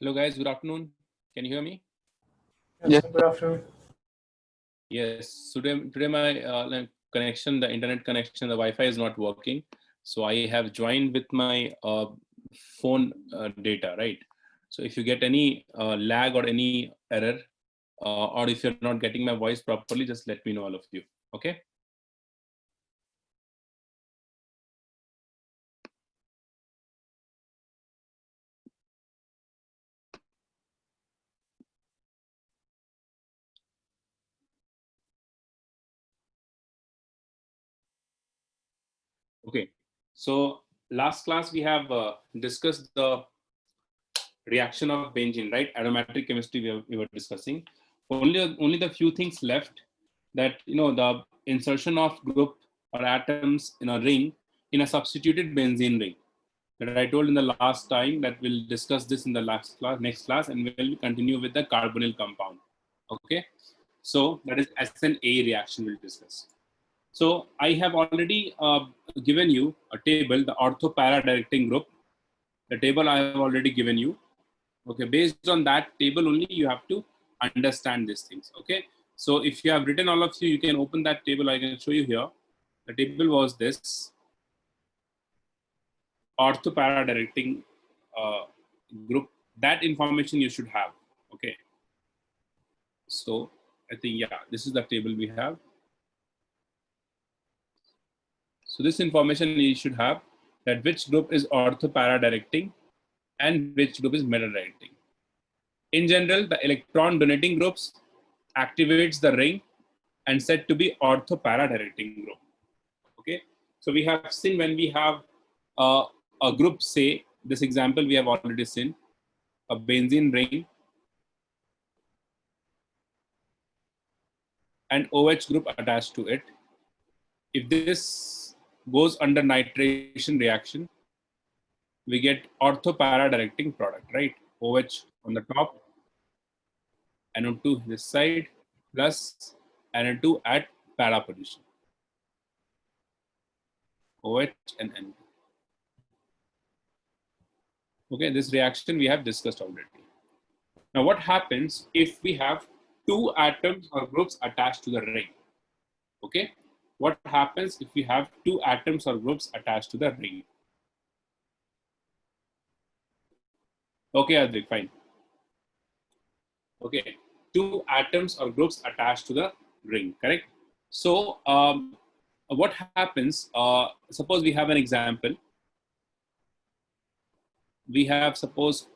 Hello guys, good afternoon. Can you hear me? Yes, good afternoon. Yes, today my connection, the internet connection, the Wi-Fi is not working. So I have joined with my phone data, right? So if you get any lag or any error, or if you're not getting my voice properly, just let me know, all of you. Okay. Okay. So last class we have discussed the reaction of benzene, right? Aromatic chemistry we were discussing. Only the few things left, that the insertion of group or atoms in a ring in a substituted benzene ring. That I told in the last time that we'll discuss this in the next class, and we'll continue with the carbonyl compound. Okay, so that is SnAE reaction we'll discuss. So I have already given you a table, the ortho para directing group. The table I have already given you. Okay, based on that table only you have to understand these things. Okay, so if you have written all of you can open that table. I can show you here. The table was this ortho para directing group. That information you should have. Okay, so I think, yeah, this is the table we have. So this information you should have, that which group is ortho para directing and which group is meta directing. In general, the electron donating groups activates the ring and said to be ortho para directing group. Okay, so we have seen when we have a group, say this example we have already seen, a benzene ring and OH group attached to it. If this goes under nitration reaction, we get ortho para directing product, right? OH on the top, NO2 this side, plus NO2 at para position. OH and N. Okay, this reaction we have discussed already. Now, what happens if we have two atoms or groups attached to the ring? Okay, what happens if we have two atoms or groups attached to the ring? Okay, Adrik, fine. Okay, two atoms or groups attached to the ring, correct? So, what happens? Suppose we have an example. We have, suppose,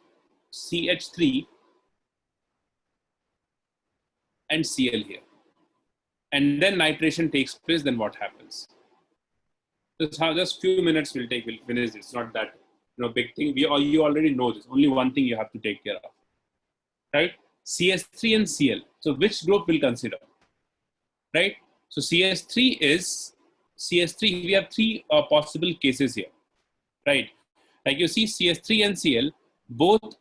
CH3 and Cl here, and then nitration takes place. Then what happens? Just few minutes will take. We'll finish this. It's not that big thing. You already know this. Only one thing you have to take care of, right? CS3 and Cl. So which group will consider, right? So CS3 is CS3. We have three possible cases here, right? Like you see, CS3 and Cl both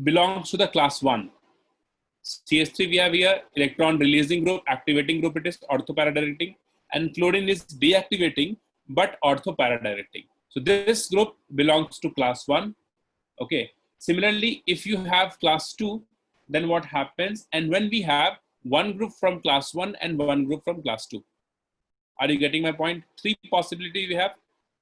belongs to the class 1. CS3 we have here electron releasing group, activating group, it is ortho para directing, and chlorine is deactivating but ortho para directing. So this group belongs to class 1. Okay. Similarly, if you have class 2, then what happens? And when we have one group from class 1 and one group from class 2, are you getting my point? Three possibilities we have.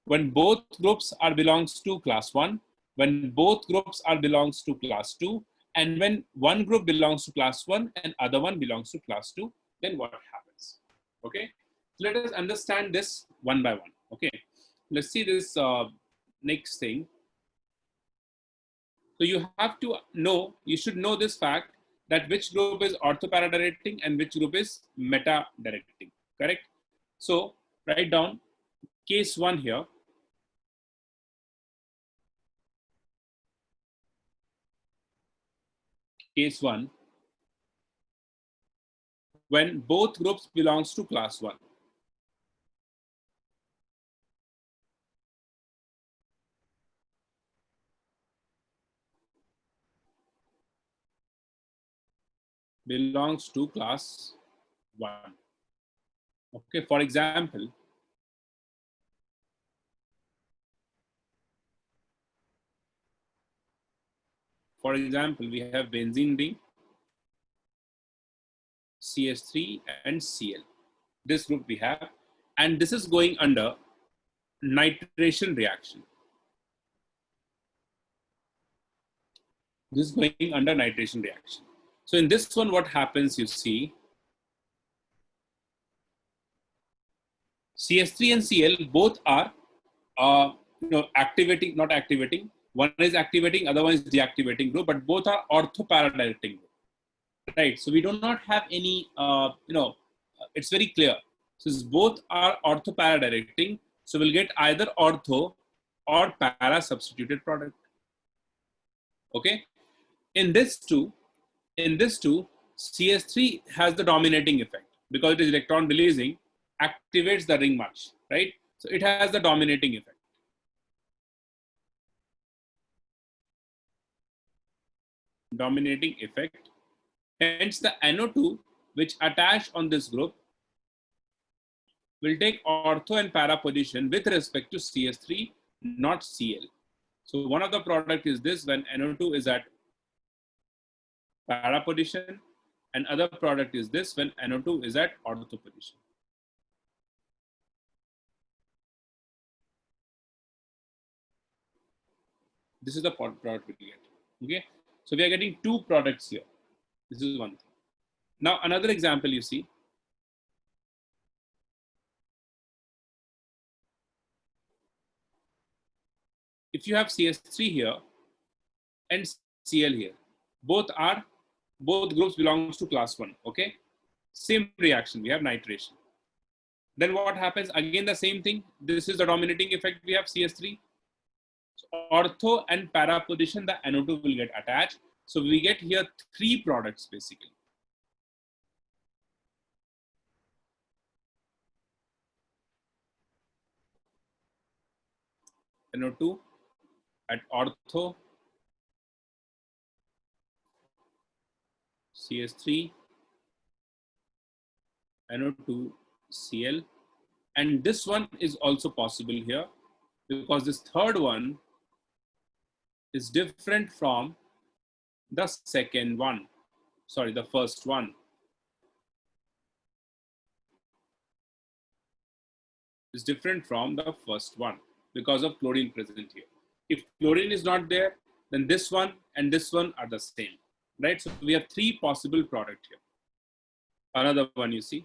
When both groups are belongs to class 1, when both groups are belongs to class 2, and when one group belongs to class 1 and other one belongs to class 2, then what happens? Okay, so let us understand this one by one. Okay, let's see this next thing. So you have to know, you should know this fact, that which group is ortho para directing and which group is meta directing, correct? So write down case 1 here. Case 1, when both groups belongs to class 1. Belongs to class 1. Okay, for example, For example, we have benzene ring, CH3 and Cl. This group we have, and this is going under nitration reaction. This is going under nitration reaction. So in this one, what happens, you see, CH3 and Cl both are activating, not activating. One is activating, other one is deactivating group, but both are ortho-para-directing group, right? So we do not have any, it's very clear. Since both are ortho-para-directing, so we'll get either ortho or para-substituted product. Okay. In this two, CS3 has the dominating effect because it is electron releasing, activates the ring much, right? So it has the dominating effect. Dominating effect. Hence the NO2 which attach on this group will take ortho and para position with respect to CS3, not Cl. So one of the product is this when NO2 is at para position, and other product is this when NO2 is at ortho position. This is the product we get. Okay, so we are getting two products here. This is one thing. Now another example you see. If you have CS3 here and Cl here, both groups belongs to class 1. Okay, same reaction, we have nitration. Then what happens? Again the same thing. This is the dominating effect. We have CS3. So ortho and para position, the NO2 will get attached. So we get here three products basically. NO2 at ortho, CS3, NO2, Cl. And this one is also possible here because this third one is different from the second one. Sorry, the first one. Is different from the first one because of chlorine present here. If chlorine is not there, then this one and this one are the same, right? So we have three possible products here. Another one you see.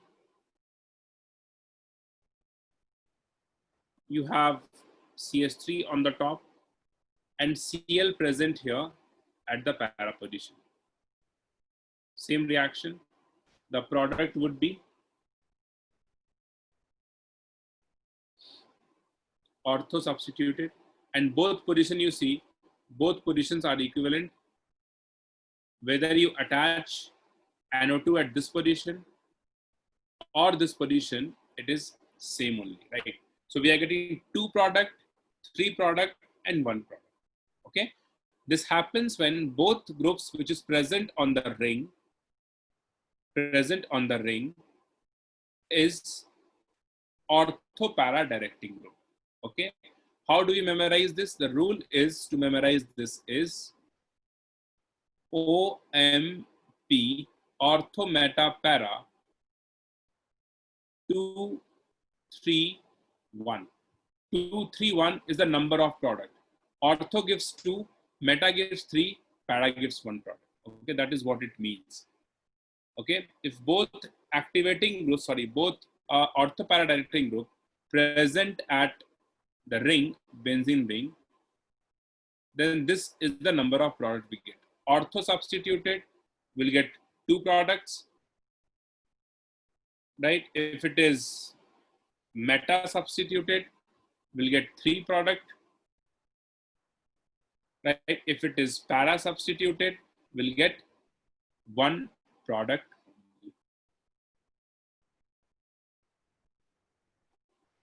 You have CS3 on the top and Cl present here at the para position. Same reaction. The product would be ortho substituted, and both position you see, both positions are equivalent. Whether you attach NO2 at this position or this position, it is same only, right? So we are getting two product, three product, and one product. Okay, this happens when both groups which is present on the ring is ortho-para directing group. Okay, how do we memorize this? The rule is to memorize this is OMP, ortho meta para 231. 231 is the number of product. Ortho gives 2, meta gives 3, para gives 1 product. Okay, that is what it means. Okay, if both activating groups, both ortho para directing group present at the ring, benzene ring, then this is the number of products we get. Ortho substituted, we'll get 2 products, right? If it is meta substituted, we'll get 3 product, right? If it is para substituted, we'll get 1 product.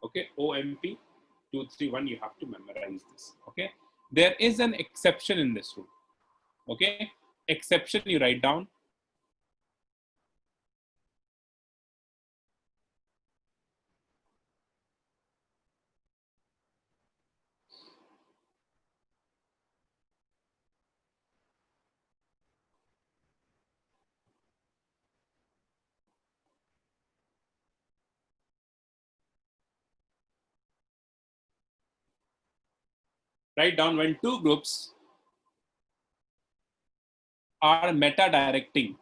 Okay, OMP 231, you have to memorize this. Okay, there is an exception in this rule. Okay, exception you write down. Write down when two groups are meta-directing.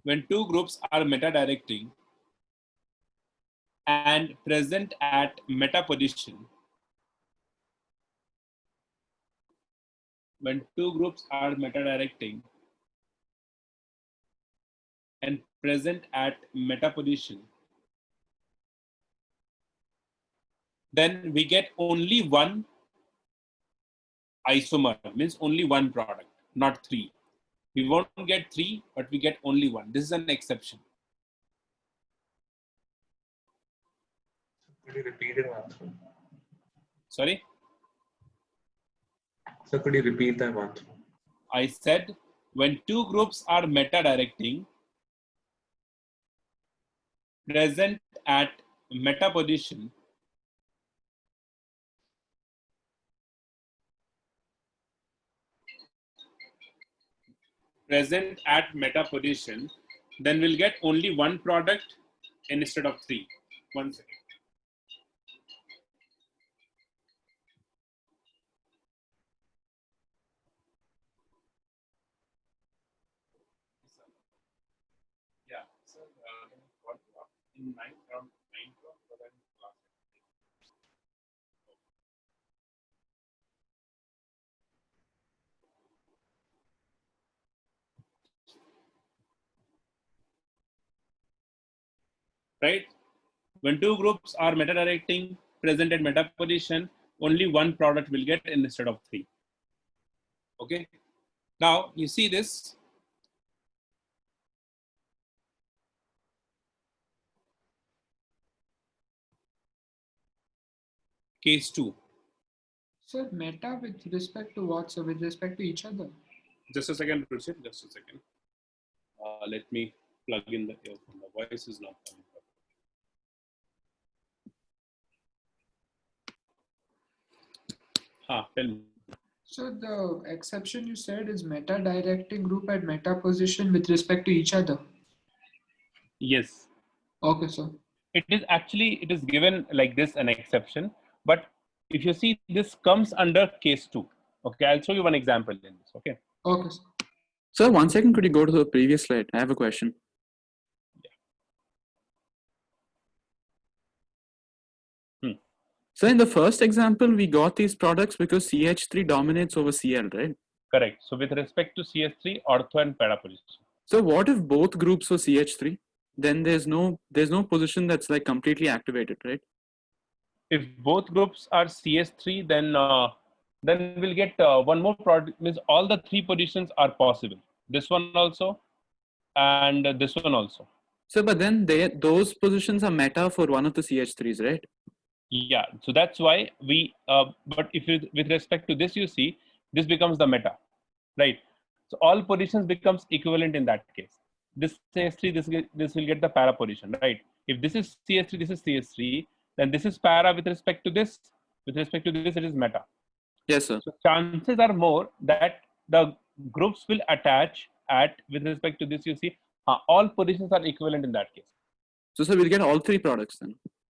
When two groups are meta-directing and present at meta position. When two groups are meta-directing and present at meta position, then we get only one isomer, means only one product, not three. We won't get three, but we get only one. This is an exception. Could you repeat it once more? Sorry? So could you repeat that once more? I said when two groups are meta-directing, present at meta position, then we'll get only one product instead of three. 1 second. Yeah, sir. In around 9 o'clock, but I'm in class. Right? When two groups are meta-directing, present at meta position, only one product will get instead of three. Okay. Now you see this. Case 2. Sir, meta with respect to what? So with respect to each other? Just a second, Ruchit. Just a second. Let me plug in the earphone. The voice is not coming. Tell me. So the exception you said is meta-directing group at meta position with respect to each other. Yes. Okay, sir. It is given like this, an exception. But if you see, this comes under case 2. Okay, I'll show you one example in this. Okay. Okay, sir. Sir, 1 second, could you go to the previous slide? I have a question. So in the first example, we got these products because CH3 dominates over Cl, right? Correct. So with respect to CH3, ortho and para position. So what if both groups were CH3? Then there's no position that's like completely activated, right? If both groups are CH3, then we'll get one more product. Means all the three positions are possible. This one also, and this one also. So, but then those positions are meta for one of the CH3s, right? Yeah. So that's why we. But if you, with respect to this, you see, this becomes the meta, right? So all positions becomes equivalent in that case. This CH3, this will get the para position, right? If this is CH3, this is CH3, then this is para with respect to this. With respect to this, it is meta. Yes, sir. So chances are more that the groups will attach at, with respect to this, you see, all positions are equivalent in that case. So we'll get all three products then.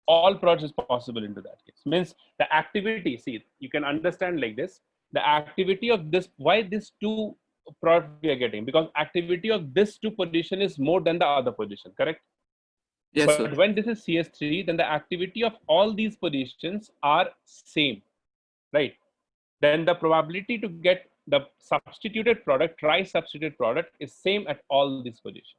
All products is possible into that case. Means the activity, see, you can understand like this, the activity of this, why these two products we are getting, because activity of this two position is more than the other position, correct? Yes, But sir. when this is CS3, then the activity of all these positions are same, right? Then the probability to get the substituted product, tri-substituted product, is same at all these positions.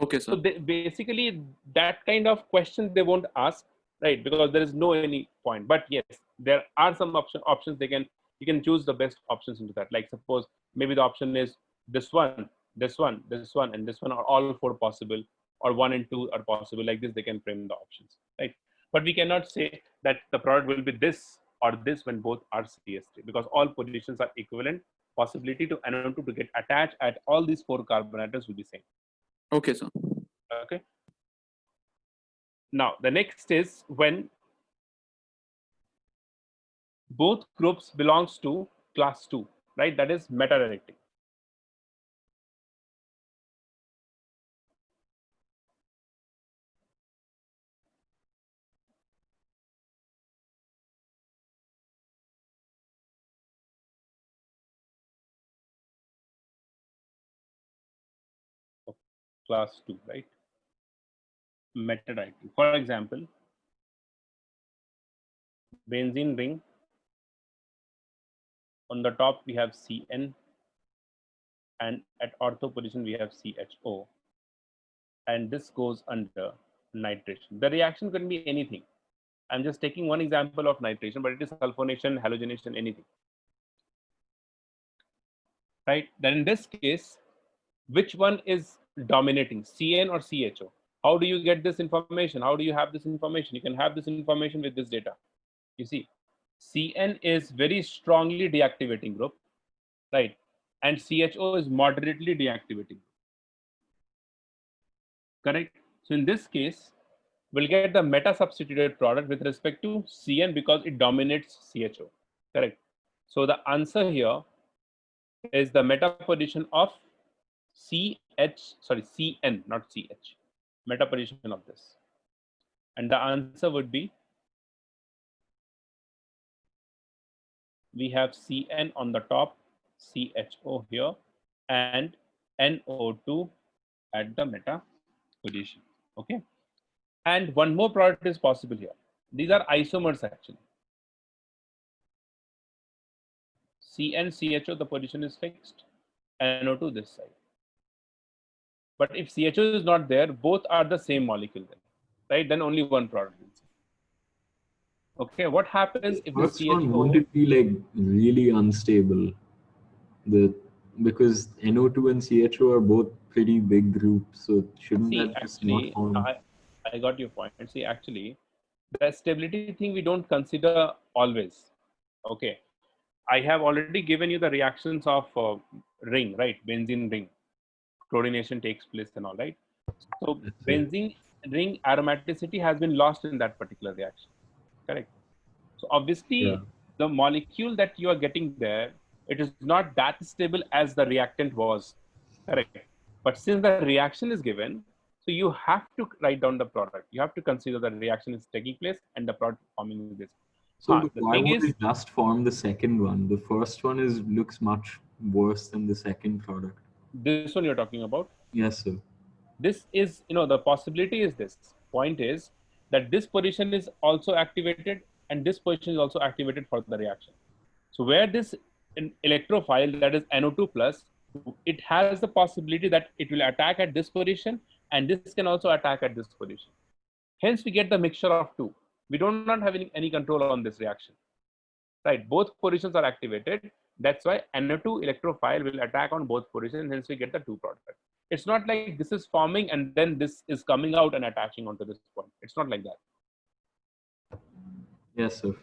Okay, sir. So basically, that kind of question they won't ask, right? Because there is no any point. But yes, there are some options. You can choose the best options into that. Like suppose maybe the option is this one, this one, this one, and this one are all four possible, or 1 and 2 are possible. Like this, they can frame the options, right? But we cannot say that the product will be this or this when both are CS3, because all positions are equivalent. Possibility to NO2 to get attached at all these 4 carbon atoms will be same. Okay, sir. Okay. Now the next is when both groups belongs to class 2, right? That is meta-directing. class 2, right? Metadirecting. For example, benzene ring. On the top we have Cn, and at ortho position we have CHO, and this goes under nitration. The reaction can be anything. I'm just taking one example of nitration, but it is sulfonation, halogenation, anything. Right? Then in this case, which one is dominating, Cn or CHO? How do you get this information? How do you have this information? You can have this information with this data. You see, Cn is very strongly deactivating group, right? And CHO is moderately deactivating. Correct? So in this case, we'll get the meta substituted product with respect to Cn because it dominates CHO. Correct? So the answer here is the meta position of Cn, not CH. Meta position of this. And the answer would be, we have Cn on the top, CHO here, and NO2 at the meta position. Okay. And one more product is possible here. These are isomers actually. Cn, CHO, the position is fixed, NO2 this side. But if CHO is not there, both are the same molecule then, right? Then only one product is. Okay, what happens if the First one, CHO... won't it be like really unstable? Because NO2 and CHO are both pretty big groups, so shouldn't that just not form? I got your point. See, actually, the stability thing we don't consider always. Okay, I have already given you the reactions of ring, right? Benzene ring. Chlorination takes place and all, right? So benzene ring aromaticity has been lost in that particular reaction. Correct. So obviously, the molecule that you are getting there, it is not that stable as the reactant was. Correct. But since the reaction is given, so you have to write down the product. You have to consider the reaction is taking place and the product forming this. So why would it just form the second one? The first one looks much worse than the second product. This one you're talking about? Yes, sir. This is, the possibility is this. Point is that this position is also activated and this position is also activated for the reaction. So where this electrophile, that is NO2 plus, it has the possibility that it will attack at this position and this can also attack at this position. Hence we get the mixture of two. We do not have any control on this reaction. Right, both positions are activated. That's why NO2 electrophile will attack on both positions. Hence we get the two products. It's not like this is forming and then this is coming out and attaching onto this point. It's not like that. Yes, sir.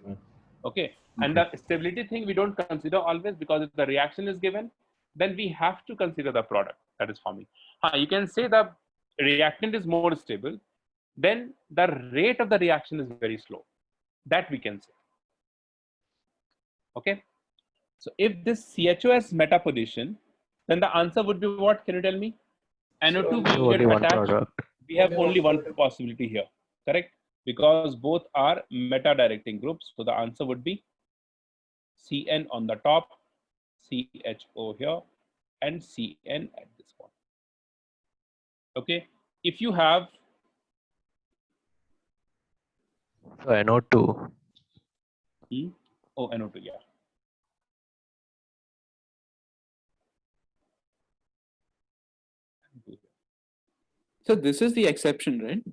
Okay. And the stability thing we don't consider always, because if the reaction is given, then we have to consider the product that is forming. You can say the reactant is more stable, then the rate of the reaction is very slow. That we can say. Okay. So if this CHO has meta position, then the answer would be what? Can you tell me? NO2 will get attached. We have only one possibility here, correct? Because both are meta directing groups. So the answer would be Cn on the top, CHO here, and Cn at this point. Okay. If you have NO2. Oh, NO2, yeah. So this is the exception, right?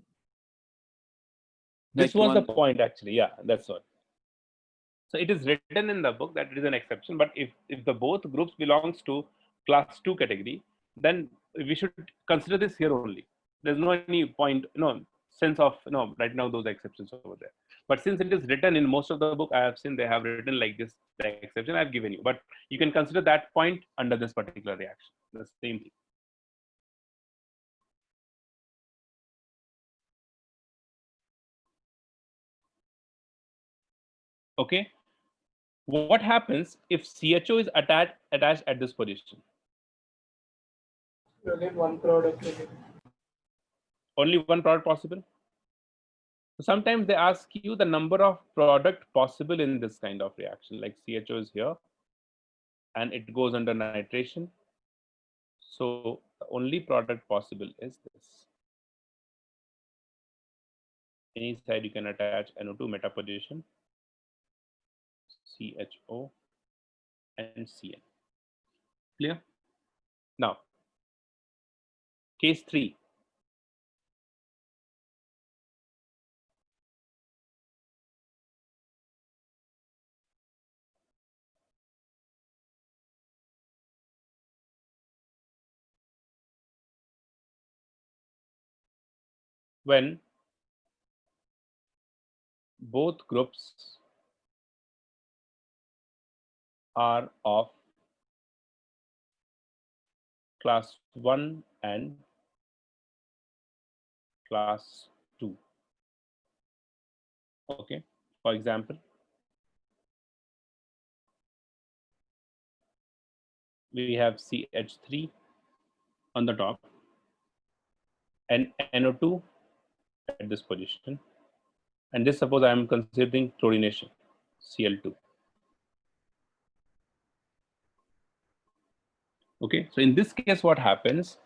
This Like was the point actually. Yeah, that's what. So it is written in the book that it is an exception, but if the both groups belongs to class 2 category, then we should consider this here only. There's no any point, sense of, right now those exceptions over there. But since it is written in most of the book, I have seen they have written like this, the exception I've given you, but you can consider that point under this particular reaction, the same thing. Okay. What happens if CHO is attached at this position? Only one product. Only one product possible? Sometimes they ask you the number of product possible in this kind of reaction, like CHO is here and it goes under nitration. So The only product possible is this. Any side you can attach NO2 meta position, CHO and Cl. Clear? Now, case 3. When both groups are of class 1 and class 2. Okay, for example, we have CH3 on the top and NO2 at this position, and this, suppose I am considering chlorination, Cl2. Okay, so in this case, what happens?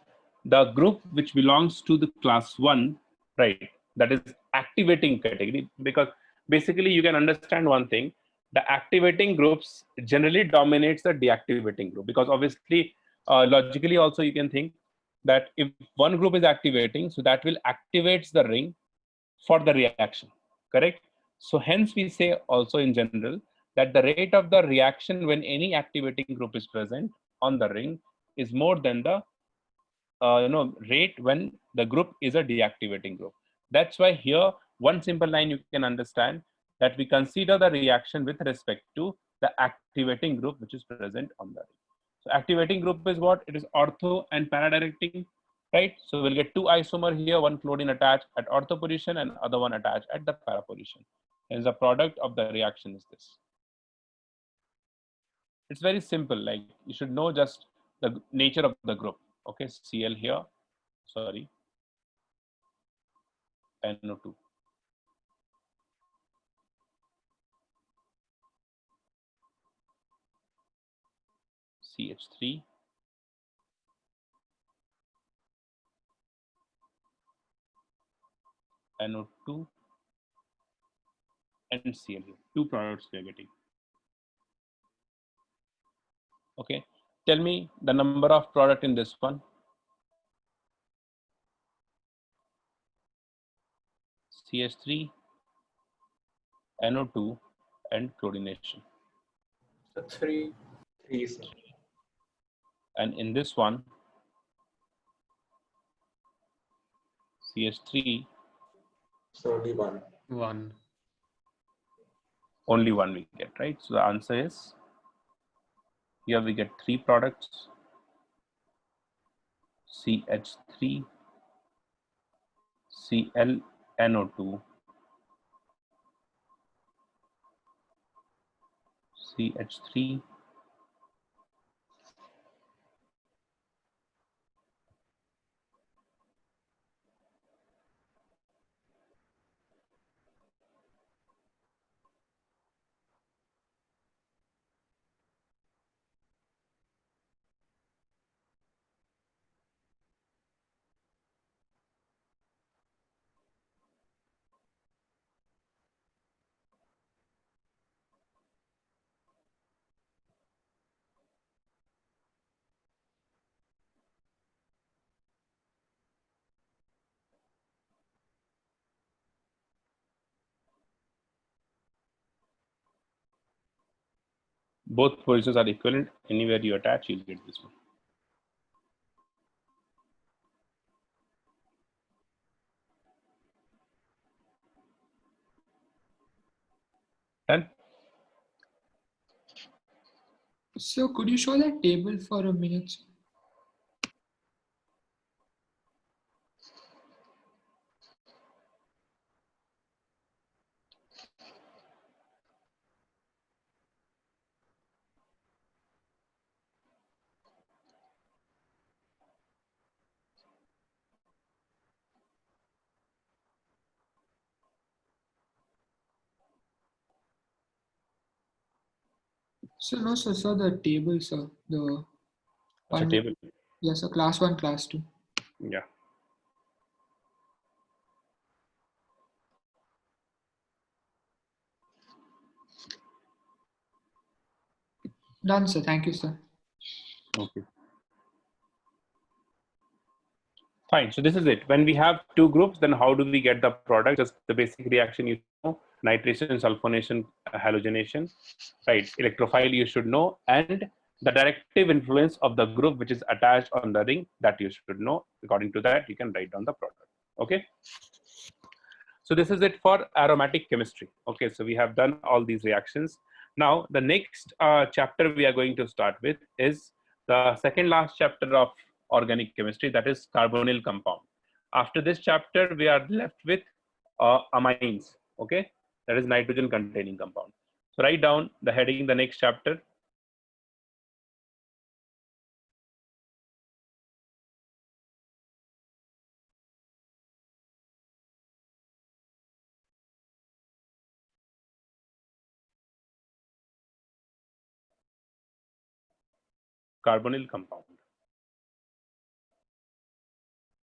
The group which belongs to the class 1, right, that is activating category, because basically you can understand one thing, the activating groups generally dominates the deactivating group, because obviously logically also you can think that if one group is activating, so that will activates the ring for the reaction, correct? So hence we say also in general that the rate of the reaction when any activating group is present on the ring is more than the rate when the group is a deactivating group. That's why here one simple line you can understand that we consider the reaction with respect to the activating group which is present on the ring. So activating group is what? It is ortho and para-directing, right? So we'll get two isomer here, one chlorine attached at ortho position and other one attached at the para position. And the product of the reaction is this. It's very simple, like you should know just the nature of the group. Okay, Cl here, sorry, NO2. CH3, NO2 and Cl here. Two products we are getting. Okay, tell me the number of product in this one. CH3, NO2 and chlorination. So three, sir. And in this one, CH3, So only one. One. only one we get, right? So the answer is, here we get three products, CH3, Cl, NO2, CH3, both positions are equivalent. Anywhere you attach, you'll get this one. Done? So could you show that table for a minute? So no, sir, the table, sir. The Acha, one. table. Yeah, so class 1, class 2. Yeah. Done, sir. Thank you, sir. Okay. Fine. So this is it. When we have two groups, then how do we get the product? Just the basic reaction you know, nitration, sulfonation, halogenation, right? Electrophile you should know, and the directive influence of the group which is attached on the ring that you should know. According to that, you can write down the product. Okay. So this is it for aromatic chemistry. Okay, so we have done all these reactions. Now the next chapter we are going to start with is the second last chapter of organic chemistry, that is carbonyl compound. After this chapter, we are left with amines. Okay, that is nitrogen containing compound. So write down the heading, the next chapter. Carbonyl compound.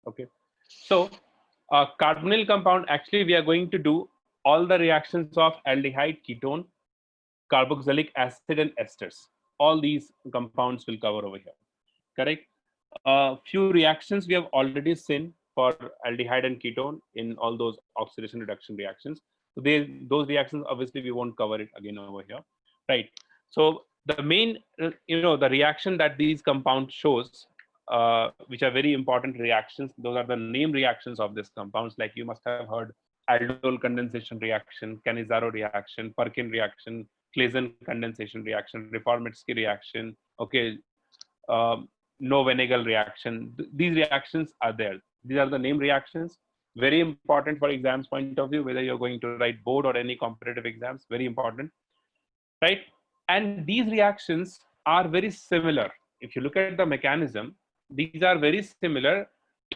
Okay, so carbonyl compound, actually we are going to do all the reactions of aldehyde, ketone, carboxylic acid and esters. All these compounds will cover over here. Correct. Few reactions we have already seen for aldehyde and ketone in all those oxidation reduction reactions. So those reactions obviously we won't cover it again over here, right? So the main, the reaction that these compounds shows, which are very important reactions. Those are the name reactions of these compounds. Like you must have heard Aldol condensation reaction, Cannizzaro reaction, Perkin reaction, Claisen condensation reaction, Reformitsky reaction. Okay, no-Venegal reaction. These reactions are there. These are the name reactions. Very important for exams point of view, whether you're going to write board or any competitive exams. Very important, right? And these reactions are very similar. If you look at the mechanism, these are very similar.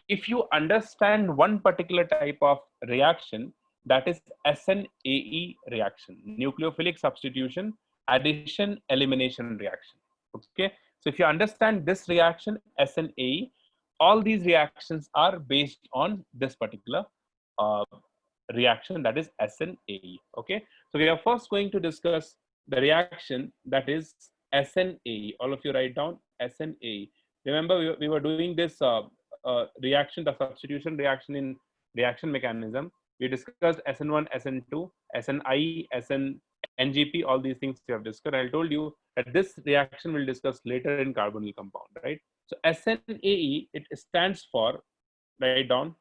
If you understand one particular type of reaction, that is SnAE reaction, nucleophilic substitution, addition, elimination reaction. Okay, so if you understand this reaction, SnAE, all these reactions are based on this particular uh, reaction, that is SnAE. Okay, so we are first going to discuss the reaction that is SnAE. All of you write down SnAE. Remember, we were doing this reaction, the substitution reaction in reaction mechanism. We discussed SN1, SN2, SnIE, NGP, all these things we have discussed. I told you that this reaction we'll discuss later in carbonyl compound, right? So SnAE, it stands for, write down,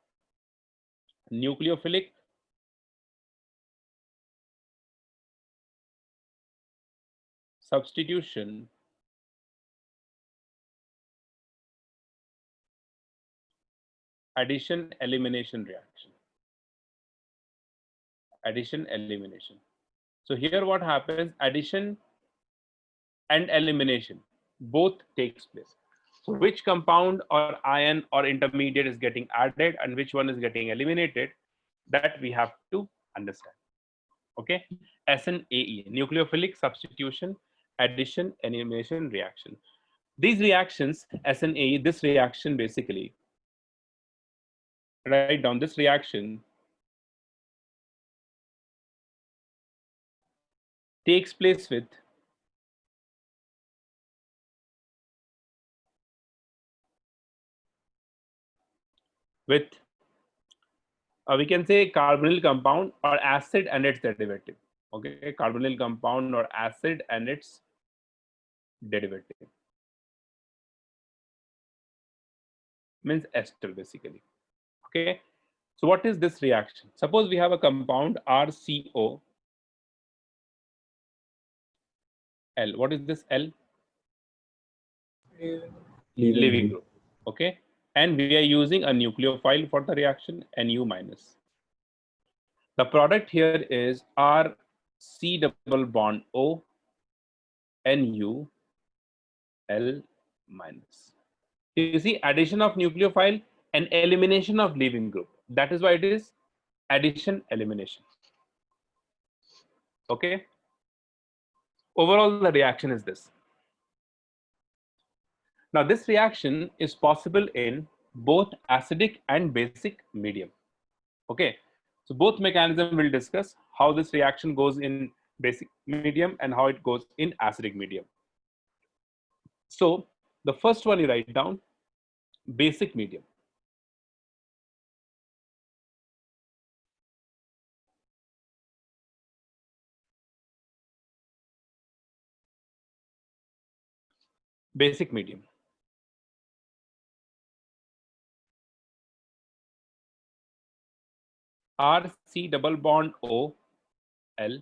nucleophilic substitution addition elimination reaction. Addition elimination. So here what happens, addition and elimination both takes place. So which compound or ion or intermediate is getting added and which one is getting eliminated, that we have to understand. Okay, SnAE, nucleophilic substitution addition elimination reaction. These reactions, SnAE, this reaction basically, write down, this reaction takes place with we can say carbonyl compound or acid and its derivative. Okay, carbonyl compound or acid and its derivative means ester basically. Okay, so what is this reaction? Suppose we have a compound RCO L. What is this L? Leaving group. Okay, and we are using a nucleophile for the reaction, Nu minus. The product here is RC double bond O Nu L minus. You see, addition of nucleophile and elimination of leaving group. That is why it is addition elimination. Okay. Overall, the reaction is this. Now, this reaction is possible in both acidic and basic medium. Okay, so both mechanism will discuss how this reaction goes in basic medium and how it goes in acidic medium. So the first one you write down, basic medium. Basic medium. RC double bond O L,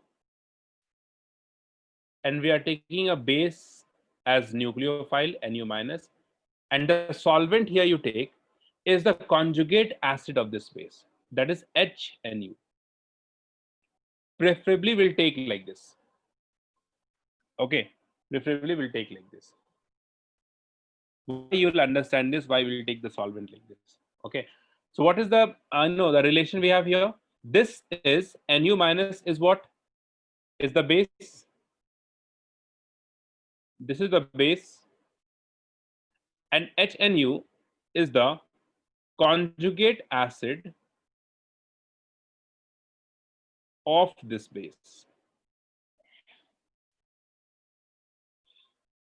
and we are taking a base as nucleophile Nu minus, and the solvent here you take is the conjugate acid of this base, that is HNu. Preferably we'll take like this. Okay, preferably we'll take like this. You will understand this, why we'll take the solvent like this. Okay, so what is the the relation we have here? This is Nu minus is what? Is the base. This is the base, and HNu is the conjugate acid of this base.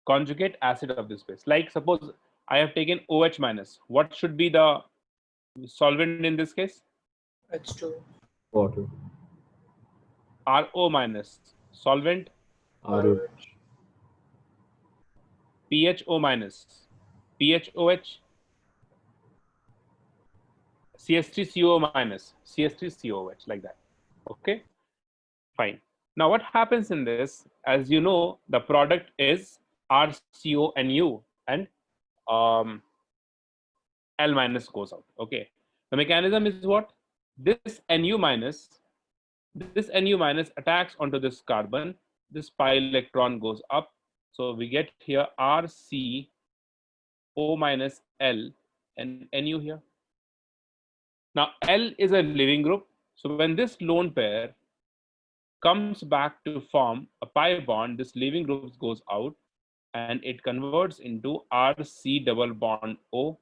Conjugate acid of this base. Like suppose I have taken OH minus. What should be the solvent in this case? H2. Water. RO minus. Solvent ROH. PHO minus. PHOH. CS3CO minus. CS3COH, like that. Okay, fine. Now what happens in this, as you know, the product is RCONU and L minus goes out. Okay, the mechanism is what? This Nu minus attacks onto this carbon. This pi electron goes up, so we get here RCO minus L and Nu here. Now L is a leaving group, so when this lone pair comes back to form a pi bond, this leaving group goes out and it converts into RC double bond O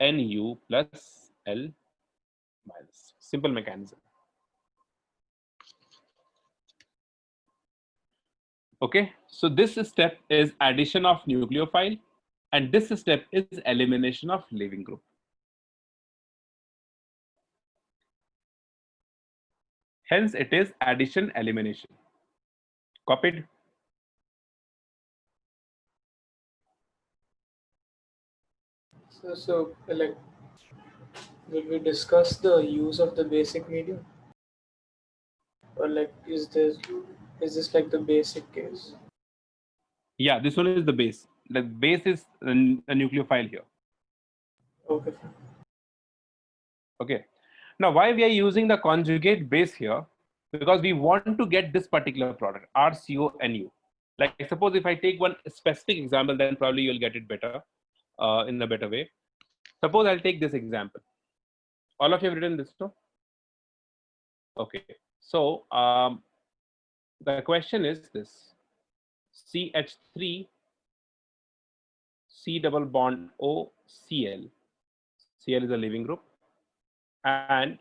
Nu plus L minus. Simple mechanism. Okay, so this step is addition of nucleophile and this step is elimination of leaving group. Hence it is addition elimination. Copied? So like, will we discuss the use of the basic medium? Or like, is this like the basic case? Yeah, this one is the base. The base is a nucleophile here. Okay, fine. Okay. Now, why we are using the conjugate base here? Because we want to get this particular product, RCONU. Like suppose if I take one specific example, then probably you'll get it better, in a better way. Suppose I'll take this example. All of you have written this, no? Okay. So the question is this: CH3 C double bond O Cl. Cl is a leaving group, and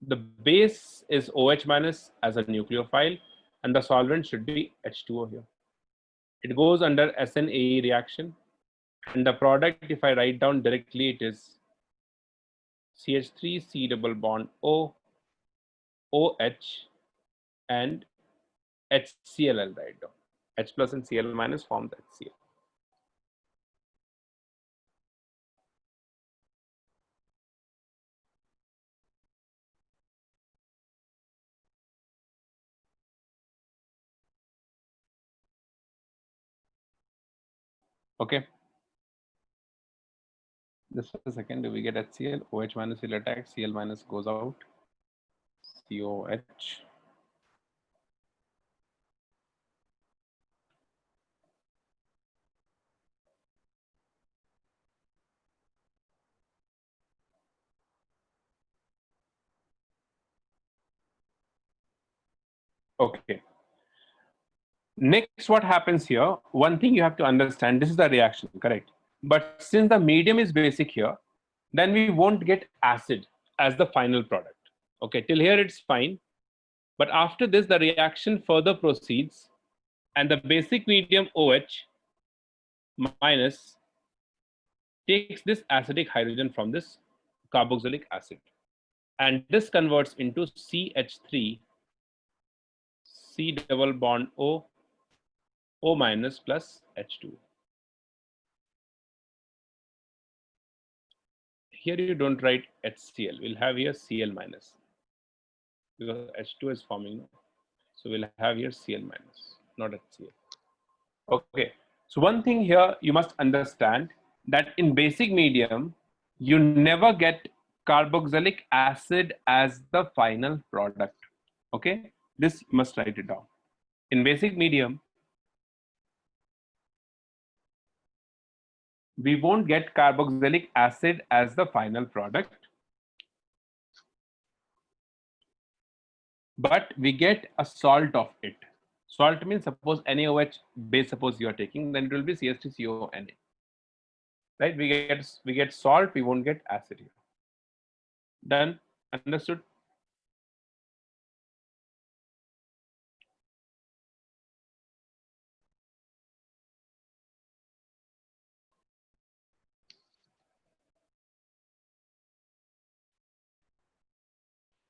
the base is OH minus as a nucleophile, and the solvent should be H2O here. It goes under SnAE reaction, and the product, if I write down directly, it is CH3 C double bond O OH and HCl. I'll write down H plus and Cl minus forms HCl. Okay. Just a second. Do we get HCl? OH minus will attack. Cl minus goes out. COH. Okay. Next, what happens here? One thing you have to understand, this is the reaction, correct? But since the medium is basic here, then we won't get acid as the final product. Okay, till here it's fine. But after this, the reaction further proceeds and the basic medium OH minus takes this acidic hydrogen from this carboxylic acid. And this converts into CH3, C double bond O, O minus plus H2. Here you don't write HCl, we'll have here Cl minus because H2 is forming. So we'll have here Cl minus, not HCl. Okay, so one thing here you must understand that in basic medium, you never get carboxylic acid as the final product. Okay, this you must write it down. In basic medium, we won't get carboxylic acid as the final product, but we get a salt of it. Salt means suppose NaOH base, suppose you are taking, then it will be CH3CONA. Right? We get salt, we won't get acid here. Done? Understood?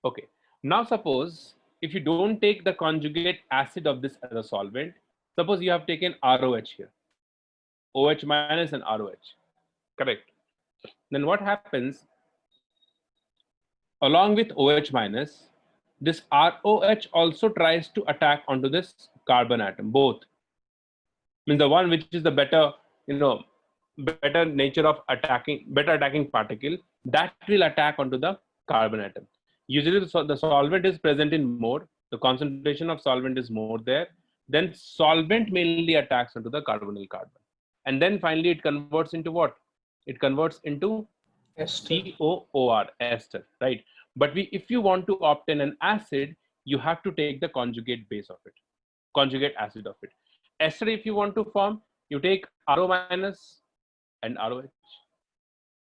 Okay. Now suppose if you don't take the conjugate acid of this as a solvent, suppose you have taken ROH here, OH minus and ROH, correct? Then what happens? Along with OH minus, this ROH also tries to attack onto this carbon atom, both. Means the one which is the better, better nature of better attacking particle, that will attack onto the carbon atom. Usually the solvent is present in more, the concentration of solvent is more there, then solvent mainly attacks onto the carbonyl carbon. And then finally it converts into what? It converts into COOR, ester, right? But if you want to obtain an acid, you have to take the conjugate base of it, conjugate acid of it. Ester, if you want to form, you take RO minus and ROH.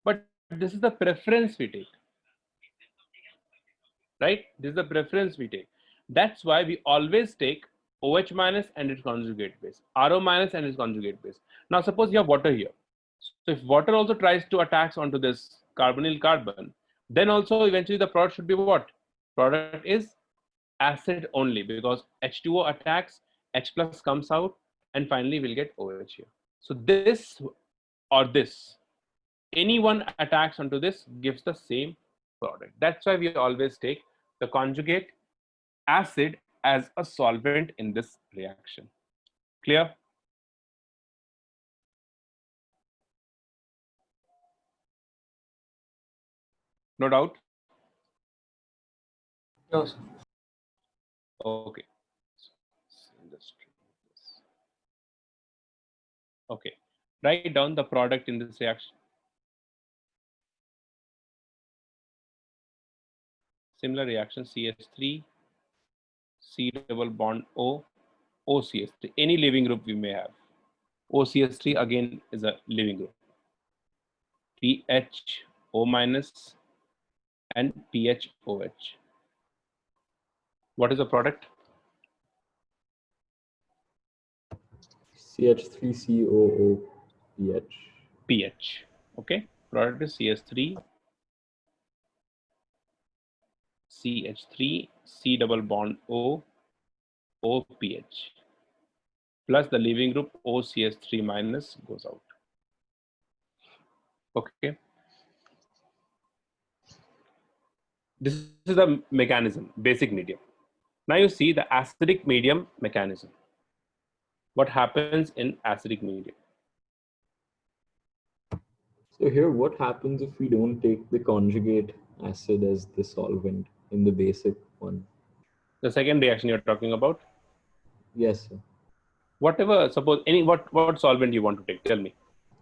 But this is the preference we take, right? This is the preference we take. That's why we always take OH minus and its conjugate base, RO minus and its conjugate base. Now suppose you have water here. So if water also tries to attach onto this carbonyl carbon, then also eventually the product should be what? Product is acid only, because H2O attacks, H plus comes out, and finally we'll get OH here. So this or this, any one attacks onto this gives the same product. That's why we always take the conjugate acid as a solvent in this reaction. Clear? No doubt? No, sir. Okay. Okay. Write down the product in this reaction. Similar reaction, CH3, C double bond O, OCH3. Any leaving group we may have. OCH3 again is a leaving group. PHO minus and PHOH. What is the product? CH3COOPH. pH. Okay. Product is CH3, CH3, C double bond O, OPH. Plus the leaving group OCH3 minus goes out. Okay. This is the mechanism, basic medium. Now you see the acidic medium mechanism. What happens in acidic medium? So here, what happens if we don't take the conjugate acid as the solvent in the basic one? The second reaction you're talking about? Yes, sir. Whatever, suppose what solvent you want to take, tell me.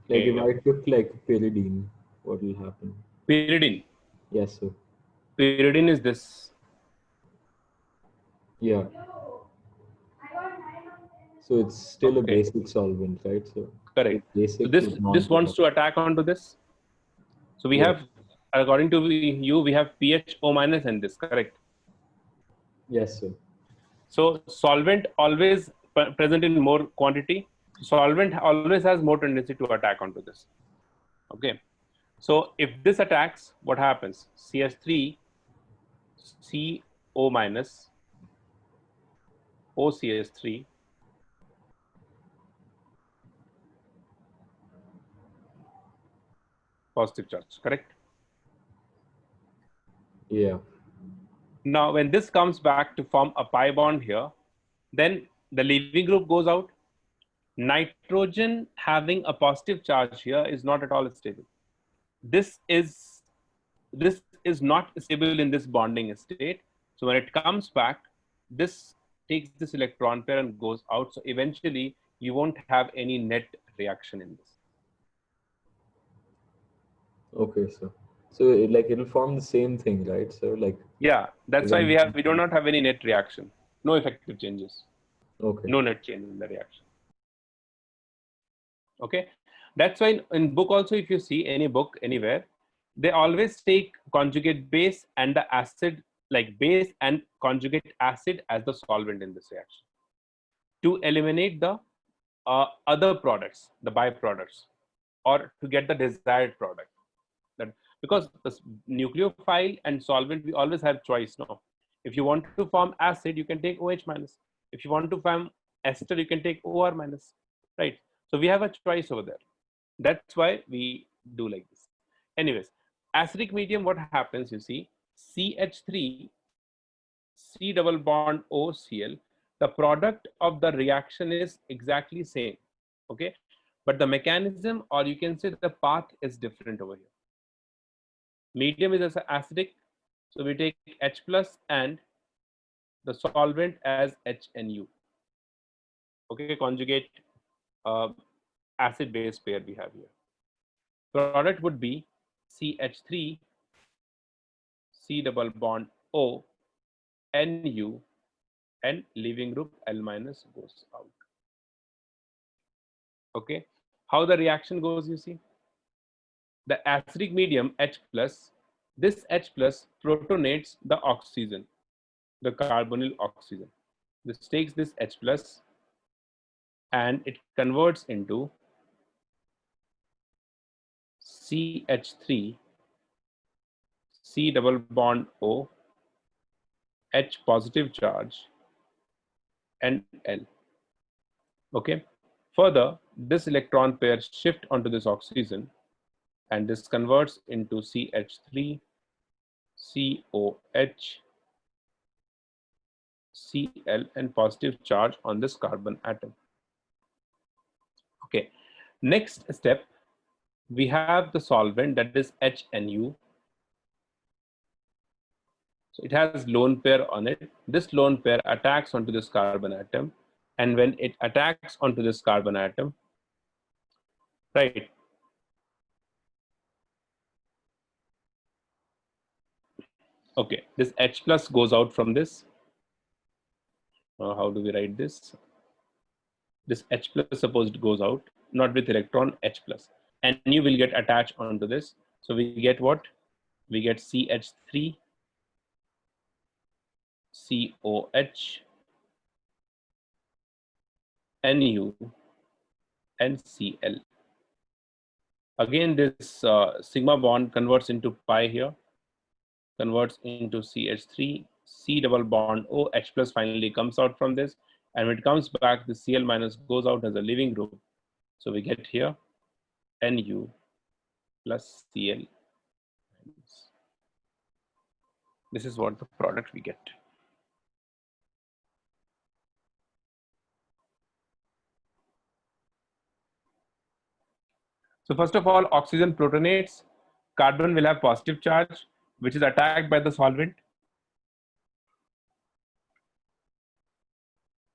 Like if I took like pyridine, what will happen? Pyridine. Yes, sir. Pyridine is this. Yeah. So it's still a Okay. basic solvent, right? So Correct. So basic this would not wants to attack onto this. So we Yeah. have, according to you, we have pH O minus and this, correct? Yes, sir. So solvent always present in more quantity. Solvent always has more tendency to attack onto this. Okay. So if this attacks, what happens? CH3, CO minus, OCH3, positive charge, correct? Yeah. Now, when this comes back to form a pi bond here, then the leaving group goes out. Nitrogen having a positive charge here is not at all stable. This is not stable in this bonding state. So when it comes back, this takes this electron pair and goes out. So eventually, you won't have any net reaction in this. Okay, sir. So like it'll form the same thing, right? So like Yeah, that's why we do not have any net reaction. No effective changes. okay. No net change in the reaction. Okay, that's why in book also, if you see any book anywhere, they always take conjugate base and the acid, like base and conjugate acid as the solvent in this reaction to eliminate the other products, the byproducts, or to get the desired product. That because the nucleophile and solvent, we always have choice. No, if you want to form acid, you can take OH minus. If you want to form ester, you can take OR minus, right? So we have a choice over there. That's why we do like this. Anyways, acidic medium, what happens, you see, CH3, C double bond OCl, the product of the reaction is exactly same, okay? But the mechanism, or you can say the path, is different over here. Medium is as acidic, so we take H plus and the solvent as HNU. Okay, conjugate acid base pair we have here. Product would be CH3, C double bond O, Nu, and leaving group L minus goes out. Okay, how the reaction goes, you see, the acidic medium H plus, this H plus protonates the oxygen, the carbonyl oxygen. This takes this H plus and it converts into CH3, C double bond O, H positive charge, and L. Okay. Further, this electron pair shift onto this oxygen and this converts into CH3, COH, Cl, and positive charge on this carbon atom. Okay. Next step, we have the solvent, that is HNU. So it has lone pair on it. This lone pair attacks onto this carbon atom. And when it attacks onto this carbon atom, right, okay, this H plus goes out from this. How do we write this? This H plus supposed goes out, not with electron, H plus. And you will get attached onto this. So we get what? We get CH3, COH, Nu, and Cl. Again, this sigma bond converts into pi here, converts into CH3, C double bond O, H plus finally comes out from this. And when it comes back, the Cl minus goes out as a leaving group. So we get here Nu plus Cl. This is what the product we get. So first of all, oxygen protonates. Carbon will have positive charge, which is attacked by the solvent.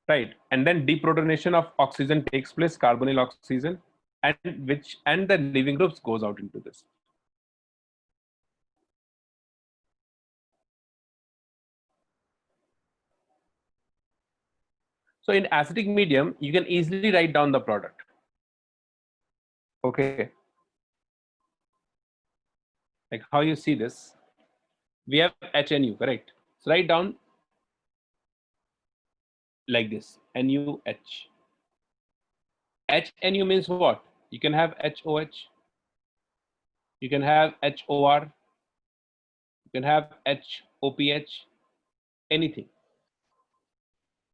Right, and then deprotonation of oxygen takes place, carbonyl oxygen, and the leaving groups goes out into this. So in acidic medium, you can easily write down the product. Okay. Like how you see this, we have HNU, correct? So write down like this, NuH. HNU means what? You can have HOH, you can have HOR, you can have HOPH, anything.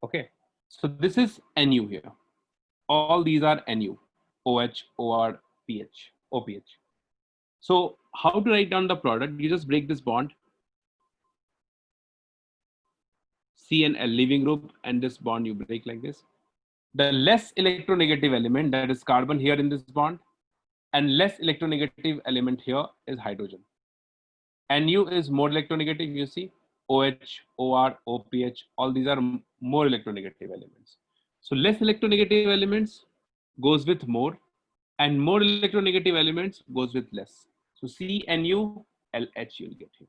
Okay. So this is NU here. All these are NU, OH, OR, PH, OPH. So how to write down the product? You just break this bond, C and L leaving group, and this bond you break like this. The less electronegative element, that is carbon here in this bond, and less electronegative element here is hydrogen. Nu is more electronegative, you see, OH, OR, OPH, all these are more electronegative elements. So less electronegative elements goes with more, and more electronegative elements goes with less. So CNU, LH you'll get here.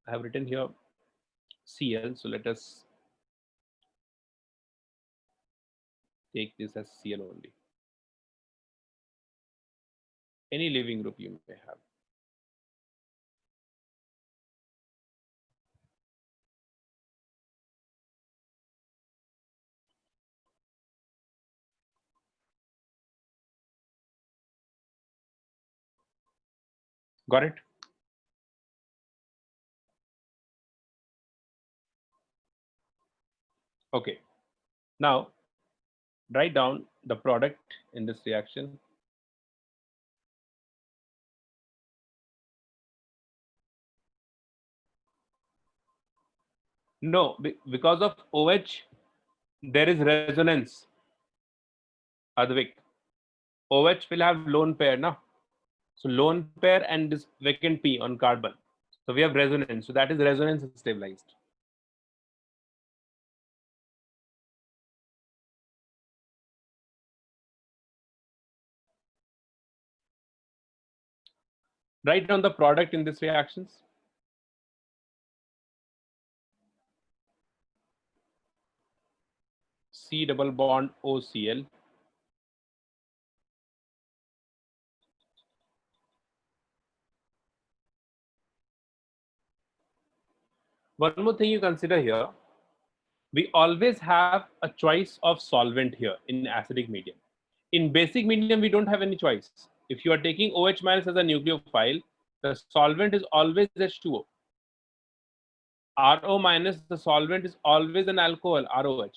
I have written here Cl, so let us take this as Cl only. Any leaving group you may have. Got it? Okay. Now, write down the product in this reaction. No, because of OH, there is resonance. Advik. OH will have lone pair, na? So lone pair and this vacant P on carbon. So we have resonance. So that is resonance stabilized. Write down the product in this reactions. C double bond OCl. One more thing you consider here, we always have a choice of solvent here in acidic medium. In basic medium, we don't have any choice. If you are taking OH minus as a nucleophile, the solvent is always H2O. RO minus, the solvent is always an alcohol, ROH.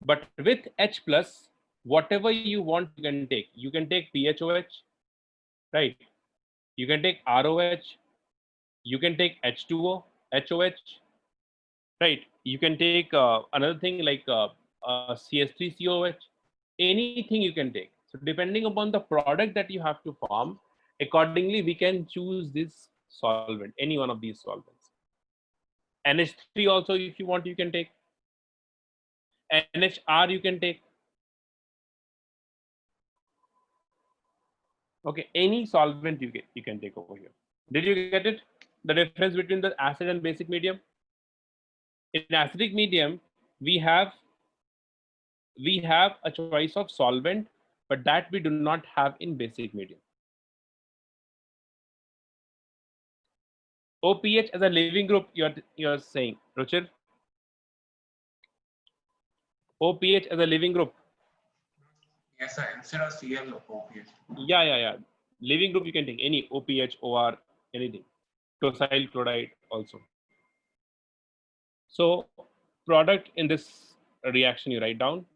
But with H plus, whatever you want, you can take. You can take PHOH, right? You can take ROH, you can take H2O, HOH, right? You can take another thing like CS3COH, anything you can take. So depending upon the product that you have to form, accordingly we can choose this solvent, any one of these solvents. NH3 also, if you want, you can take. NHR you can take. Okay, any solvent you can take over here. Did you get it? The difference between the acid and basic medium? In acidic medium, we have a choice of solvent, but that we do not have in basic medium. OPH as a leaving group, you're saying, Ruchir? OPH as a leaving group. Yes, sir. Instead of Cl, OPH. Yeah. Leaving group you can take any OPH, OR, anything. Tosyl chloride also. So product in this reaction you write down.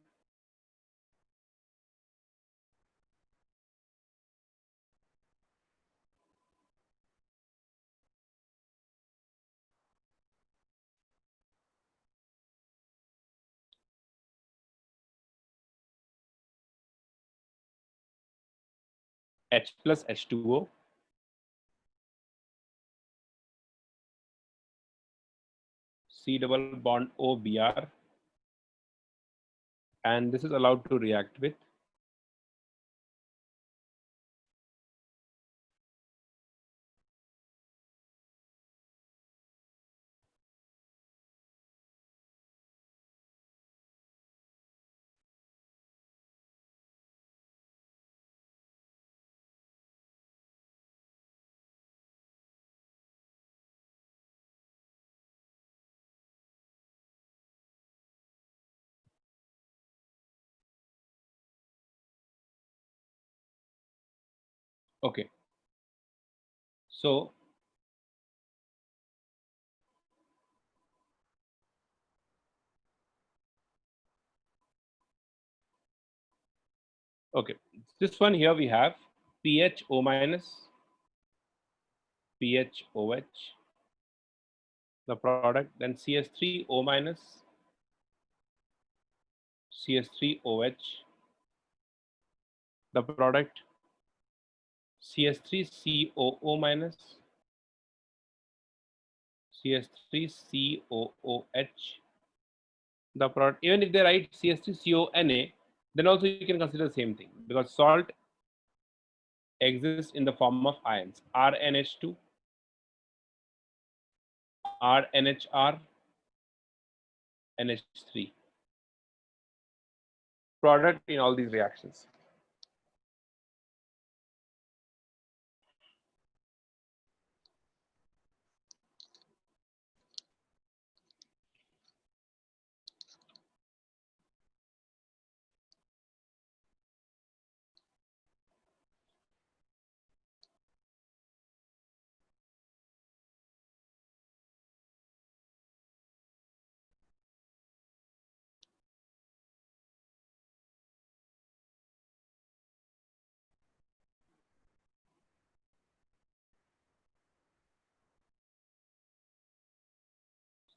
H plus H2O. C double bond OBr. And this is allowed to react with Okay. So okay, this one here we have pH O minus, pH OH, the product, then CS3O minus, CS3OH, the product, CS3COO minus, CS3COOH, the product. Even if they write CS3CONA, then also you can consider the same thing, because salt exists in the form of ions, RNH2, RNHR, NH3. Product in all these reactions.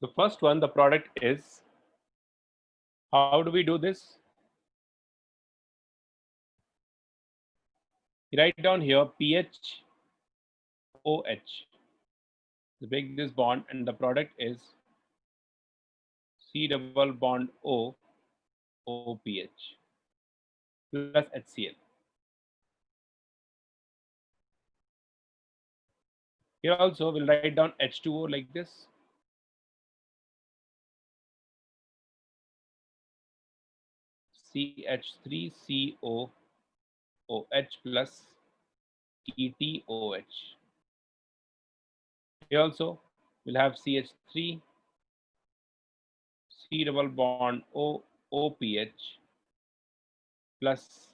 The first one, the product is, how do we do this? You write down here pH OH. You break this bond, and the product is C double bond O OPH plus HCl. Here also we'll write down H2O like this. CH3COOH plus ETOH. Here also we'll have CH3 C double bond O OPH plus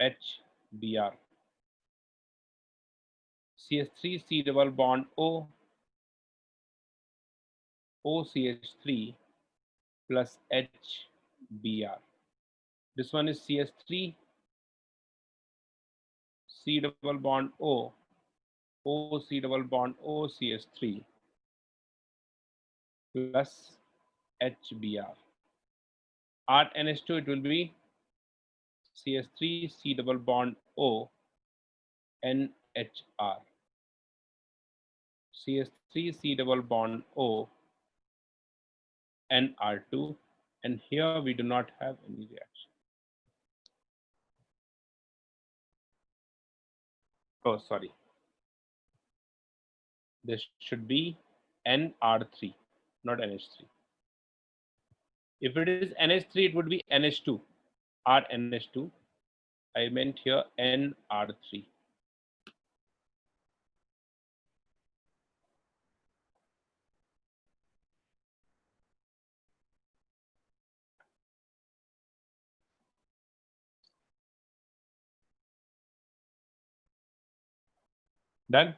HBr. CH3 C double bond O OCH3 plus HBr. This one is CH3 C double bond O C double bond OCH3 plus HBr. RNH2, it will be CH3 C double bond O NHR. CH3 C double bond O NR2, and here we do not have any reaction. Oh, sorry. This should be NR3, not NH3. If it is NH3, it would be NH2, RNH2. I meant here NR3. Done?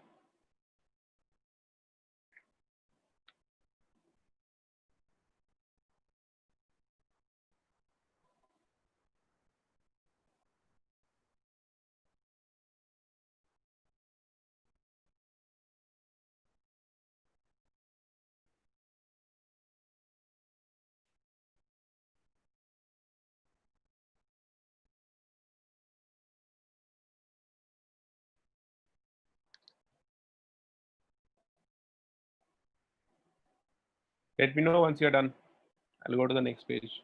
Let me know once you're done. I'll go to the next page.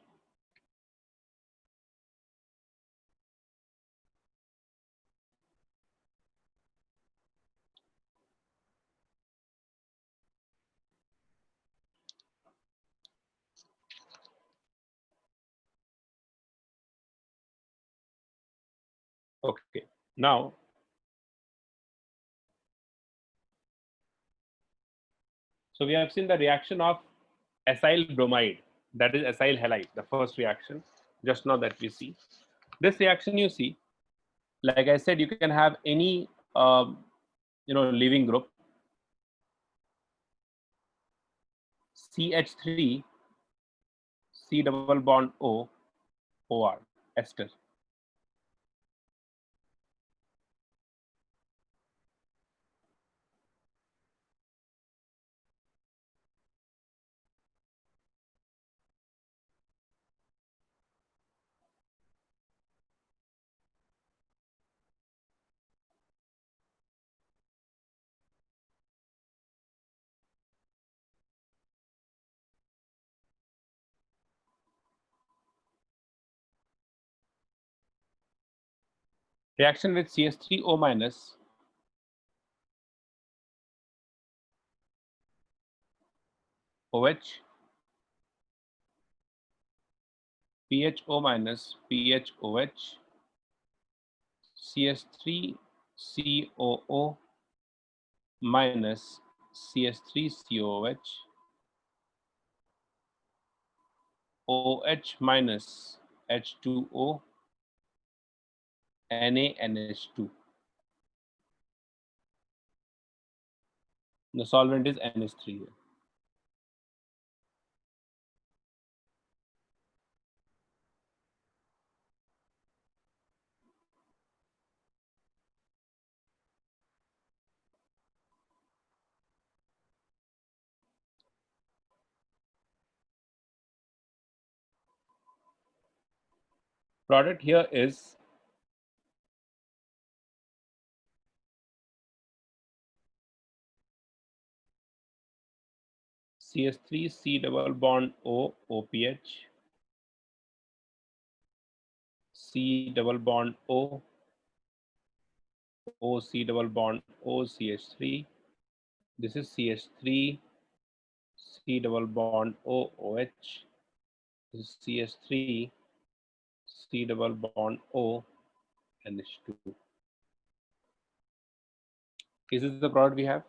Okay, now so we have seen the reaction of acyl bromide, that is acyl halide, the first reaction just now that we see. This reaction, you see, Like I said, you can have any leaving group. CH3 C double bond O OR ester. Reaction with CH3O minus OH, PHO minus PHOH, CH3COO minus CH3COH, OH minus H2O, NaNH2. The solvent is NH3 here. Product here is CH3 C double bond O OPH, C double bond O C double bond OCH3. This is CH3 C double bond OOH. This is CH3 C double bond O NH2. Is this the product we have?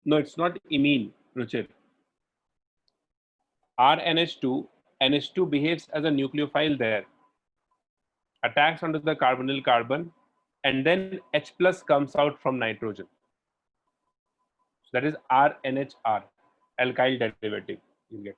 No, it's not imine, Ruchir. RNH2, NH2 behaves as a nucleophile there, attacks onto the carbonyl carbon, and then H plus comes out from nitrogen. So that is RNHR, alkyl derivative you get.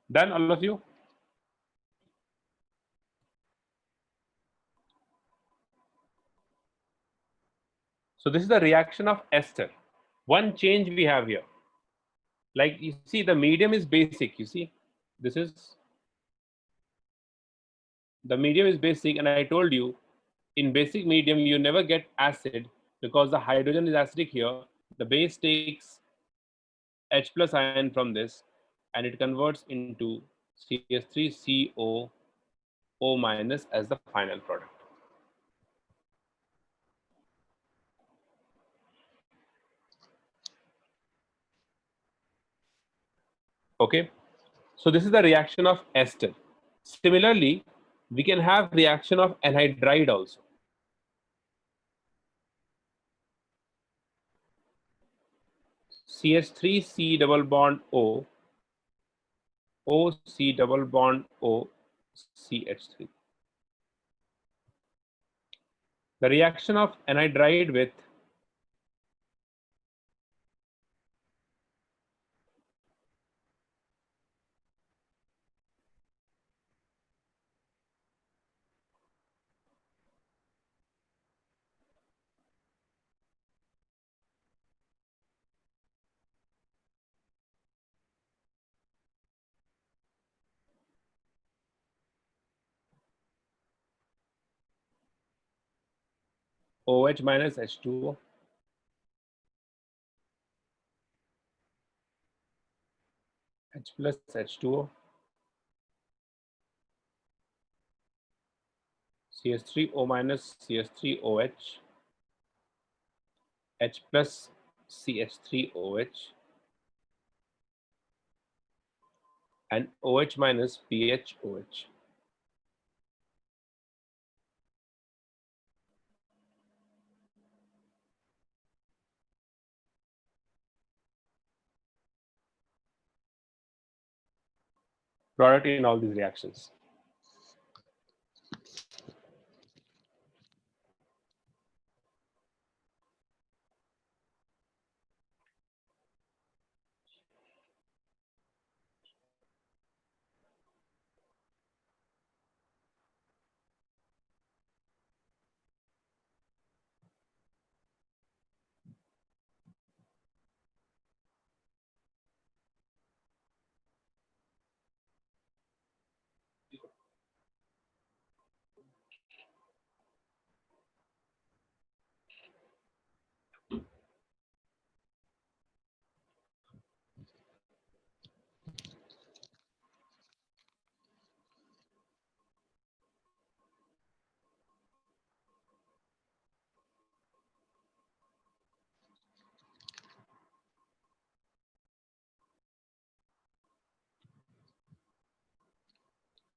Done, all of you? So this is the reaction of ester. One change we have here. Like you see, the medium is basic. You see, this is the medium is basic, and I told you in basic medium you never get acid because the hydrogen is acidic here. The base takes H plus ion from this and it converts into CH3CO O minus as the final product. Okay, so this is the reaction of ester. Similarly, we can have reaction of anhydride also. CH3 C double bond O, O C double bond O, CH3. The reaction of anhydride with OH minus H2O, H plus H2O, CH3O minus CH3OH, H plus CH3OH, and OH minus PHOH. Product in all these reactions.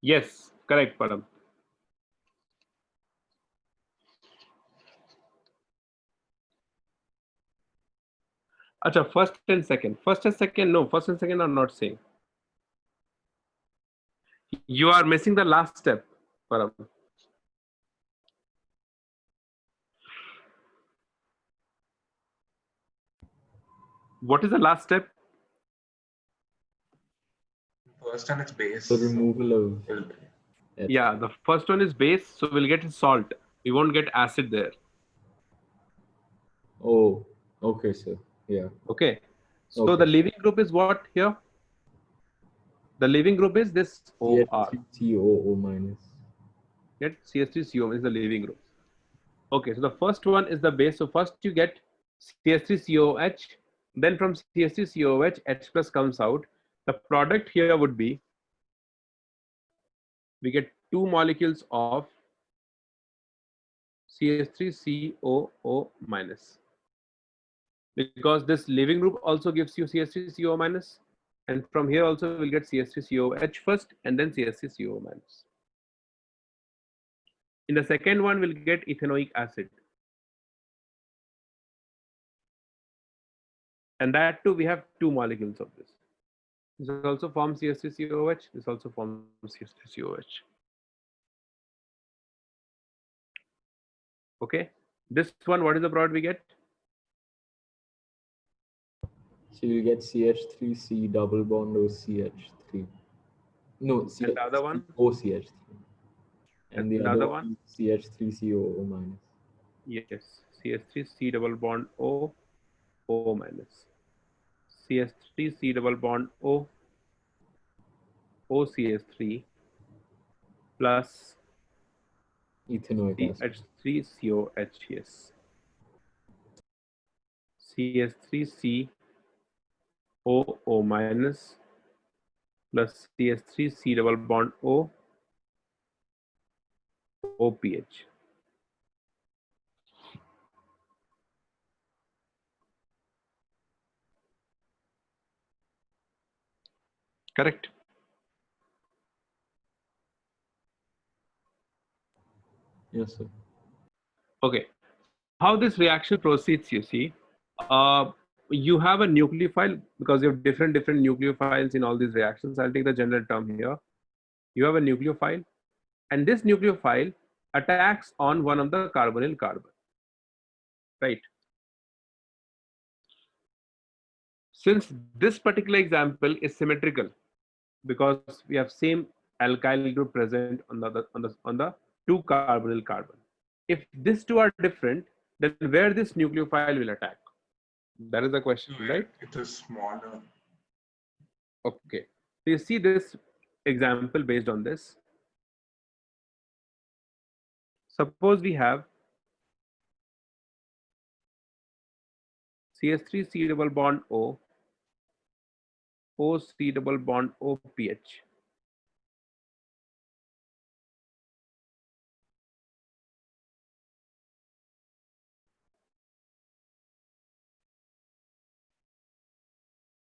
Yes, correct, Param. Acha, first and second. First and second, no, first and second are not same. You are missing the last step, Param. What is the last step? First one is base. The removal of H. Yeah, the first one is base, so we'll get salt. We won't get acid there. Oh, okay, sir. Yeah. Okay. So Okay. the leaving group is what here? The leaving group is this OR. CH3COO minus. Get CH3CO is the leaving group. Okay, so the first one is the base. So first you get CH3COH, then from CH3COH, H plus comes out. The product here would be, we get 2 molecules of CH3COO minus. Because this leaving group also gives you CH3CO minus, and from here also we'll get CH3COH first and then CH3CO minus. In the second one, we'll get ethanoic acid. And that too, we have 2 molecules of this. This also forms CH3COH, this also forms CH3COH. Okay, this one, what is the product we get? So you get CH3C double bond OCH3. No, And the other one? OCH3. And the other other one? CH3COO minus. Yes, CH3C double bond O, O minus. CH3C double bond O, OCH3 plus Ethanoic acid. CH3COH, yes. CH3C O minus plus CH3C double bond O, OPH. Correct. Yes, sir. Okay. How this reaction proceeds, you see, you have a nucleophile because you have different nucleophiles in all these reactions. I'll take the general term here. You have a nucleophile, and this nucleophile attacks on one of the carbonyl carbon, right? Since this particular example is symmetrical because we have same alkyl group present on the 2 carbonyl carbon. If these two are different, then where this nucleophile will attack? That is the question, right? It is smaller. Okay. So you see this example based on this. Suppose we have CH3C double bond O, OC double bond OPH.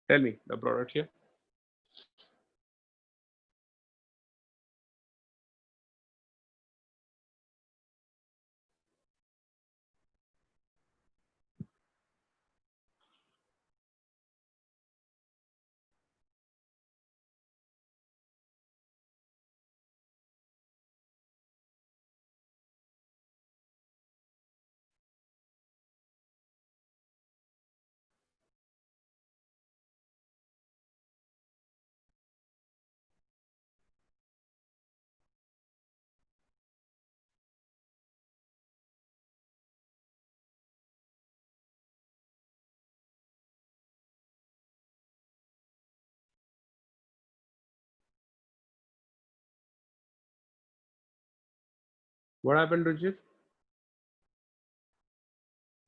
Tell me the product here. What happened, Rujit?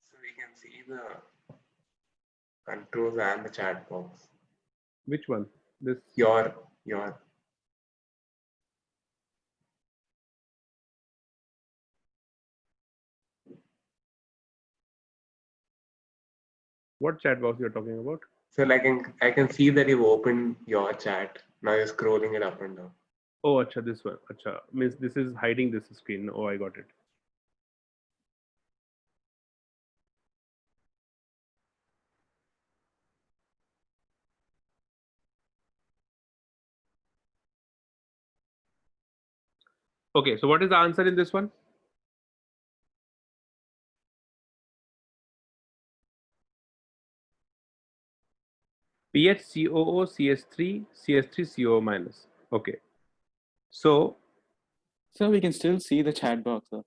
So we can see the controls and the chat box. Which one? This. Your What chat box you're talking about? so like I can see that you've opened your chat. Now you're scrolling it up and down. Oh, acha, this one. Acha, means this is hiding this screen. Oh, I got it. Okay, so what is the answer in this one? pH COO CS3 CS3 CO minus. Okay. So So we can still see the chat box, sir.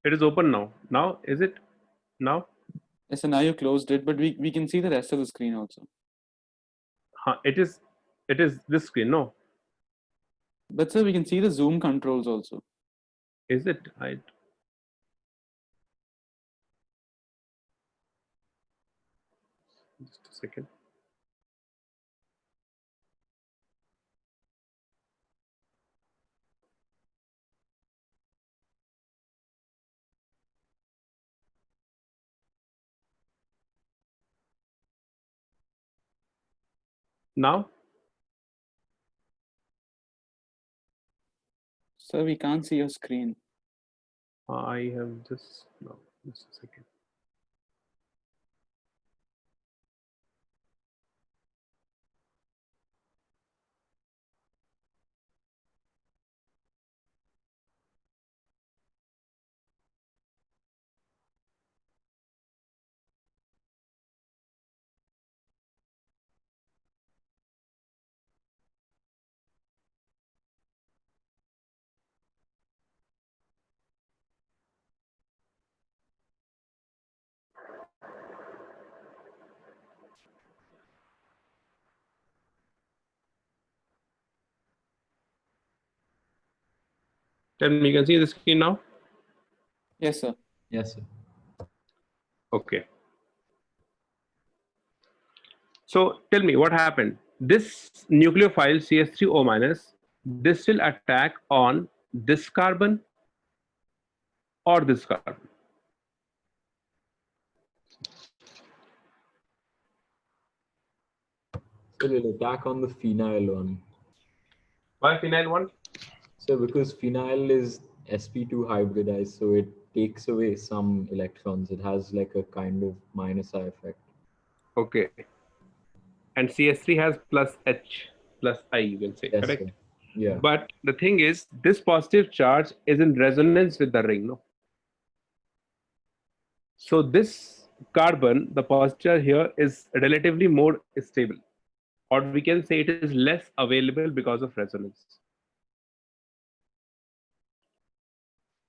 it is open now. Now is it? Now? Yes, so now you closed it, but we can see the rest of the screen also. It is this screen. No, But sir, we can see the zoom controls also. is it? Just a second. Now? Sir, we can't see your screen. I have just no. Just a second. Tell me, you can see the screen now? Yes, sir. Yes, sir. Okay. So tell me what happened. This nucleophile CS3O minus, this will attack on this carbon or this carbon. So it'll attack on the phenyl one. Why phenyl one? So because phenyl is sp2 hybridized, so it takes away some electrons. It has like a kind of minus I effect. Okay. And CS3 has plus H plus I, you can say, Yes, correct? sir. Yeah. But the thing is, this positive charge is in resonance with the ring, no? So this carbon, the positive here is relatively more stable, or we can say it is less available because of resonance.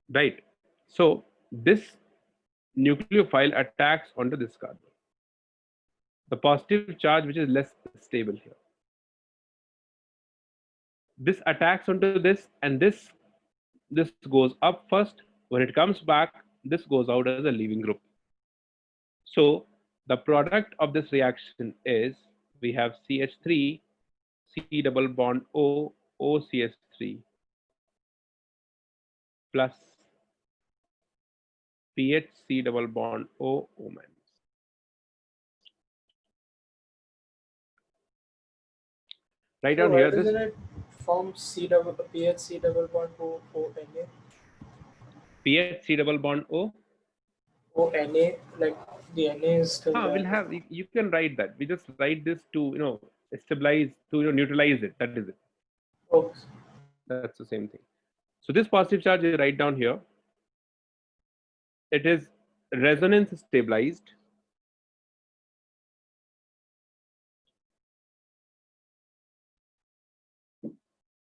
Right. So this nucleophile attacks onto this carbon. The positive charge, which is less stable here. This attacks onto this, and this goes up first. When it comes back, this goes out as a leaving group. So the product of this reaction is we have CH3, C double bond O, OCH3 plus PH C double bond O, O minus. Write So down why here doesn't this it form C double PHC double bond O Na? PHC double bond O. O Na, like the Na is still We'll there. have, you can write that. We just write this to stabilize, to neutralize it. That is it. Oh, That's the same thing. So this positive charge you write down here. It is resonance stabilized.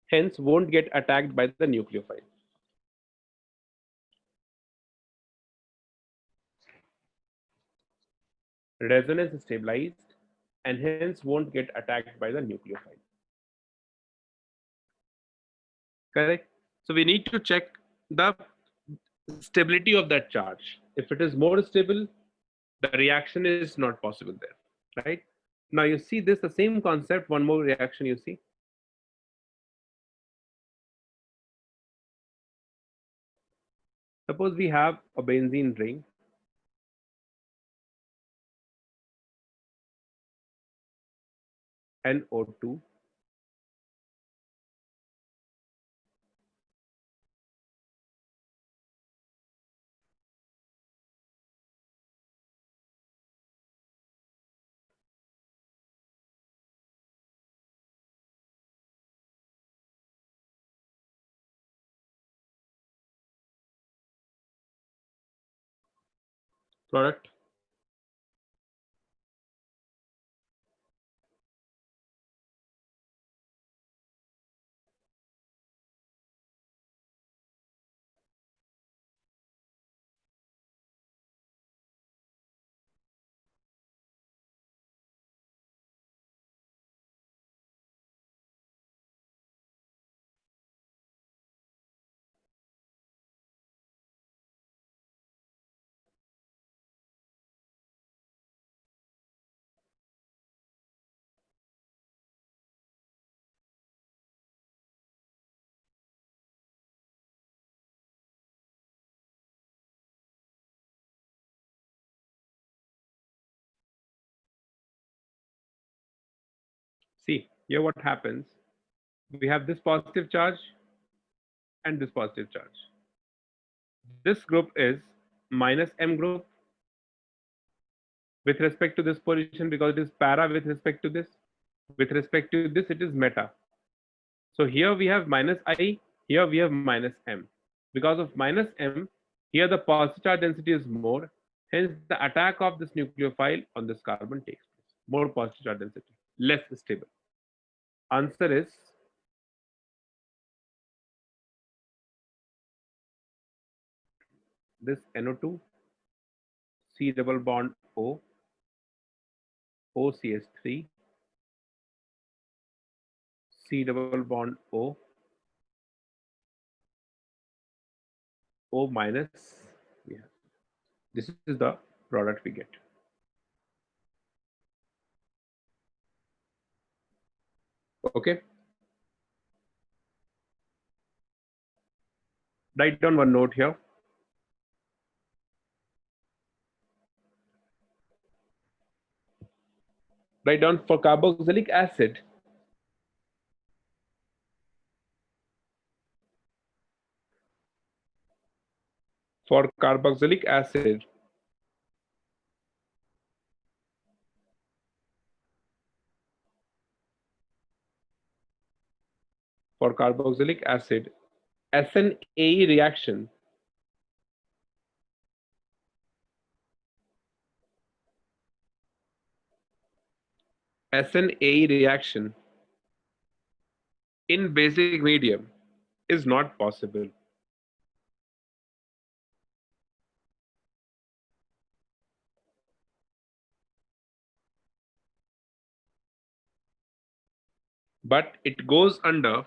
Hence won't get attacked by the nucleophile. Resonance stabilized and hence won't get attacked by the nucleophile. Correct? So we need to check the stability of that charge. If it is more stable, the reaction is not possible there, right? Now you see this, the same concept, one more reaction you see. Suppose we have a benzene ring. NO2. Product. See, here what happens. We have this positive charge and this positive charge. This group is minus M group with respect to this position because it is para with respect to this. With respect to this, it is meta. So here we have minus I, here we have minus M. Because of minus M, here the positive charge density is more. Hence, the attack of this nucleophile on this carbon takes place. More positive charge density, less stable. Answer is this NO2, C double bond O, OCH3, C double bond O, O minus. Yeah. This is the product we get. Okay. Write down one note here. Write down for carboxylic acid. For carboxylic acid, SnAE reaction SnAE reaction in basic medium is not possible. But it goes under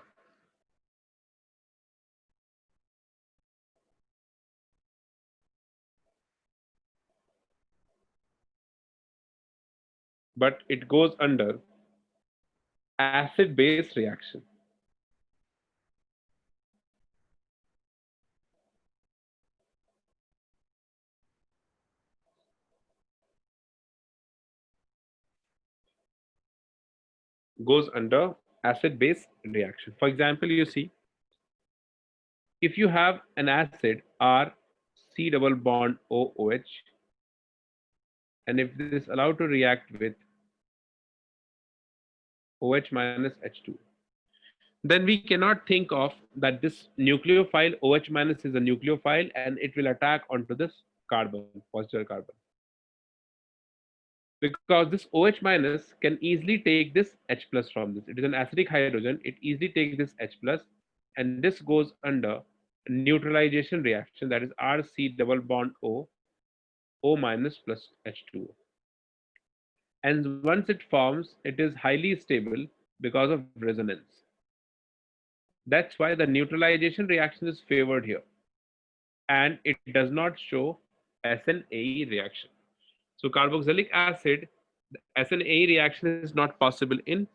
acid-base reaction. Goes under acid-base reaction. For example, you see, if you have an acid R C double bond OOH, and if this is allowed to react with OH minus H2, then we cannot think of that this nucleophile OH minus is a nucleophile and it will attack onto this carbon, positive carbon. Because this OH minus can easily take this H plus from this. It is an acidic hydrogen. It easily takes this H plus, and this goes under neutralization reaction, that is RC double bond O minus plus H2O. And once it forms, it is highly stable because of resonance. That's why the neutralization reaction is favored here. And it does not show SnAE reaction. So carboxylic acid, the SnAE reaction is not possible in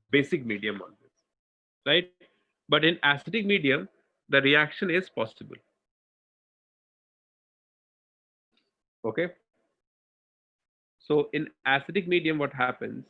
basic medium always, right? But in acidic medium, the reaction is possible. Okay. So in acidic medium, what happens?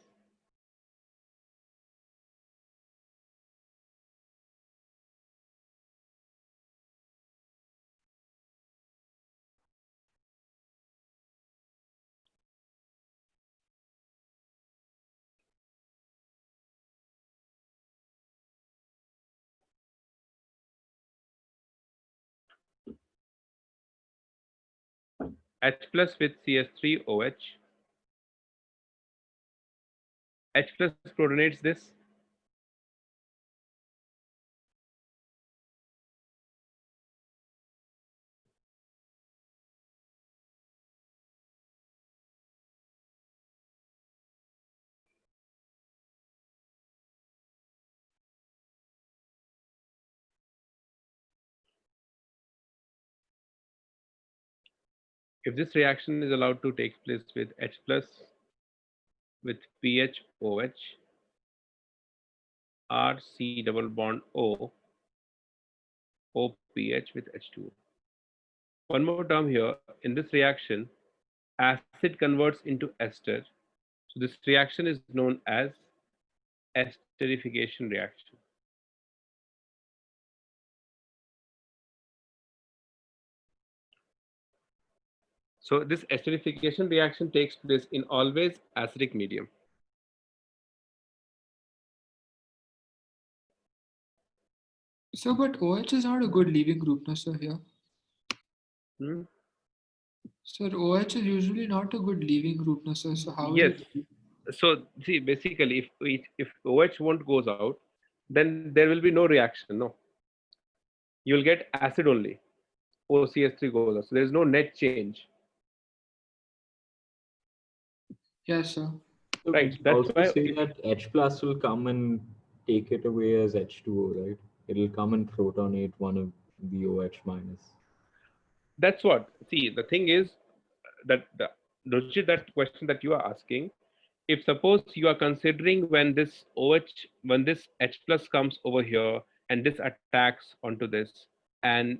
H plus with CS3OH. H plus protonates this. If this reaction is allowed to take place with H plus with PHOH, RC double bond OPH with H2O. One more term here, in this reaction, acid converts into ester. So this reaction is known as esterification reaction. So this esterification reaction takes place in always acidic medium. So, but OH is not a good leaving group, no, sir, here. Sir, OH is usually not a good leaving group, no, sir. So how Yes. is it? So see, basically, if OH won't goes out, then there will be no reaction. No, you will get acid only. OCS3 goes out. So there is no net change. Yes, sir. So Right, we that's also why- say that H plus will come and take it away as H2O, right? It'll come and protonate one of the OH minus. That's what. See, the thing is that Ruchit, that question that you are asking, if suppose you are considering when this H plus comes over here and this attacks onto this, and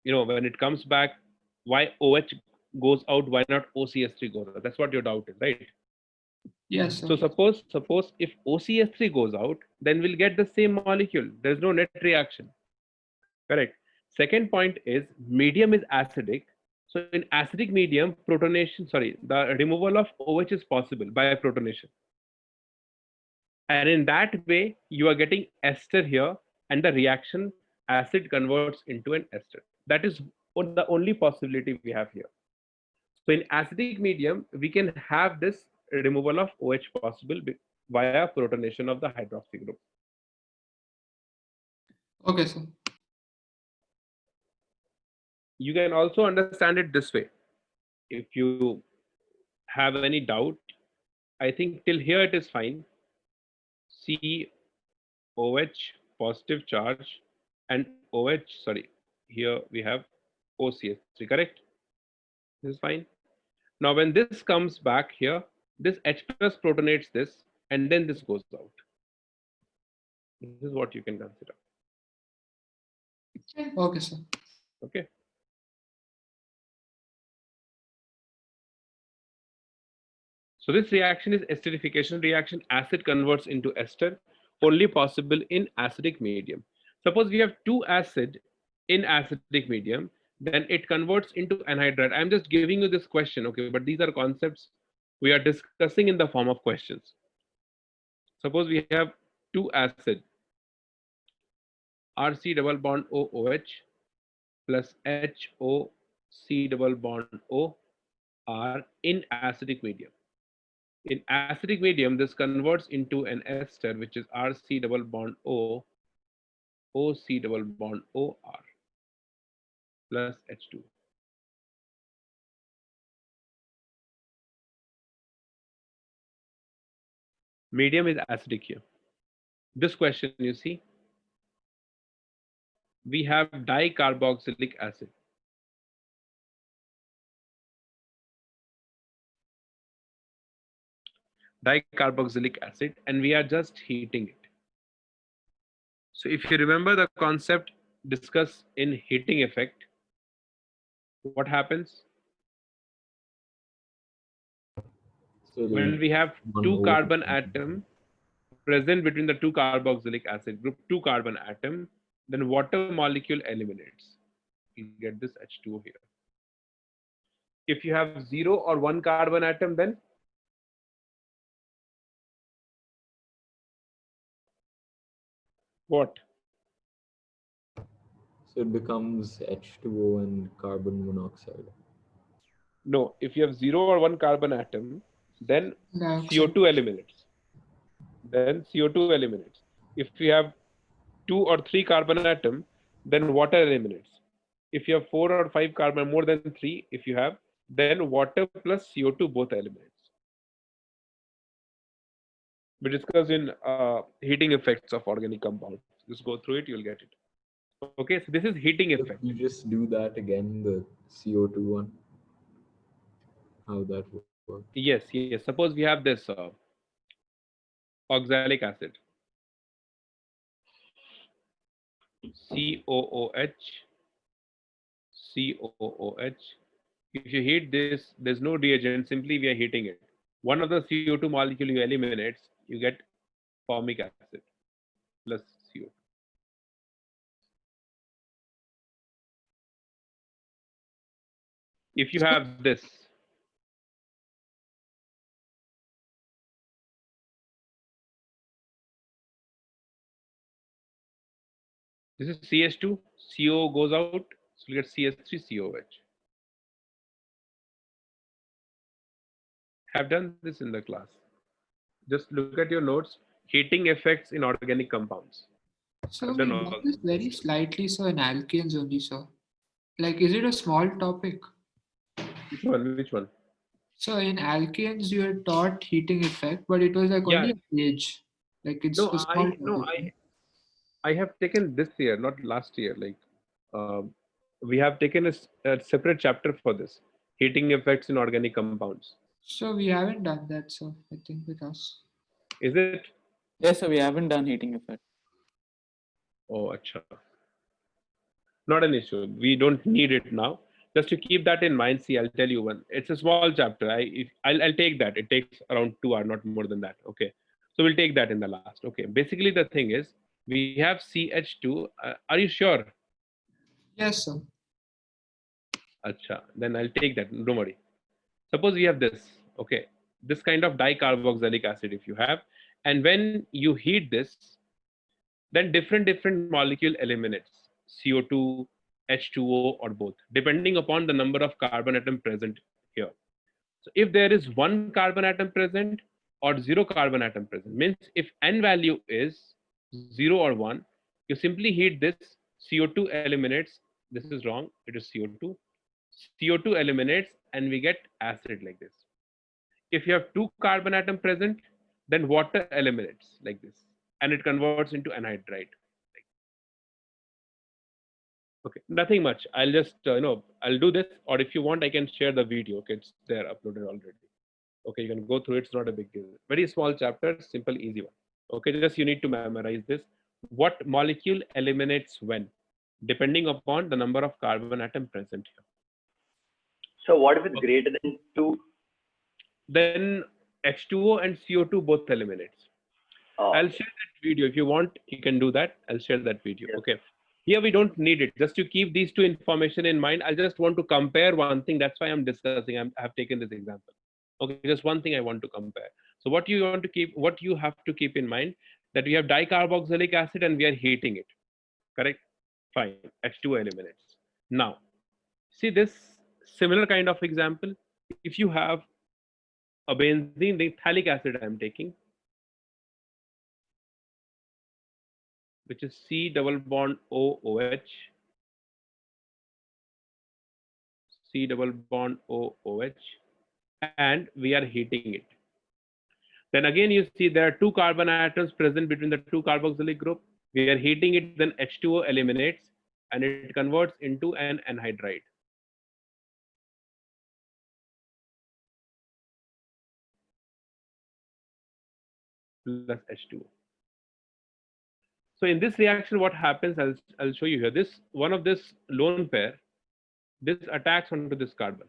when it comes back, why OH goes out, why not OCS3 goes out? That's what your doubt is, right? Yes, sir. So suppose if OCS3 goes out, then we'll get the same molecule. There's no net reaction. Correct. Second point is medium is acidic. So in acidic medium, the removal of OH is possible by protonation. And in that way, you are getting ester here, and the reaction acid converts into an ester. That is the only possibility we have here. So in acidic medium, we can have this removal of OH possible via protonation of the hydroxy group. Okay, sir. You can also understand it this way. If you have any doubt, I think till here it is fine. COH positive charge and OH, here we have OCH3, correct? This is fine. Now when this comes back here, this H plus protonates this, and then this goes out. This is what you can consider. Okay, sir. Okay. So this reaction is esterification reaction. Acid converts into ester. only possible in acidic medium. Suppose we have 2 acid in acidic medium, then it converts into anhydride. I'm just giving you this question, okay, but these are concepts we are discussing in the form of questions. Suppose we have 2 acid, RC double bond OOH plus HOC double bond O are in acidic medium. In acidic medium, this converts into an ester, which is RC double bond O, OC double bond OR plus H2. Medium is acidic here. This question, you see, we have dicarboxylic acid. Dicarboxylic acid, and we are just heating it. So if you remember the concept discussed in heating effect, what happens? So When we have one 2 over carbon to- atom present between the 2 carboxylic acid, group 2 carbon atom, then water molecule eliminates. You get this H2O here. If you have 0 or 1 carbon atom, then what? So it becomes H2O and carbon monoxide. No, if you have 0 or 1 carbon atom, then Dioxide. CO2 eliminates. Then CO2 eliminates. If you have 2 or 3 carbon atom, then water eliminates. If you have 4 or 5 carbon, more than 3, if you have, then water plus CO2 both eliminates. We discussed in heating effects of organic compounds. Just go through it, you'll get it. Okay, so this is heating If effect. you just do that again, the CO2 one, how that works. Yes. Suppose we have this oxalic acid, COOH, COOH. If you heat this, there's no reagent, simply we are heating it. One of the CO2 molecule you eliminates, you get formic acid plus CO2. If you have this, this is CH2, CO goes out, so you get CH3COH. Have done this in the class. Just look at your notes, heating effects in organic compounds. So I've we done done all this very slightly, so in alkanes only, sir. Like, is it a small topic? Which one? Which one? So in alkanes, you had taught heating effect, but it was like Yeah. only a page. Like it's No, a small topic. I have taken this year, not last year. Like, we have taken a separate chapter for this, heating effects in organic compounds. So we haven't done that, so I think with us. Is it? Yes, so we haven't done heating effect. Oh, acha. Not an issue. We don't need it now. Just to keep that in mind, see, I'll tell you one. It's a small chapter. I'll take that. It takes around 2 hours, not more than that. Okay. So we'll take that in the last. Okay. Basically, the thing is, we have CH2. Are you sure? Yes, sir. Acha. Then I'll take that. Don't worry. Suppose we have this. Okay. This kind of dicarboxylic acid, if you have, and when you heat this, then different molecule eliminates CO2, H2O, or both, depending upon the number of carbon atom present here. So if there is 1 carbon atom present or 0 carbon atom present, means if N value is 0 or 1, you simply heat this, CO2 eliminates, this is wrong, it is CO2. CO2 eliminates and we get acid like this. If you have 2 carbon atom present, then water eliminates like this and it converts into anhydride. Okay, nothing much. I'll just, I'll do this, or if you want, I can share the video. Okay, it's there uploaded already. Okay, you can go through it. It's not a big deal. Very small chapter, simple, easy one. Okay, just you need to memorize this. What molecule eliminates when, depending upon the number of carbon atom present here. So what if it's greater than 2? Then H2O and CO2 both eliminates. Oh, I'll share that video. If you want, you can do that. I'll share that video. yes. Okay. Here we don't need it. Just to keep these two information in mind, I just want to compare one thing. That's why I'm discussing. I have taken this example. Okay, just one thing I want to compare. So what you want to keep, what you have to keep in mind, that we have dicarboxylic acid and we are heating it. Correct? Fine. H2O eliminates. Now, see this similar kind of example. If you have a benzene, the phthalic acid I'm taking, which is C double bond OOH, C double bond OOH, and we are heating it. Then again, you see there are two carbon atoms present between the two carboxylic group. We are heating it, then H2O eliminates, and it converts into an anhydride. Plus H2O. So in this reaction, what happens, I'll show you here. This one of this lone pair, this attacks onto this carbon.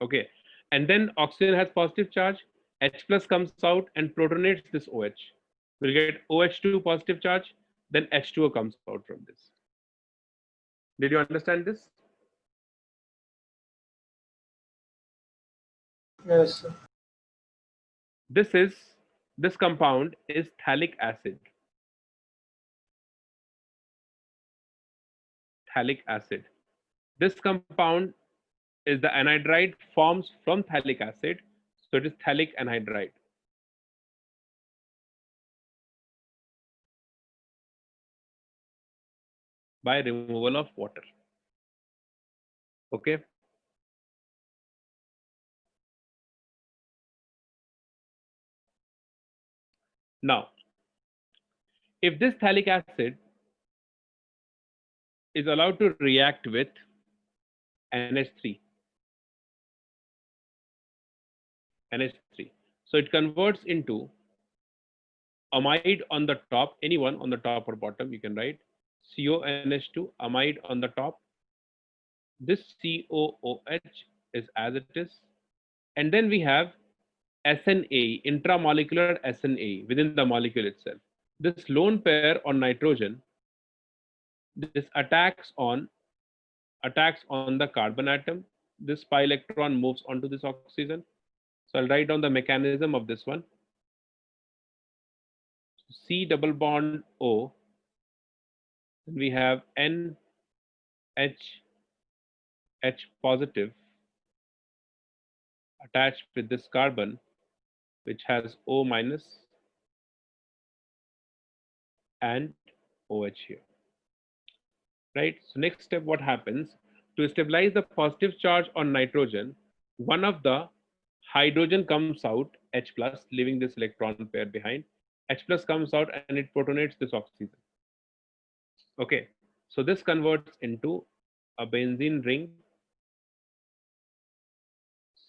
Okay, and then oxygen has positive charge, H plus comes out and protonates this OH. We'll get OH2 positive charge, then H2O comes out from this. Did you understand this? Yes, sir. This compound is phthalic acid. Phthalic acid. This compound is the anhydride forms from phthalic acid, so it is phthalic anhydride. By removal of water. Okay. Now, if this phthalic acid is allowed to react with NH3, so it converts into amide on the top, anyone on the top or bottom, you can write CONH2, amide on the top. This COOH is as it is. And then we have SnAE, intramolecular SnAE within the molecule itself. This lone pair on nitrogen, this attacks on the carbon atom. This pi electron moves onto this oxygen. So I'll write down the mechanism of this one. C double bond O. Then we have NH positive attached with this carbon, which has O minus and OH here. Right? So next step, what happens? To stabilize the positive charge on nitrogen, one of the hydrogen comes out, H plus, leaving this electron pair behind. H plus comes out and it protonates this oxygen. Okay, so this converts into a benzene ring,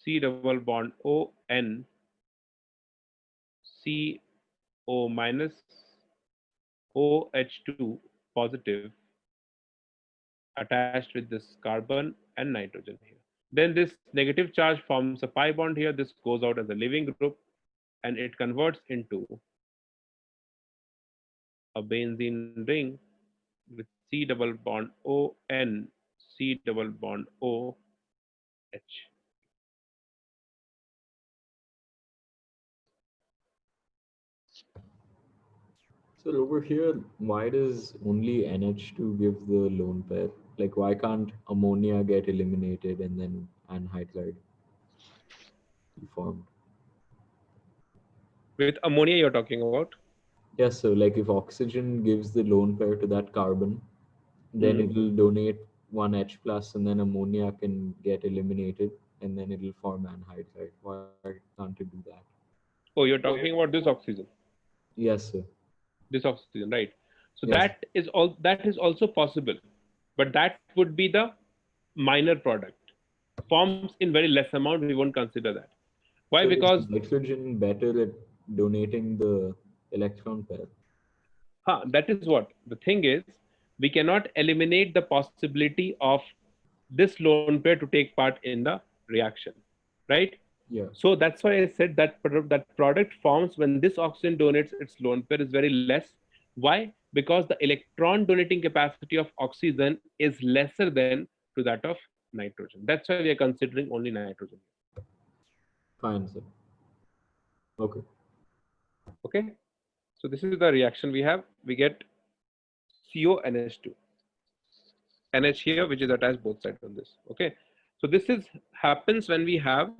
C double bond O N, C O minus, OH2 positive, attached with this carbon and nitrogen here. Then this negative charge forms a pi bond here. This goes out as a leaving group and it converts into a benzene ring with C double bond O N, C double bond O H. So over here, why does only NH2 give the lone pair? Like, why can't ammonia get eliminated and then anhydride be formed? With ammonia you're talking about? Yes, so like if oxygen gives the lone pair to that carbon, then it'll donate one H plus and then ammonia can get eliminated and then it'll form anhydride. Why can't it do that? Oh, you're talking about this oxygen. Yes, sir. This oxygen, right? So Yes. that is also possible, but that would be the minor product. Forms in very less amount, we won't consider that. Why? So Because is nitrogen better at donating the electron pair? that is what the thing is. We cannot eliminate the possibility of this lone pair to take part in the reaction, right? Yeah. So that's why I said that that product forms when this oxygen donates its lone pair is very less. Why? Because the electron donating capacity of oxygen is lesser than to that of nitrogen. That's why we are considering only nitrogen. Fine, sir. Okay. Okay. So this is the reaction we have. We get CONH2. NH here, which is attached both sides on this. Okay. So this is happens when we have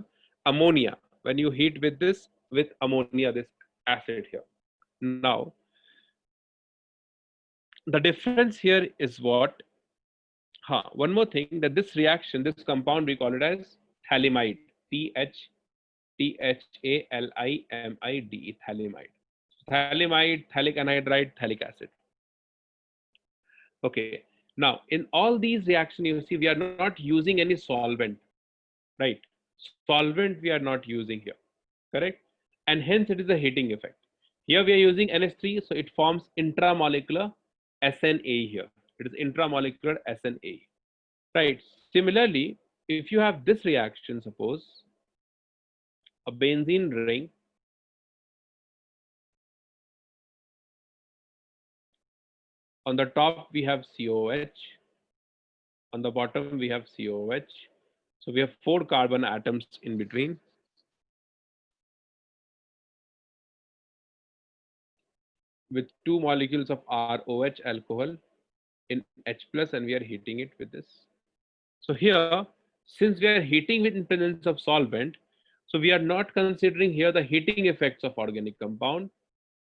ammonia. When you heat with this with ammonia, this acid here. Now, the difference here is what? One more thing, that this reaction, this compound, we call it as phthalimide. THALIMIDE, phthalimide. Phthalimide, phthalic anhydride, phthalic acid. Okay. Now, in all these reactions, you see, we are not using any solvent, right? Solvent we are not using here, correct? And hence it is a heating effect. Here we are using NH3, so it forms intramolecular SnAE here. It is intramolecular SnAE, right? Similarly, if you have this reaction, suppose a benzene ring on the top we have COH, on the bottom we have COH. So we have 4 carbon atoms in between. With 2 molecules of ROH alcohol in H plus, and we are heating it with this. So here, since we are heating with in presence of solvent, so we are not considering here the heating effects of organic compound,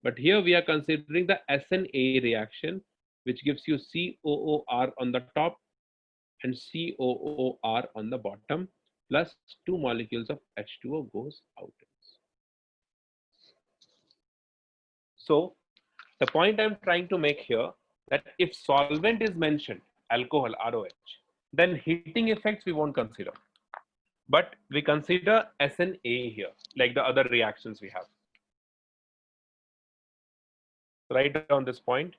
but here we are considering the SnAE reaction, which gives you COOR on the top and COOR on the bottom, plus 2 molecules of H2O goes out. So the point I'm trying to make here, that if solvent is mentioned, alcohol, ROH, then heating effects we won't consider. But we consider SnAE here, like the other reactions we have. Write down this point.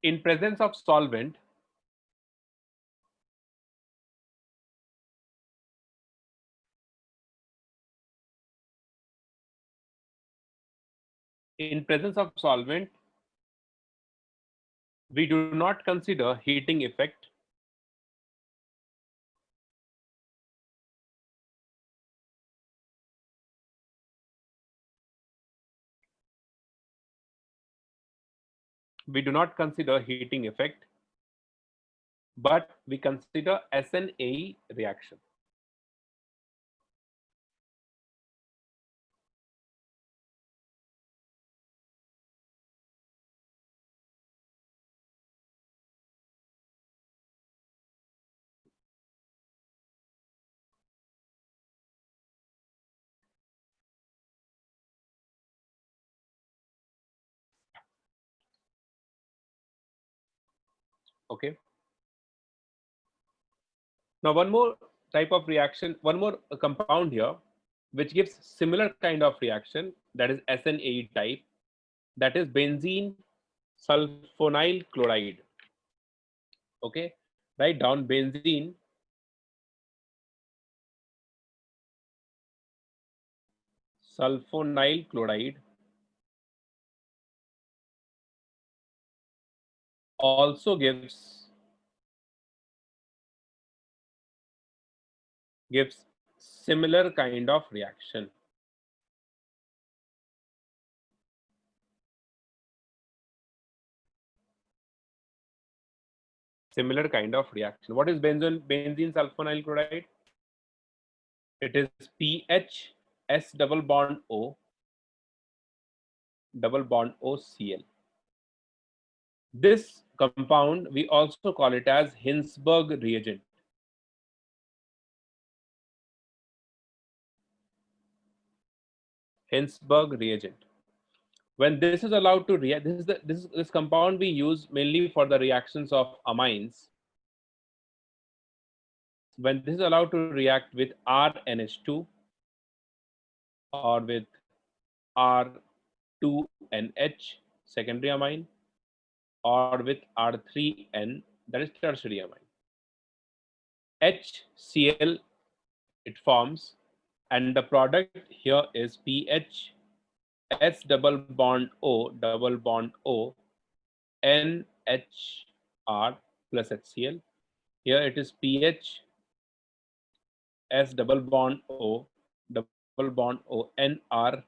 In presence of solvent, we do not consider heating effect. We do not consider heating effect, but we consider SnAE reaction. Okay. Now one more type of reaction, one more compound here, which gives similar kind of reaction, that is SnAE type, that is benzene sulfonyl chloride. Okay, write down benzene sulfonyl chloride also gives similar kind of reaction. Similar kind of reaction. What is benzene sulfonyl chloride? It is PH S double bond O Cl. This compound we also call it as Hinsberg reagent. Hinsberg reagent. When this is allowed to react, this compound we use mainly for the reactions of amines. when this is allowed to react with RNH2 or with R2NH, secondary amine, or with R3N, that is tertiary amine. HCl it forms, and the product here is PH, S double bond O, NHR plus HCl. Here it is PH, S double bond O, NR,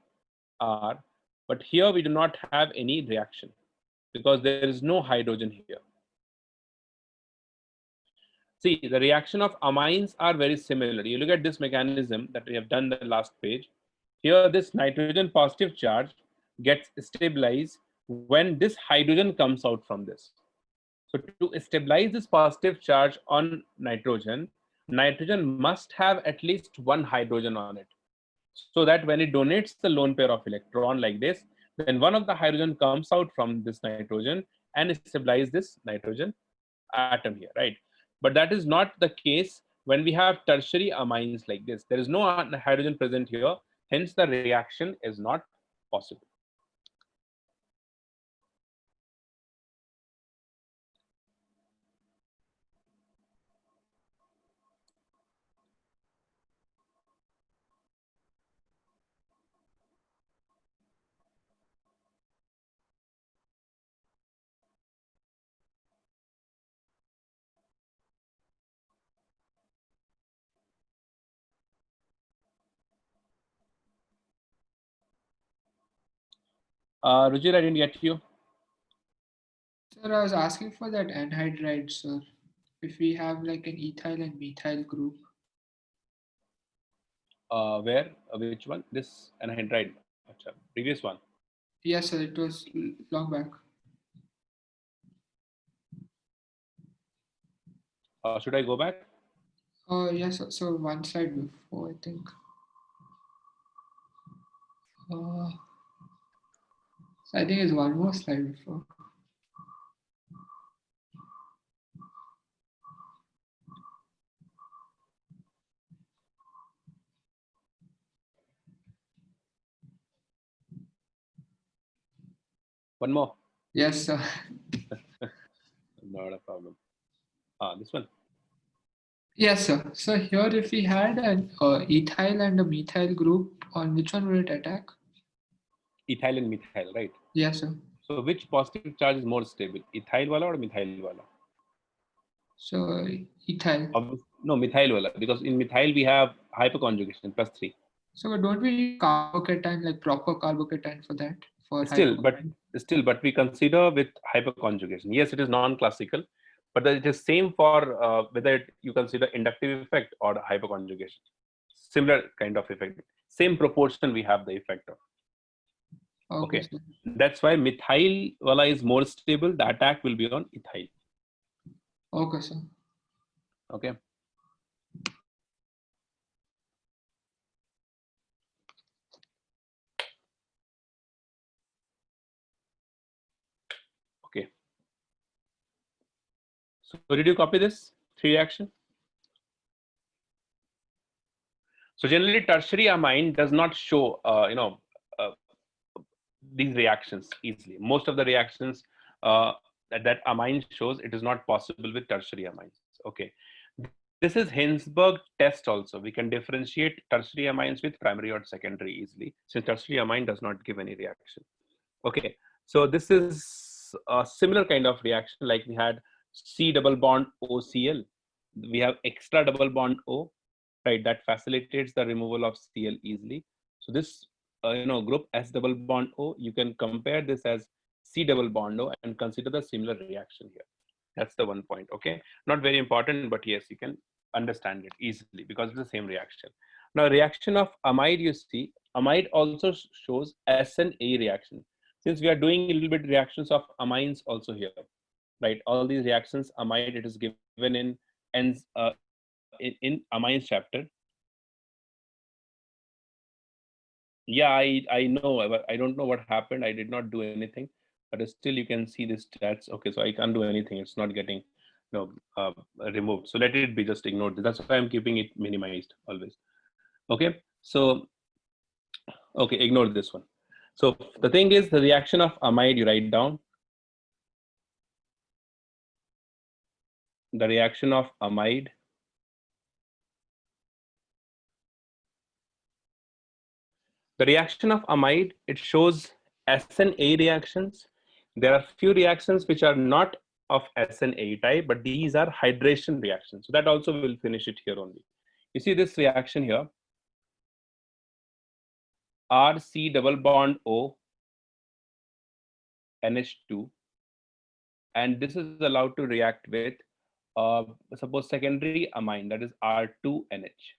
R. But here we do not have any reaction because there is no hydrogen here. See, the reaction of amines are very similar. You look at this mechanism that we have done the last page. Here, this nitrogen positive charge gets stabilized when this hydrogen comes out from this. So to stabilize this positive charge on nitrogen, nitrogen must have at least one hydrogen on it. So that when it donates the lone pair of electron like this, then one of the hydrogen comes out from this nitrogen and stabilize this nitrogen atom here, right? But that is not the case when we have tertiary amines like this. There is no hydrogen present here, hence the reaction is not possible. Rujir, I didn't get you. Sir, I was asking for that anhydride, sir. If we have like an ethyl and methyl group. Where? Which one? This anhydride. Previous one. Yes, sir, it was long back. Should I go back? Yes, sir. So one slide before, I think. So I think it's one more slide before. One more. Yes, sir. Not a problem. This one. Yes, sir. So here, if we had an ethyl and a methyl group, on which one will it attack? Ethyl and methyl, right? Yes, sir. So which positive charge is more stable, ethyl wala or methyl wala? So ethyl. No, methyl wala, because in methyl we have hyperconjugation +3. So don't we need carbocation, like proper carbocation for that? For But we consider with hyperconjugation. Yes, it is non-classical, but it is same for whether you consider inductive effect or hyperconjugation. Similar kind of effect. Same proportion we have the effect of. Okay. That's why methyl wala is more stable. The attack will be on ethyl. Okay, sir. Okay. Okay. So did you copy this 3 reaction? So generally tertiary amine does not show, these reactions easily. Most of the reactions that amine shows, it is not possible with tertiary amines. Okay. This is Hinsberg test also. We can differentiate tertiary amines with primary or secondary easily, since tertiary amine does not give any reaction. Okay. So this is a similar kind of reaction like we had C double bond OCl. We have extra double bond O, right? That facilitates the removal of Cl easily. So this group S double bond O, you can compare this as C double bond O and consider the similar reaction here. That's the one point. Okay, not very important, but yes, you can understand it easily because it's the same reaction. Now, reaction of amide, you see, amide also shows SnAE reaction. Since we are doing a little bit reactions of amines also here, right? All these reactions, amide, it is given in amines chapter. Yeah, I know. I don't know what happened. I did not do anything, but still you can see the stats. Okay, so I can't do anything. It's not getting removed. So let it be, just ignored. That's why I'm keeping it minimized always. Okay, so okay, ignore this one. So the thing is, the reaction of amide, you write down the reaction of amide it shows SnA reactions. There are few reactions which are not of SnA type, but these are hydration reactions. So that also will finish it here only. You see this reaction here, RC double bond O NH2, and this is allowed to react with suppose secondary amine, that is R2NH.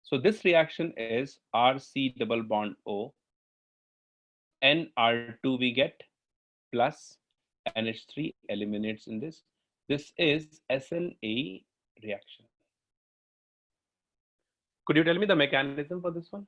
So this reaction is RC double bond O, NR2 we get, plus NH3 eliminates in this. This is SnA reaction. Could you tell me the mechanism for this one?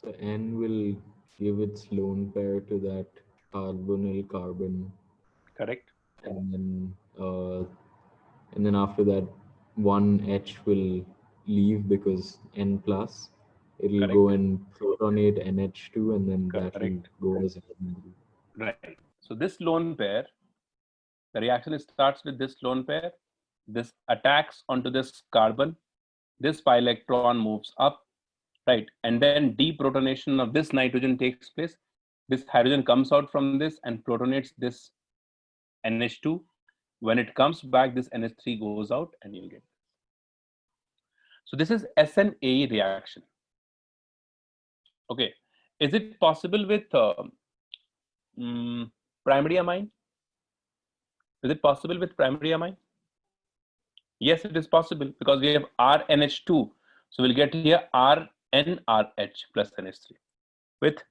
So N will give its lone pair to that carbonyl carbon, Correct. and then after that, one H will leave because N plus. It'll Correct. go and protonate NH2, and then that will Correct. go as a group. Right. So this lone pair, the reaction starts with this lone pair. This attacks onto this carbon. This pi electron moves up, right? And then deprotonation of this nitrogen takes place. This hydrogen comes out from this and protonates this NH2. When it comes back, this NH3 goes out and you'll get. So this is SnA reaction. Okay. Is it possible with primary amine? Is it possible with primary amine? Yes, it is possible because we have RNH2. So we'll get here RNRH plus NH3. With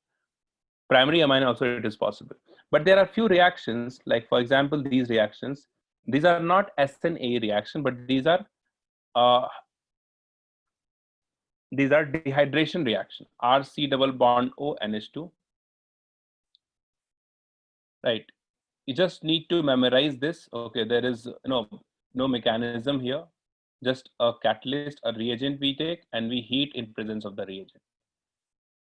primary amine also it is possible. But there are few reactions, like for example, these reactions. These are not SnA reaction, but these are dehydration reaction. RC double bond O NH2. Right. You just need to memorize this. Okay, there is no mechanism here. Just a catalyst, a reagent we take, and we heat in presence of the reagent.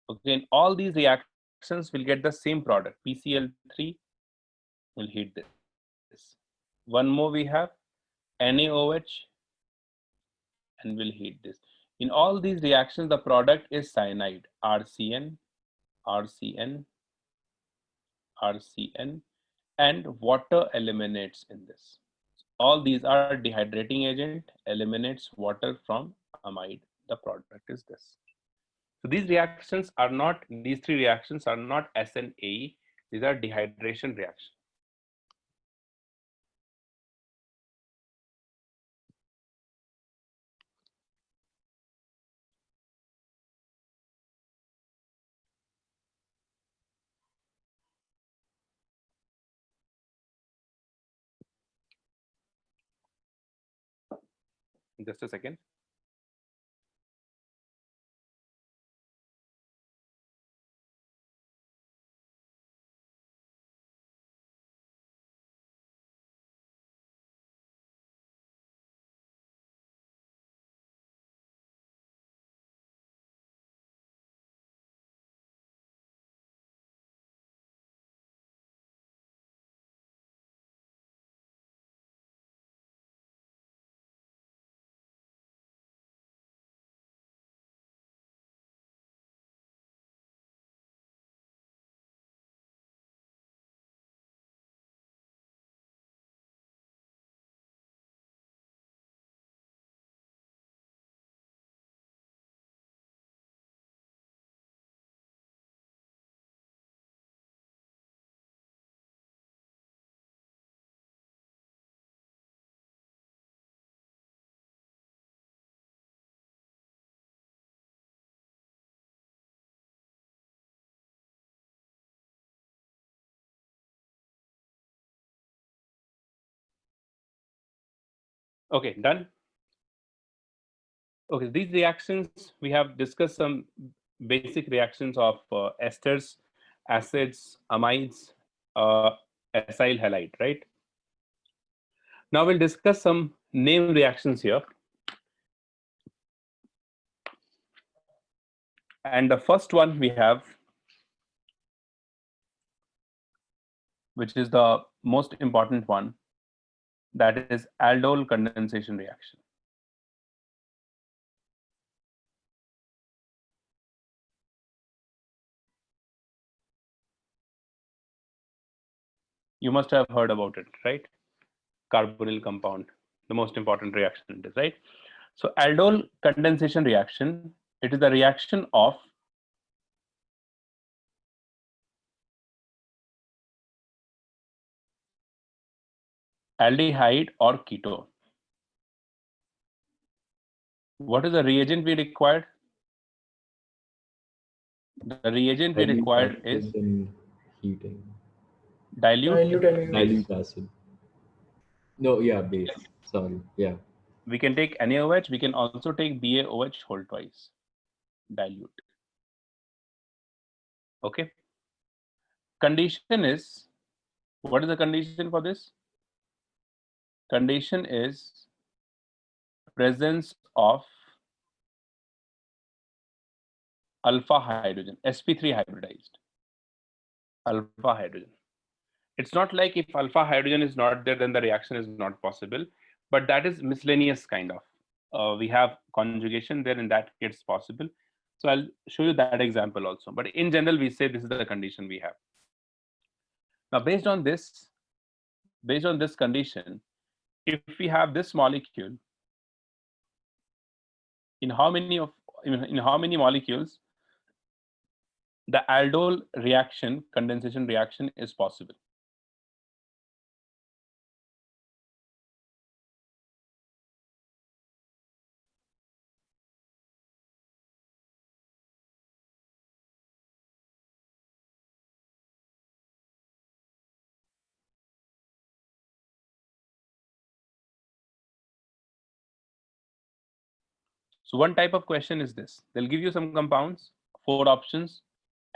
Okay, in all these reactions, we'll get the same product. PCl3 will heat this. One more we have NaOH, and we'll heat this. In all these reactions, the product is cyanide, RCN, RCN, RCN, and water eliminates in this. All these are dehydrating agent, eliminates water from amide. The product is this. So these reactions are not, these three reactions are not SnAE. These are dehydration reactions. Just a second. Okay, done. Okay, these reactions, we have discussed some basic reactions of esters, acids, amides, acyl halide, right? Now we'll discuss some name reactions here. And the first one we have, which is the most important one, that is aldol condensation reaction. You must have heard about it, right? Carbonyl compound, the most important reaction it is, right? So aldol condensation reaction, it is the reaction of aldehyde or ketone. What is the reagent we required? The reagent we Dilute required acid is and heating. dilute. and Dilute acid. No, yeah, base. Sorry, yeah. We can take NaOH, we can also take BaOH whole twice. Dilute. Okay. Condition is, what is the condition for this? Condition is presence of alpha hydrogen, sp3 hybridized. Alpha hydrogen. It's not like if alpha hydrogen is not there, then the reaction is not possible, but that is miscellaneous kind of. We have conjugation there, and that it's possible. So I'll show you that example also. But in general, we say this is the condition we have. Now, based on this condition, if we have this molecule, in how many molecules the aldol reaction, condensation reaction is possible? So one type of question is this. They'll give you some compounds, 4 options,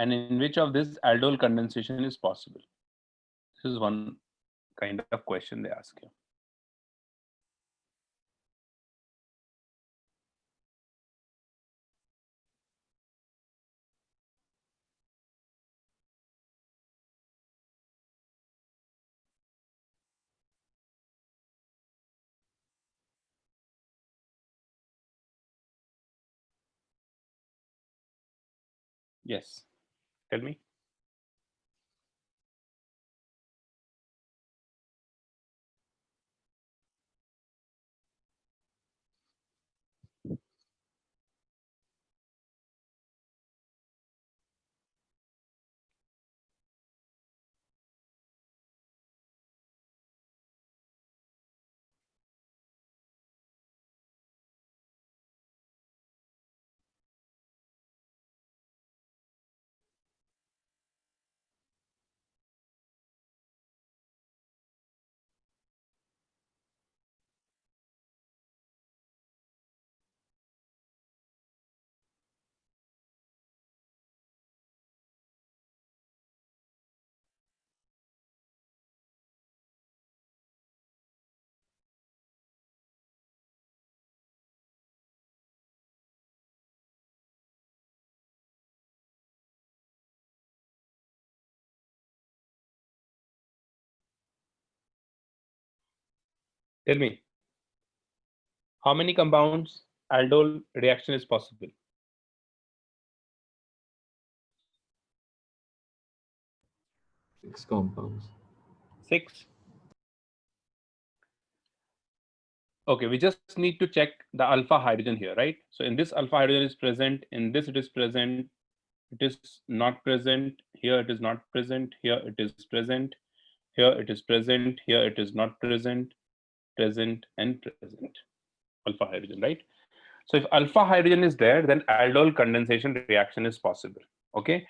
and in which of this aldol condensation is possible? This is one kind of question they ask you. Yes, tell me. Tell me, how many compounds aldol reaction is possible? 6 compounds. 6. Okay, we just need to check the alpha hydrogen here, right? So in this alpha hydrogen is present, in this it is present, it is not present, here it is not present, here it is present, here it is present, here it is not present, present and present. Alpha hydrogen, right? So if alpha hydrogen is there, then aldol condensation reaction is possible. Okay.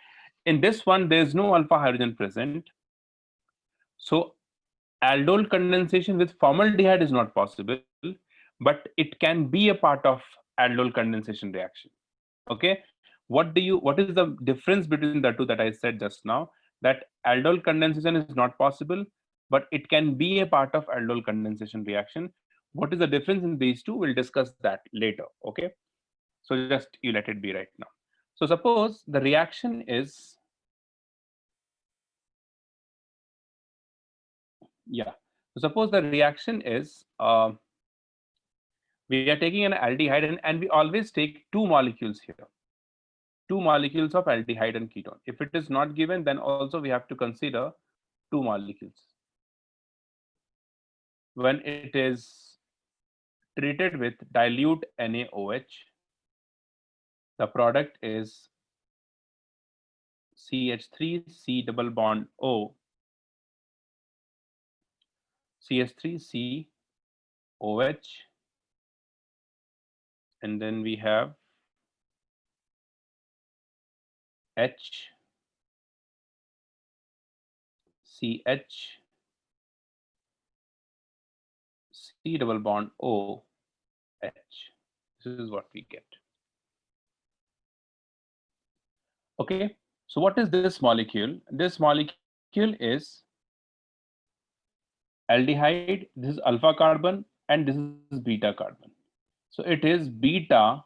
In this one, there is no alpha hydrogen present. So aldol condensation with formaldehyde is not possible, but it can be a part of aldol condensation reaction. Okay, what is the difference between the two that I said just now? That aldol condensation is not possible, but it can be a part of aldol condensation reaction. What is the difference in these two? We'll discuss that later. Okay, so just you let it be right now. So suppose the reaction is, yeah, so suppose the reaction is we are taking an aldehyde, and we always take two molecules here, two molecules of aldehyde and ketone. If it is not given, then also we have to consider two molecules. When it is treated with dilute NaOH, the product is CH3 C double bond O, CH3 C OH, and then we have H CH C double bond O H. This is what we get. Okay, so what is this molecule? This molecule is aldehyde, this is alpha carbon, and this is beta carbon. So it is beta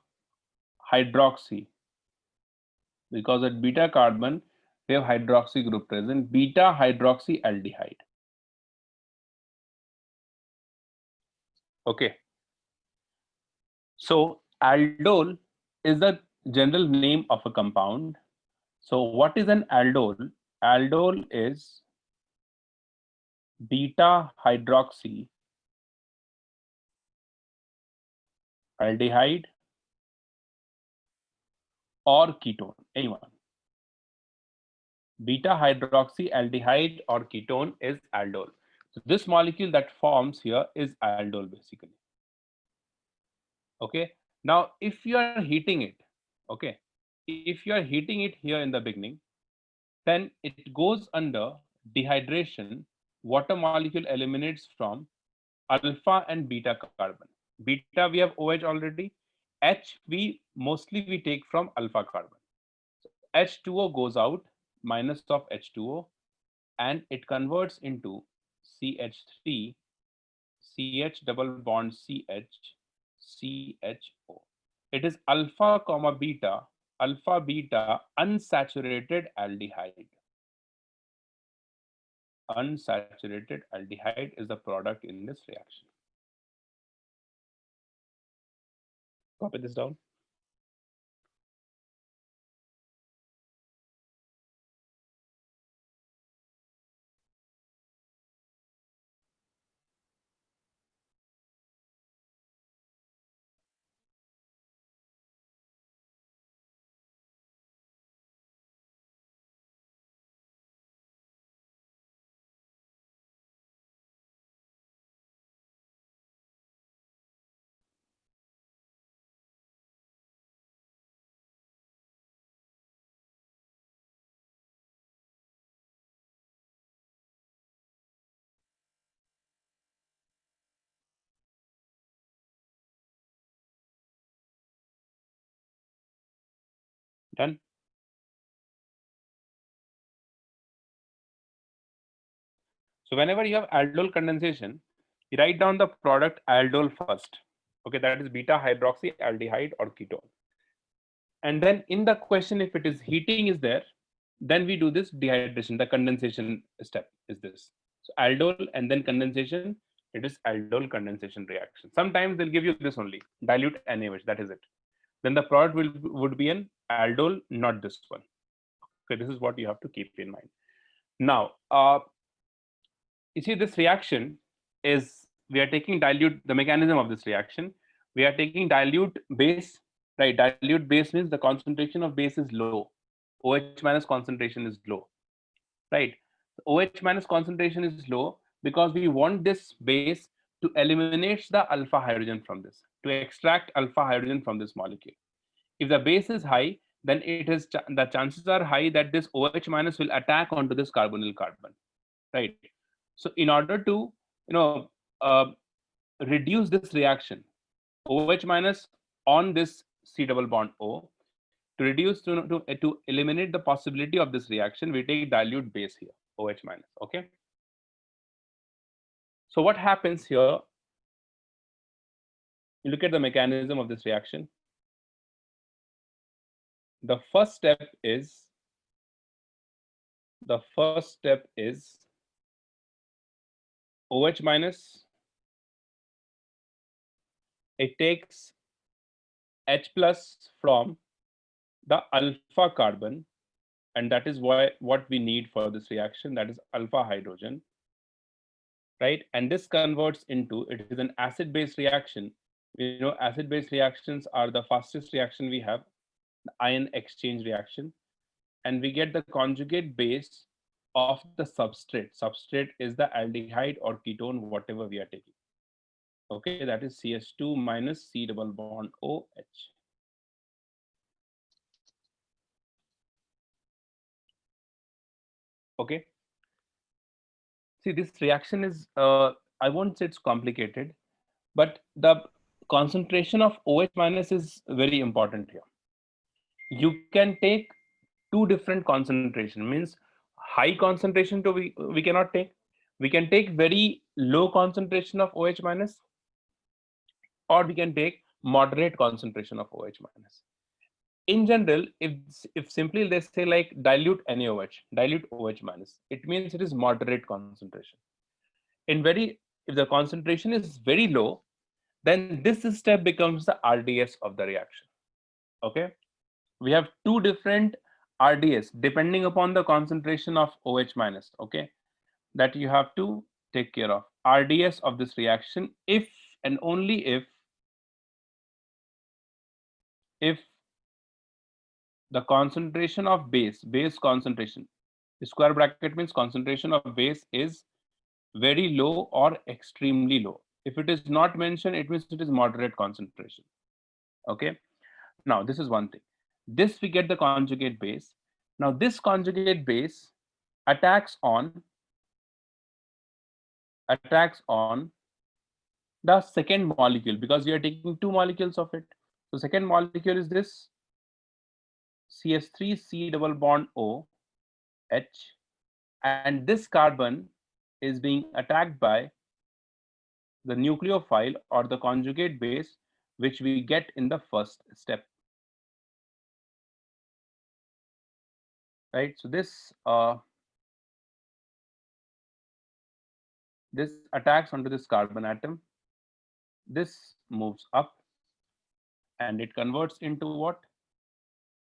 hydroxy. Because at beta carbon, we have hydroxy group present, beta hydroxy aldehyde. Okay. So aldol is the general name of a compound. So what is an aldol? Aldol is beta hydroxy aldehyde or ketone, anyone. Beta hydroxy aldehyde or ketone is aldol. So this molecule that forms here is aldol basically. Okay, now if you are heating it, okay, if you are heating it here in the beginning, then it goes under dehydration. Water molecule eliminates from alpha and beta carbon. Beta we have OH already. H we mostly we take from alpha carbon. So H2O goes out, minus of H2O, and it converts into CH3, CH double bond CH, CHO. It is alpha comma beta unsaturated aldehyde. Unsaturated aldehyde is the product in this reaction. Copy this down. Done. So whenever you have aldol condensation, you write down the product aldol first. Okay, that is beta hydroxy aldehyde or ketone. And then in the question, if it is heating is there, then we do this dehydration. The condensation step is this. So aldol and then condensation. It is aldol condensation reaction. Sometimes they'll give you this only, dilute NaOH. That is it. Then the product would be an aldol, not this one. Okay, this is what you have to keep in mind. Now, you see this reaction is, we are taking dilute, the mechanism of this reaction, we are taking dilute base, right? Dilute base means the concentration of base is low. OH minus concentration is low, right? OH minus concentration is low because we want this base to eliminate the alpha hydrogen from this, to extract alpha hydrogen from this molecule. If the base is high, then it is the chances are high that this OH minus will attack onto this carbonyl carbon, right? So in order to reduce this reaction, OH minus on this C double bond O. To reduce, to eliminate the possibility of this reaction, we take dilute base here, OH minus, okay? So what happens here, you look at the mechanism of this reaction. The first step is OH minus, it takes H plus from the alpha carbon, and that is what we need for this reaction, that is alpha hydrogen, right? And this converts into, it is an acid-base reaction. You know, acid-base reactions are the fastest reaction we have, the ion exchange reaction, and we get the conjugate base of the substrate. Substrate is the aldehyde or ketone, whatever we are taking. Okay, that is CH2 minus C double bond OH. Okay. See, this reaction is, I won't say it's complicated, but the concentration of OH minus is very important here. You can take two different concentration, means high concentration to we cannot take. We can take very low concentration of OH minus, or we can take moderate concentration of OH minus. In general, if simply they say like dilute NaOH, dilute OH minus, it means it is moderate concentration. If the concentration is very low, then this step becomes the RDS of the reaction. Okay, we have two different RDS depending upon the concentration of OH minus. Okay, that you have to take care of. RDS of this reaction if and only if the concentration of base concentration, square bracket means concentration of base is very low or extremely low. If it is not mentioned, it means it is moderate concentration. Okay, now this is one thing. This we get the conjugate base. Now this conjugate base attacks on the second molecule, because we are taking two molecules of it. So second molecule is this CH3 C double bond O H, and this carbon is being attacked by the nucleophile or the conjugate base, which we get in the first step. Right, so this attacks onto this carbon atom. This moves up and it converts into what?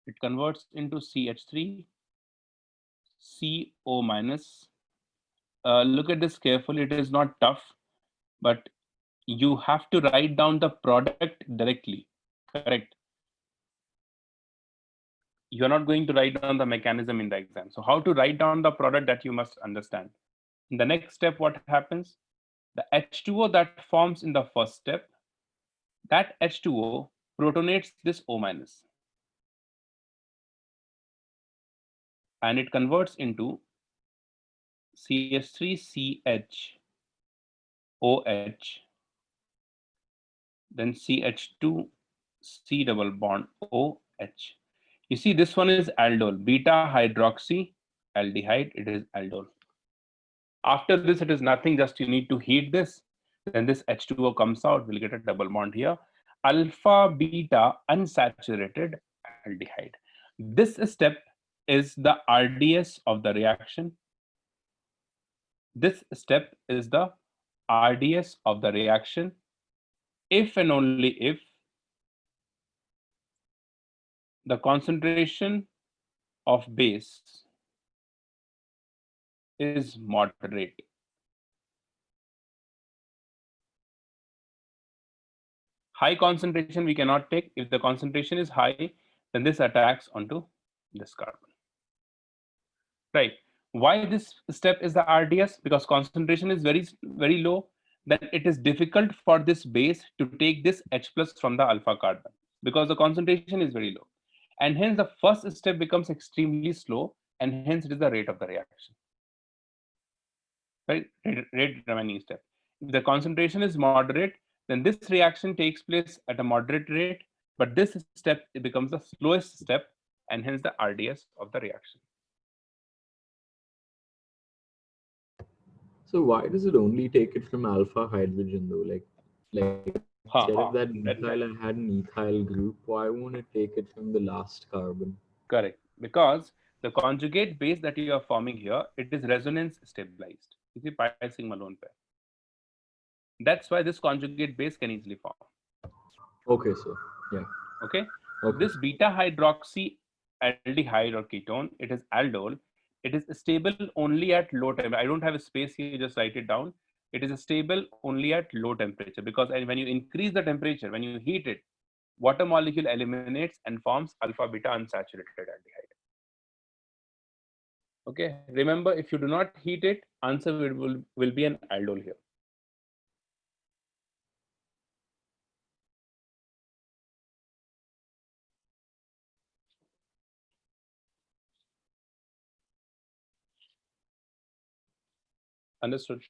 It converts into CH3 CO minus. Look at this carefully, it is not tough, but you have to write down the product directly, correct? You're not going to write down the mechanism in the exam. So how to write down the product, that you must understand. In the next step, what happens? The H2O that forms in the first step, that H2O protonates this O minus. And it converts into CH3CH OH, then CH2 C double bond OH. You see, this one is aldol, beta hydroxy aldehyde, it is aldol. After this, it is nothing, just you need to heat this, then this H2O comes out, we'll get a double bond here, alpha beta unsaturated aldehyde. This step is the RDS of the reaction. This step is the RDS of the reaction if and only if the concentration of base is moderate. High concentration we cannot take. If the concentration is high, then this attacks onto this carbon. Right. Why this step is the RDS? Because concentration is very, very low. Then it is difficult for this base to take this H plus from the alpha carbon, because the concentration is very low. And hence the first step becomes extremely slow, and hence it is the rate of the reaction. Right, rate determining step. If the concentration is moderate, then this reaction takes place at a moderate rate, but this step, it becomes the slowest step, and hence the RDS of the reaction. So why does it only take it from alpha hydrogen though? Like instead of that methyl, I had an ethyl group. Why won't it take it from the last carbon? Correct, because the conjugate base that you are forming here, it is resonance stabilized. You see pi sigma lone pair. That's why this conjugate base can easily form. Okay, so yeah. Okay. Okay. This beta hydroxy aldehyde or ketone, it is aldol. It is stable only at low temperature. I don't have a space here, just write it down. It is stable only at low temperature, because when you increase the temperature, when you heat it, water molecule eliminates and forms alpha beta unsaturated aldehyde. Okay, remember, if you do not heat it, answer will be an aldol here. Understood?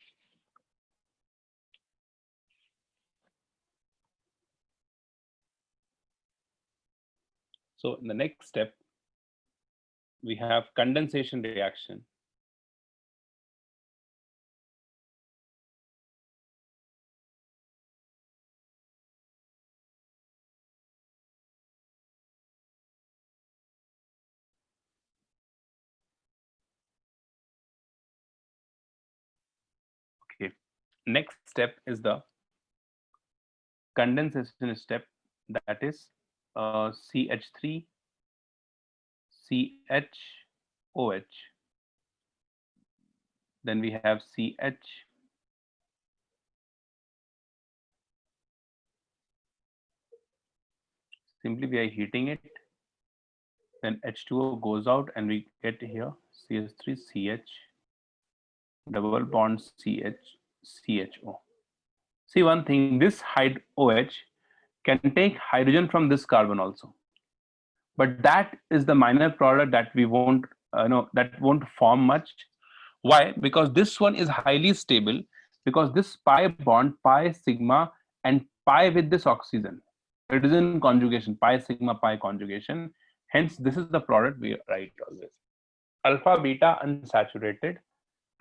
So in the next step, we have condensation reaction. Okay, next step is the condensation step, that is CH3 CHOH. Then we have CH. Simply we are heating it. Then H2O goes out and we get here CH3CH double bond CHO. See one thing, this OH can take hydrogen from this carbon also, but that is the minor product that we won't that won't form much. Why? Because this one is highly stable, because this pi bond, pi sigma and pi with this oxygen, it is in conjugation, pi sigma pi conjugation. Hence this is the product we write always. Alpha beta unsaturated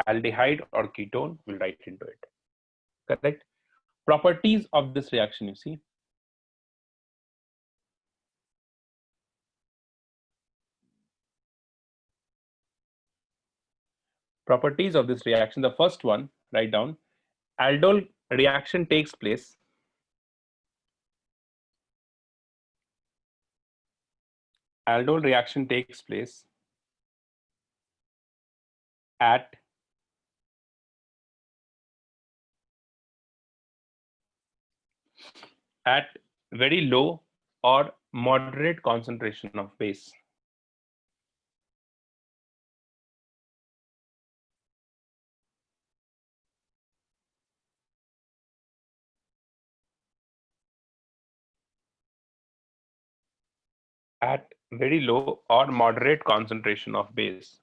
aldehyde or ketone, will write into it. Correct? Properties of this reaction, you see. Properties of this reaction, the first one, write down. Aldol reaction takes place aldol reaction takes place at very low or moderate concentration of base. At very low or moderate concentration of base.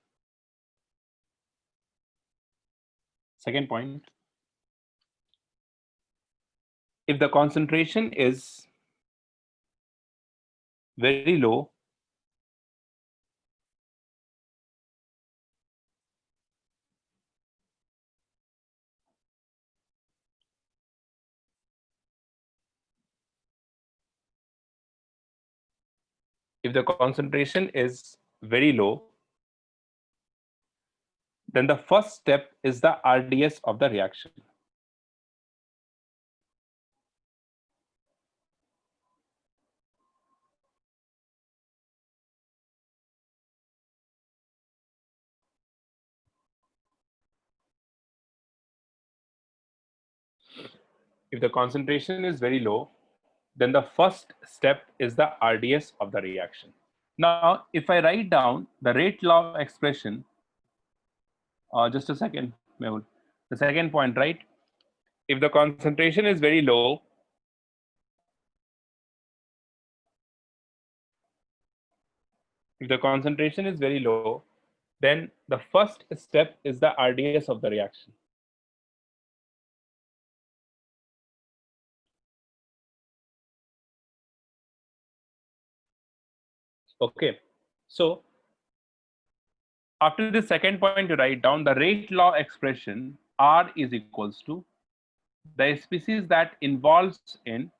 Second point, if the concentration is very low, if the concentration is very low, then the first step is the RDS of the reaction. If the concentration is very low, then the first step is the RDS of the reaction. Now, if I write down the rate law expression, just a second, Mehul. The second point, right? If the concentration is very low, then the first step is the RDS of the reaction. Okay, so after the second point, you write down the rate law expression R is equals to the species that involves in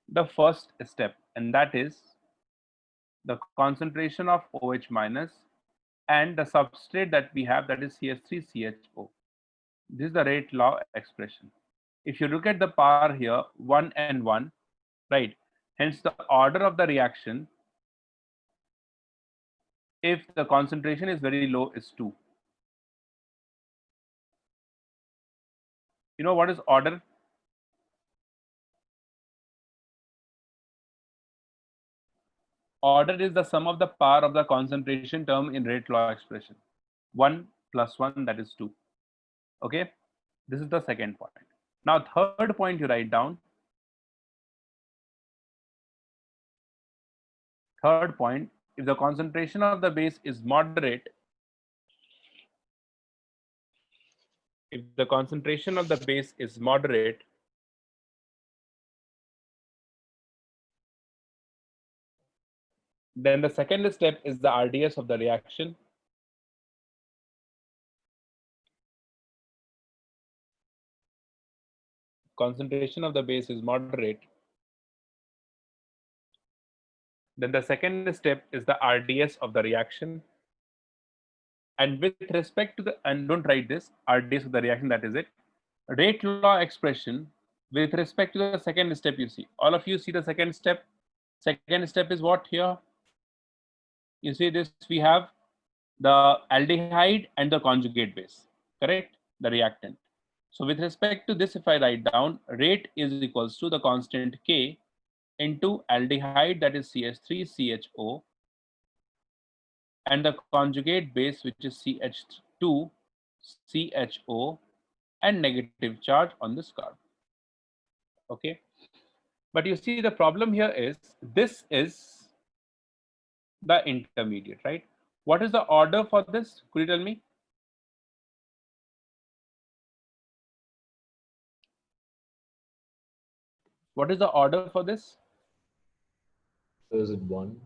the first step, and that is the concentration of OH minus and the substrate that we have, that is CH3CHO. This is the rate law expression. If you look at the power here, 1 and 1, right? Hence the order of the reaction, if the concentration is very low, is 2. You know what is order? Order is the sum of the power of the concentration term in rate law expression. 1 plus 1, that is 2. Okay, this is the second point. Now third point you write down. Third point, if the concentration of the base is moderate, if the concentration of the base is moderate, then the second step is the RDS of the reaction. Concentration of the base is moderate, then the second step is the RDS of the reaction. And with respect to the, and don't write this, RDS of the reaction, that is it. Rate law expression with respect to the second step, you see. All of you see the second step. Second step is what here? You see this, we have the aldehyde and the conjugate base, correct? The reactant. So with respect to this, if I write down, rate is equals to the constant K into aldehyde, that is CH3CHO, and the conjugate base, which is CH2CHO, and negative charge on this carbon. Okay, but you see the problem here is this is the intermediate, right? What is the order for this? Could you tell me? What is the order for this? So is it 1?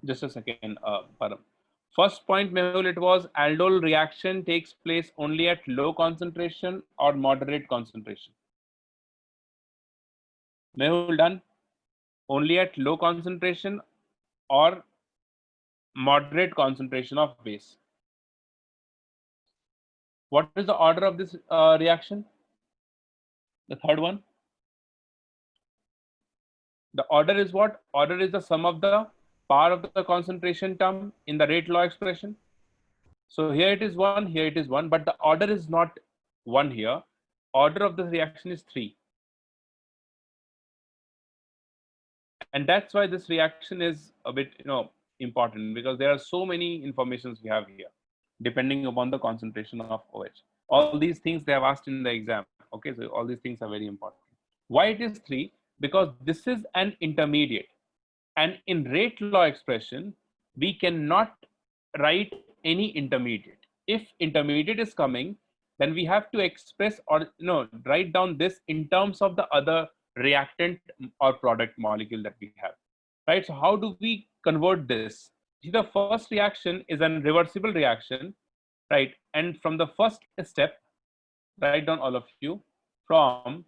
Just a second, Param. First point, Mehul, it was aldol reaction takes place only at low concentration or moderate concentration. Mehul, done? Only at low concentration or moderate concentration of base. What is the order of this reaction? The third one. The order is what? Order is the sum of the power of the concentration term in the rate law expression. So here it is 1, here it is 1, but the order is not 1 here. Order of the reaction is 3. And that's why this reaction is a bit, important, because there are so many informations we have here, depending upon the concentration of OH. All these things they have asked in the exam. Okay, so all these things are very important. Why it is 3? Because this is an intermediate. And in rate law expression, we cannot write any intermediate. If intermediate is coming, then we have to express or write down this in terms of the other reactant or product molecule that we have, right? So how do we convert this? See, the first reaction is a reversible reaction, right? And from the first step, write down all of you, from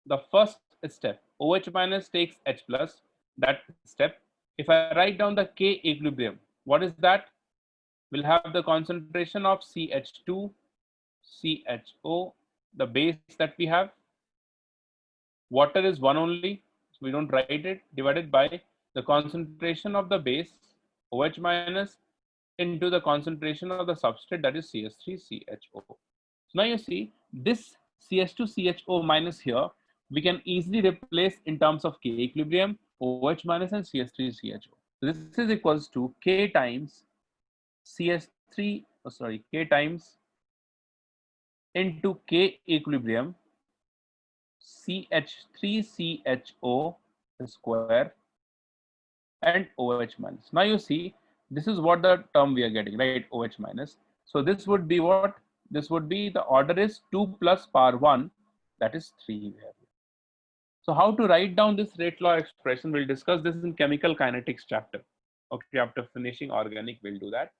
the first step, OH minus takes H plus, that step. If I write down the K equilibrium, what is that? We'll have the concentration of CH2, CHO, the base that we have. Water is 1 only, so we don't write it, divided by the concentration of the base, OH minus, into the concentration of the substrate, that is CH3CHO. So now you see this CH2CHO minus here, we can easily replace in terms of K equilibrium, OH minus and CH3CHO. So this is equals to K times K times into K equilibrium CH3CHO square and OH minus. Now you see, this is what the term we are getting, right? OH minus. So this would be what? this would be the order is 2 plus power 1, that is 3 we have. So how to write down this rate law expression, we'll discuss this in chemical kinetics chapter. Okay, after finishing organic, we'll do that.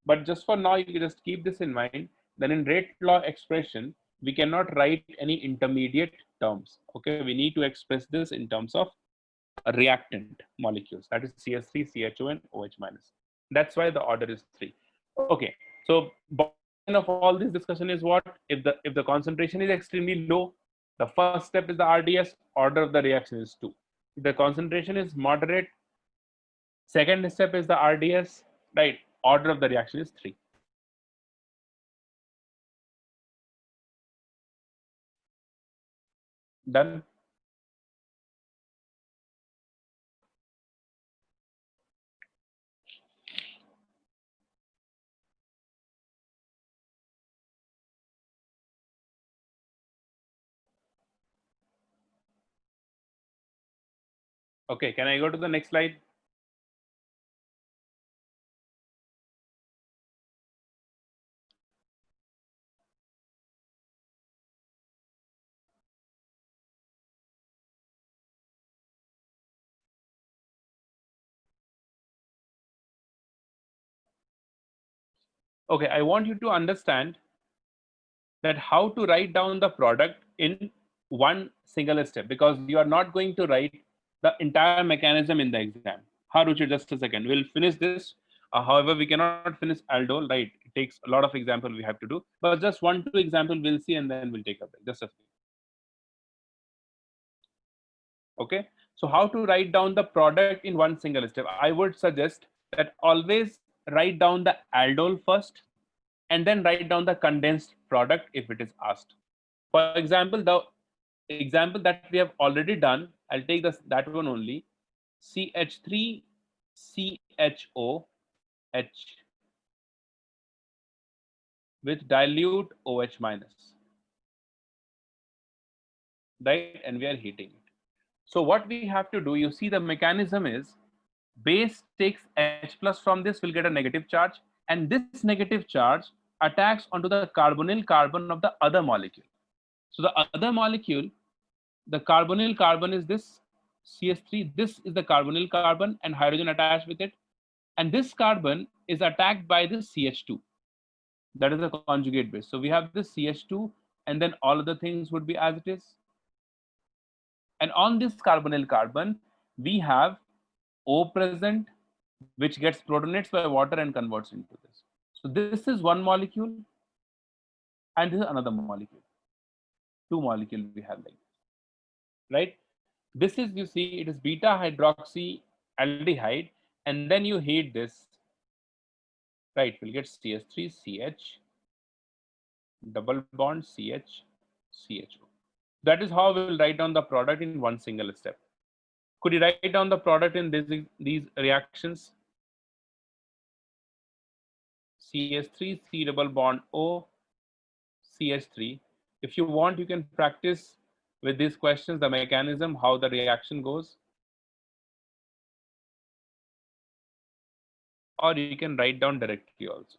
But just for now, you can just keep this in mind. Then in rate law expression, we cannot write any intermediate terms. Okay, we need to express this in terms of a reactant molecules, that is CS3, CHO, and OH minus. That's why the order is 3. Okay, so bottom line of all this discussion is what? If the concentration is extremely low, the first step is the RDS, order of the reaction is 2. If the concentration is moderate, second step is the RDS, right? Order of the reaction is 3. Done. Okay, can I go to the next slide? Okay, I want you to understand that how to write down the product in one single step, because you are not going to write the entire mechanism in the exam. Haruchi, just a second, we'll finish this. However, we cannot finish aldol, right? It takes a lot of example we have to do, but just 1-2 example we'll see and then we'll take a break. Just a second. Okay, so how to write down the product in one single step? I would suggest that always write down the aldol first and then write down the condensed product if it is asked. For example, the example that we have already done, I'll take that one only. CH3 CHO H with dilute OH minus, right? And we are heating it. So what we have to do, you see the mechanism is base takes H plus from this, will get a negative charge, and this negative charge attacks onto the carbonyl carbon of the other molecule. So the other molecule, the carbonyl carbon is this CS3, this is the carbonyl carbon and hydrogen attached with it, and this carbon is attacked by this CH2, that is the conjugate base. So we have this CH2 and then all other things would be as it is. And on this carbonyl carbon, we have O present, which gets protonates by water and converts into this. So this is one molecule and this is another molecule. Two molecules we have like this, right? This is, you see, it is beta hydroxy aldehyde, and then you heat this, right? We'll get CS3CH, double bond CH, CHO. That is how we'll write down the product in one single step. Could you write down the product in these reactions? CS3, C double bond O, CH3. If you want, you can practice with these questions, the mechanism, how the reaction goes. Or you can write down directly also.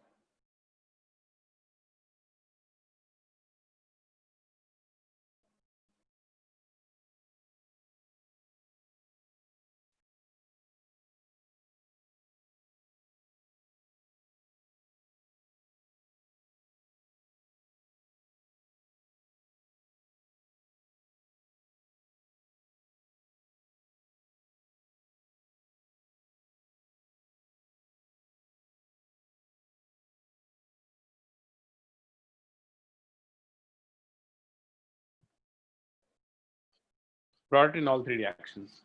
Product in all three reactions.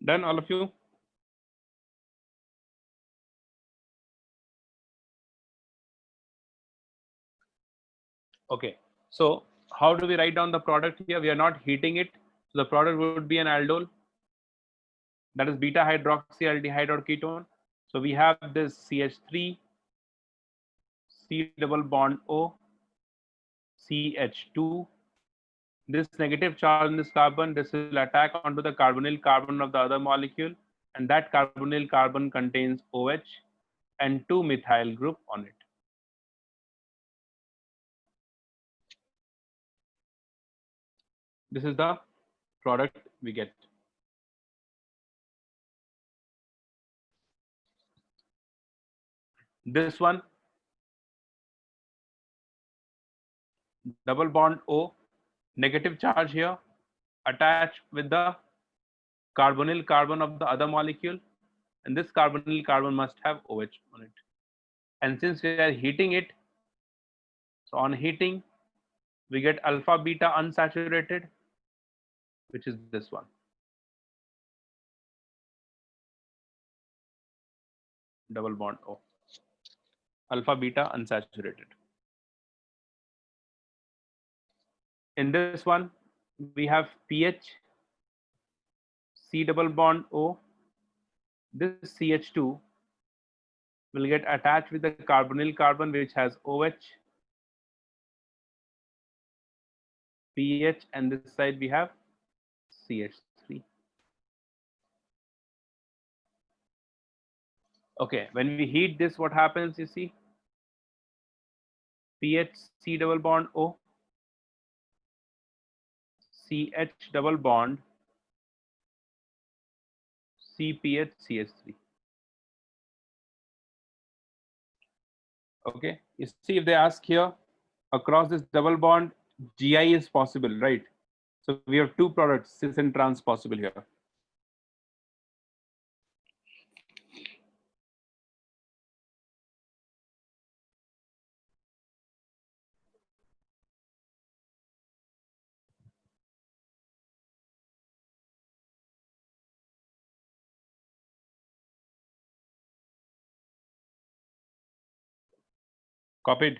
Done, all of you? Okay, so how do we write down the product here? We are not heating it. So the product would be an aldol, that is beta hydroxyaldehyde or ketone. So we have this CH3, C double bond O, CH2. This negative charge in this carbon, this will attack onto the carbonyl carbon of the other molecule, and that carbonyl carbon contains OH and 2-methyl group on it. This is the product we get. This one, double bond O, negative charge here, attached with the carbonyl carbon of the other molecule, and this carbonyl carbon must have OH on it. And since we are heating it, so on heating, we get alpha beta unsaturated, which is this one. Double bond O. Alpha beta unsaturated. In this one, we have pH, C double bond O. This CH2 will get attached with the carbonyl carbon, which has OH, pH, and this side we have CH3. Okay, when we heat this, what happens, you see? pH, C double bond O, CH double bond, CPH, CH3. Okay, you see if they ask here, across this double bond, GI is possible, right? So we have two products, cis and trans possible here. Copied.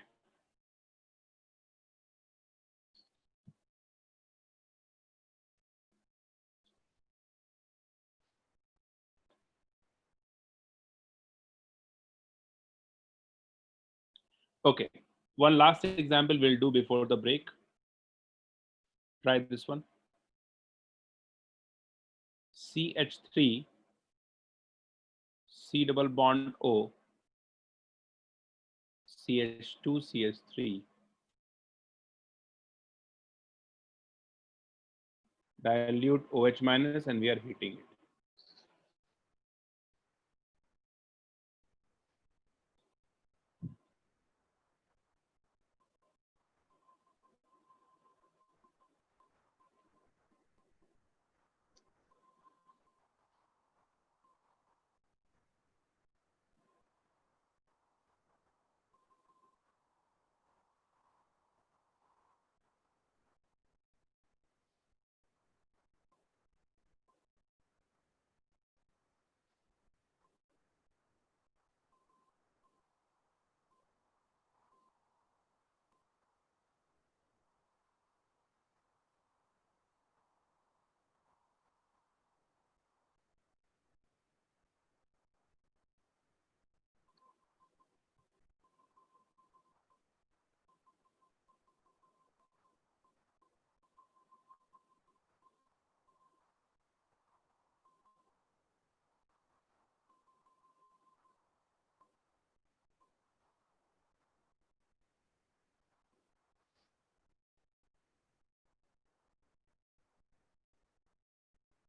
Okay, one last example we'll do before the break. Try this one. CH3, C double bond O, CH2, CH3. Dilute OH minus, and we are heating it.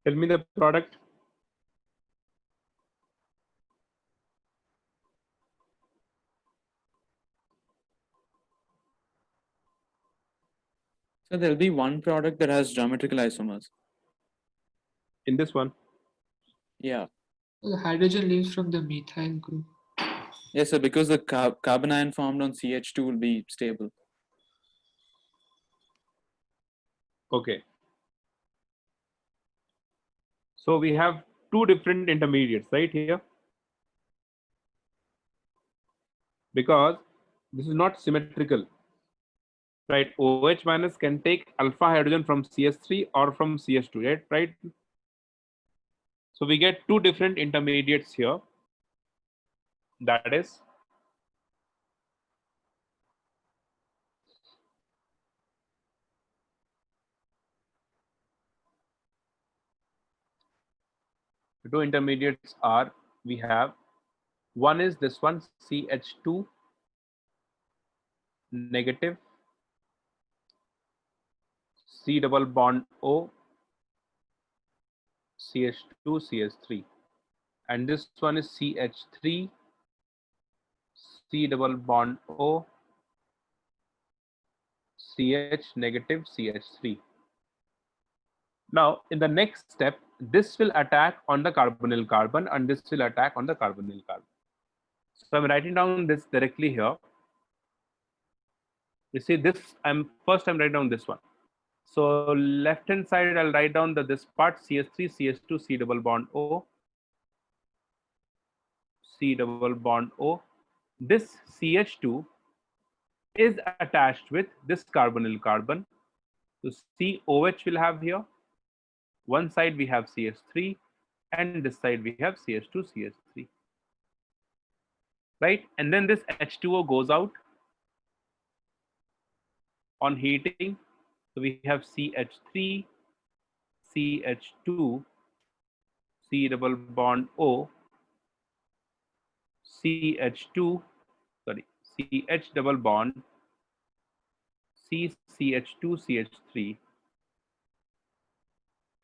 Tell me the product. So there'll be one product that has geometrical isomers. In this one. Yeah. The hydrogen leaves from the methyl group. Yes, sir, because the carbon ion formed on CH2 will be stable. Okay. So we have two different intermediates, right here, because this is not symmetrical, right? OH minus can take alpha hydrogen from CS3 or from CS2, right? So we get two different intermediates here. That is the two intermediates are, we have one is this one, CH2 negative, C double bond O, CH2 CH3, and this one is CH3 C double bond O, CH negative CH3. Now in the next step, this will attack on the carbonyl carbon and this will attack on the carbonyl carbon. So I'm writing down this directly here. You see this, I'm writing down this one. So left hand side, I'll write down this part, CH3 CH2 C double bond O, C double bond O. This CH2 is attached with this carbonyl carbon. So COH will have here. One side we have CH3 and this side we have CH2 CH3. Right? And then this H2O goes out on heating. So we have CH3, CH2, C double bond O, CH2, CH double bond, CH2, CH3,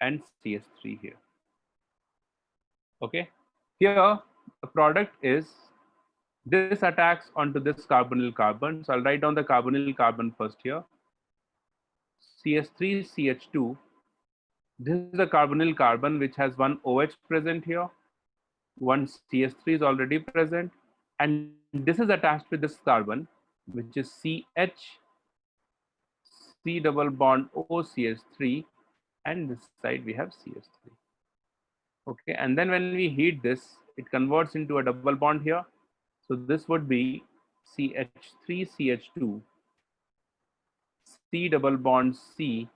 and CH3 here. Okay. Here, the product is, this attacks onto this carbonyl carbon. So I'll write down the carbonyl carbon first here. CH3, CH2. This is the carbonyl carbon which has one OH present here. One CH3 is already present. And this is attached with this carbon, which is CH, C double bond O, CH3. And this side we have CH3. Okay. And then when we heat this, it converts into a double bond here. So this would be CH3, CH2, C double bond C,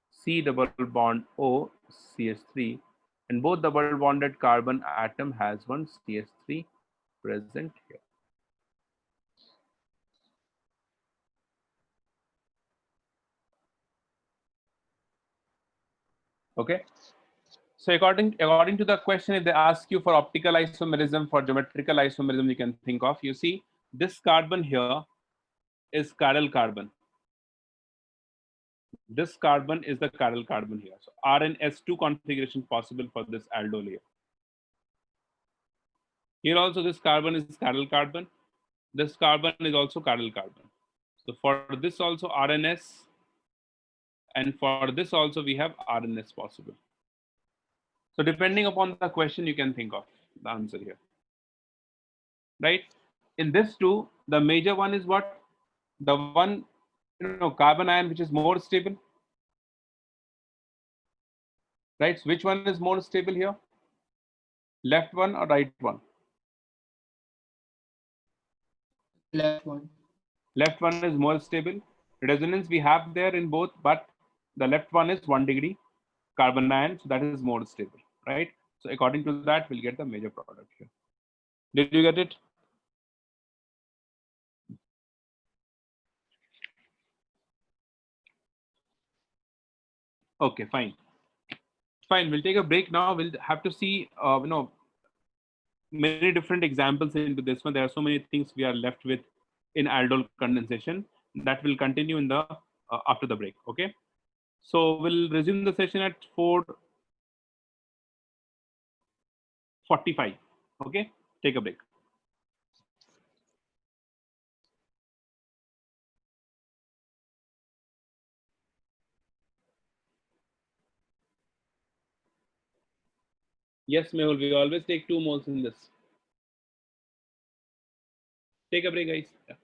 C double bond O, CH3, and both double bonded carbon atom has one CH3 present here. Okay. So according to the question, if they ask you for optical isomerism, for geometrical isomerism, you can think of, you see this carbon here is chiral carbon. This carbon is the chiral carbon here. So RnS2 configuration possible for this aldol here. Here also this carbon is chiral carbon. This carbon is also chiral carbon. So for this also RNS, and for this also we have RNS possible. So depending upon the question, you can think of the answer here. Right? In this two, the major one is what? The one, carbon ion which is more stable. Right? So which one is more stable here? Left one or right one? Left one. Left one is more stable. Resonance we have there in both, but the left one is 1 degree carbon ion, so that is more stable, right? So according to that, we'll get the major product here. Did you get it? Okay, fine. Fine, we'll take a break now. We'll have to see, many different examples into this one. There are so many things we are left with in aldol condensation. That will continue in the after the break. Okay, so we'll resume the session at 4:45. Okay, take a break. Yes, Mehul, we always take 2 moles in this. Take a break, guys. Yeah.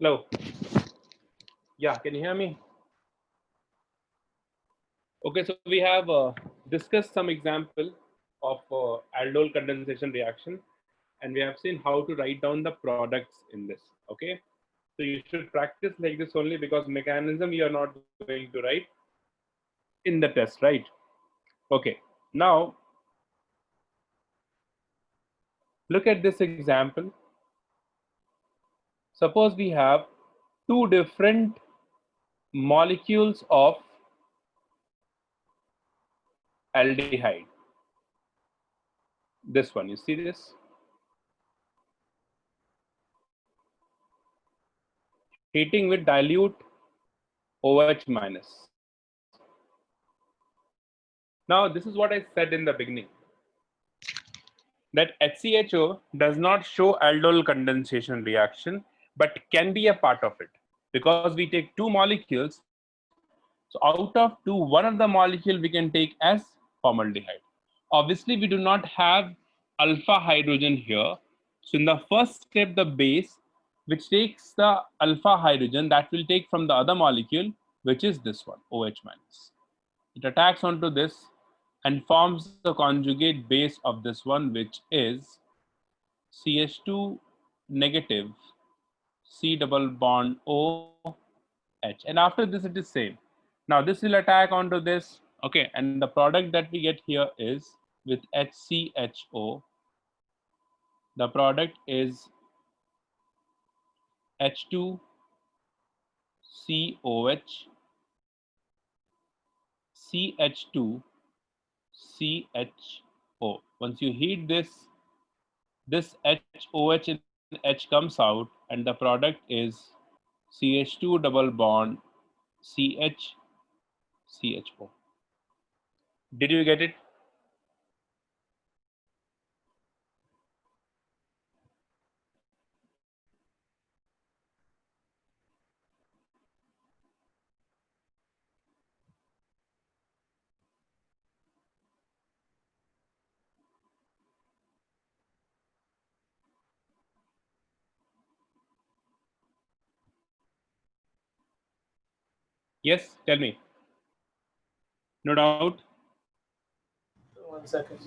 Hello. Yeah, can you hear me? Okay, so we have discussed some example of aldol condensation reaction, and we have seen how to write down the products in this. Okay, so you should practice like this only, because mechanism you are not going to write in the test, right? Okay, now look at this example. Suppose we have two different molecules of aldehyde. This one, you see this? Heating with dilute OH minus. Now, this is what I said in the beginning, that HCHO does not show aldol condensation reaction, but can be a part of it, because we take two molecules. So out of two, one of the molecule we can take as formaldehyde. Obviously, we do not have alpha hydrogen here. So in the first step, the base, which takes the alpha hydrogen, that will take from the other molecule, which is this one, OH minus. It attacks onto this and forms the conjugate base of this one, which is CH2 negative C double bond O H. And after this, it is same. Now this will attack onto this, okay, and the product that we get here is with HCHO. The product is H2COH CH2 CHO. Once you heat this, this HOH and H comes out, and the product is CH2 double bond CH CHO. Did you get it? Yes, tell me. No doubt. 1 second.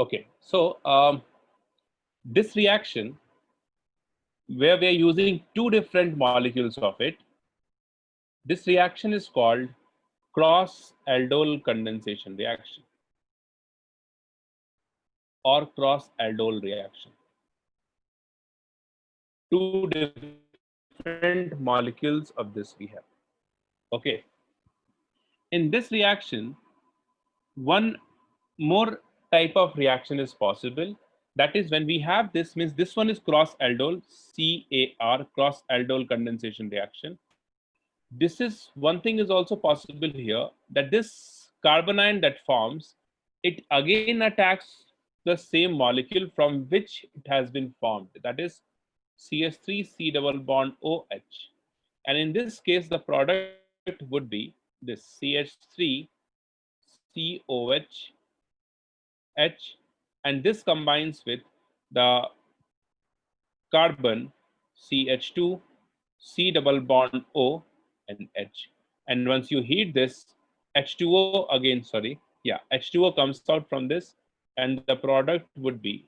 Okay, so this reaction, where we are using two different molecules of it, this reaction is called cross aldol condensation reaction or cross aldol reaction. Two different molecules of this we have. Okay, in this reaction, one more type of reaction is possible. That is, when we have this, means this one is cross aldol, CAR, cross aldol condensation reaction. This is one thing is also possible here, that this carbanion that forms, it again attacks the same molecule from which it has been formed, that is CH3 C double bond OH. And in this case, the product would be this CH3 COH H, and this combines with the carbon CH2 C double bond O and H. And once you heat this, H2O again, sorry, yeah, H2O comes out from this, and the product would be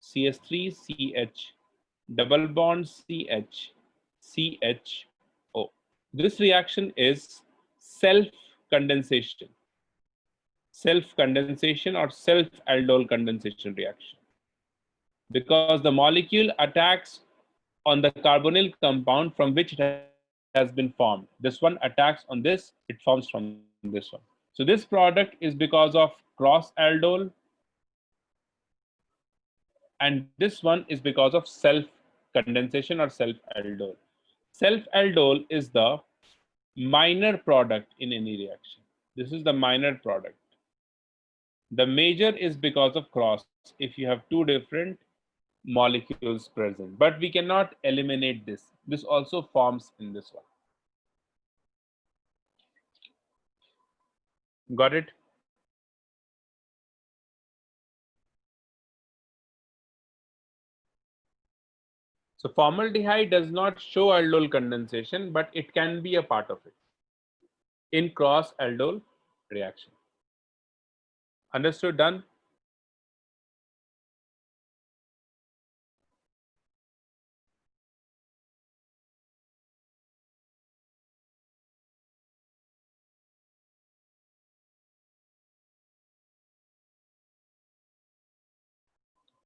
CH3CH double bond CH CHO. This reaction is self-condensation. Self-condensation or self-aldol condensation reaction, because the molecule attacks on the carbonyl compound from which it has been formed. This one attacks on this, it forms from this one. So this product is because of cross aldol, and this one is because of self condensation or self aldol. Self aldol is the minor product in any reaction. This is the minor product. The major is because of cross, if you have two different molecules present, but we cannot eliminate this. This also forms in this one. Got it? So formaldehyde does not show aldol condensation, but it can be a part of it in cross aldol reaction. Understood? Done?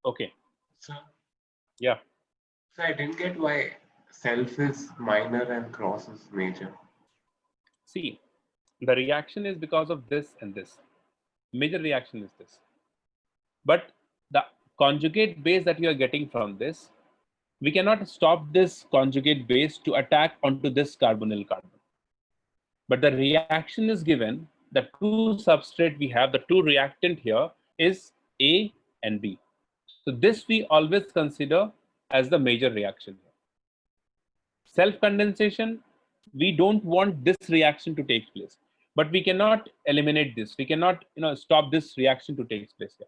Okay. So, Yeah. so I didn't get why self is minor and cross is major. See, the reaction is because of this and this. Major reaction is this. But the conjugate base that you are getting from this, we cannot stop this conjugate base to attack onto this carbonyl carbon. But the reaction is given, the two substrate we have, the two reactant here is A and B. So this we always consider as the major reaction. Self-condensation, we don't want this reaction to take place, but we cannot eliminate this. We cannot, stop this reaction to take place here.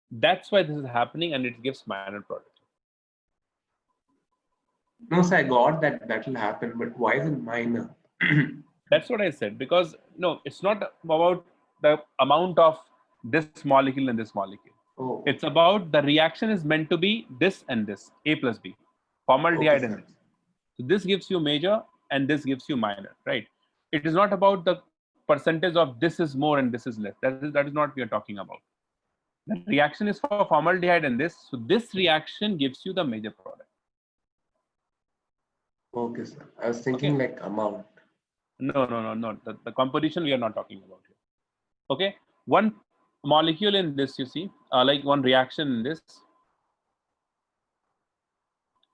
That's why this is happening, and it gives minor product. No, so I got that that will happen, but why is it minor? That's what I said, because it's not about the amount of this molecule and this molecule. Oh, It's about the reaction is meant to be this and this, A plus B, formaldehyde okay, and sir. this. So this gives you major and this gives you minor, right? It is not about the percentage of this is more and this is less. That is not what we are talking about. The reaction is for formaldehyde and this. So this reaction gives you the major product. Okay, sir. I was thinking Okay. like amount. No. The composition we are not talking about here. Okay. One molecule in this, you see, like one reaction in this.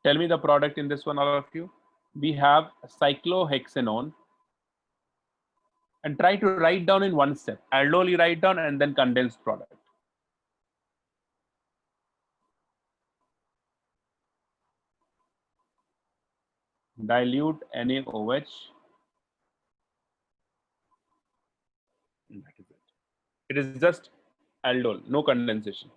Tell me the product in this one, all of you. We have cyclohexanone. And try to write down in one step. Aldol you write down and then condensed product. Dilute NaOH. That is it. It is just aldol, no condensation.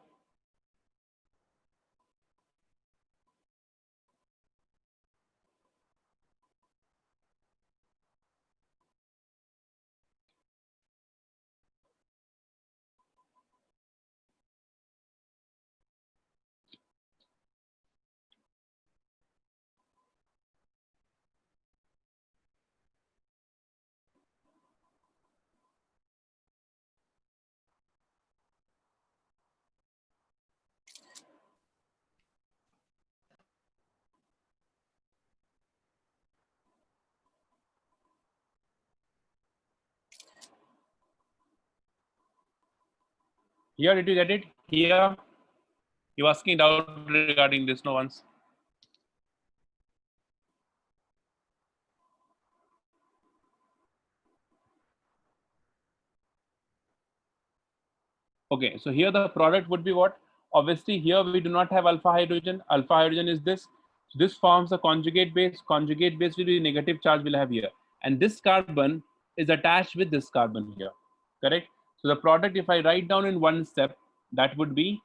Here, did you get it? Here, you asking doubt regarding this, no once. Okay, so here the product would be what? Obviously, here we do not have alpha hydrogen. Alpha hydrogen is this. This forms a conjugate base. Conjugate base will be negative charge we'll have here. And this carbon is attached with this carbon here. Correct? So the product, if I write down in one step, that would be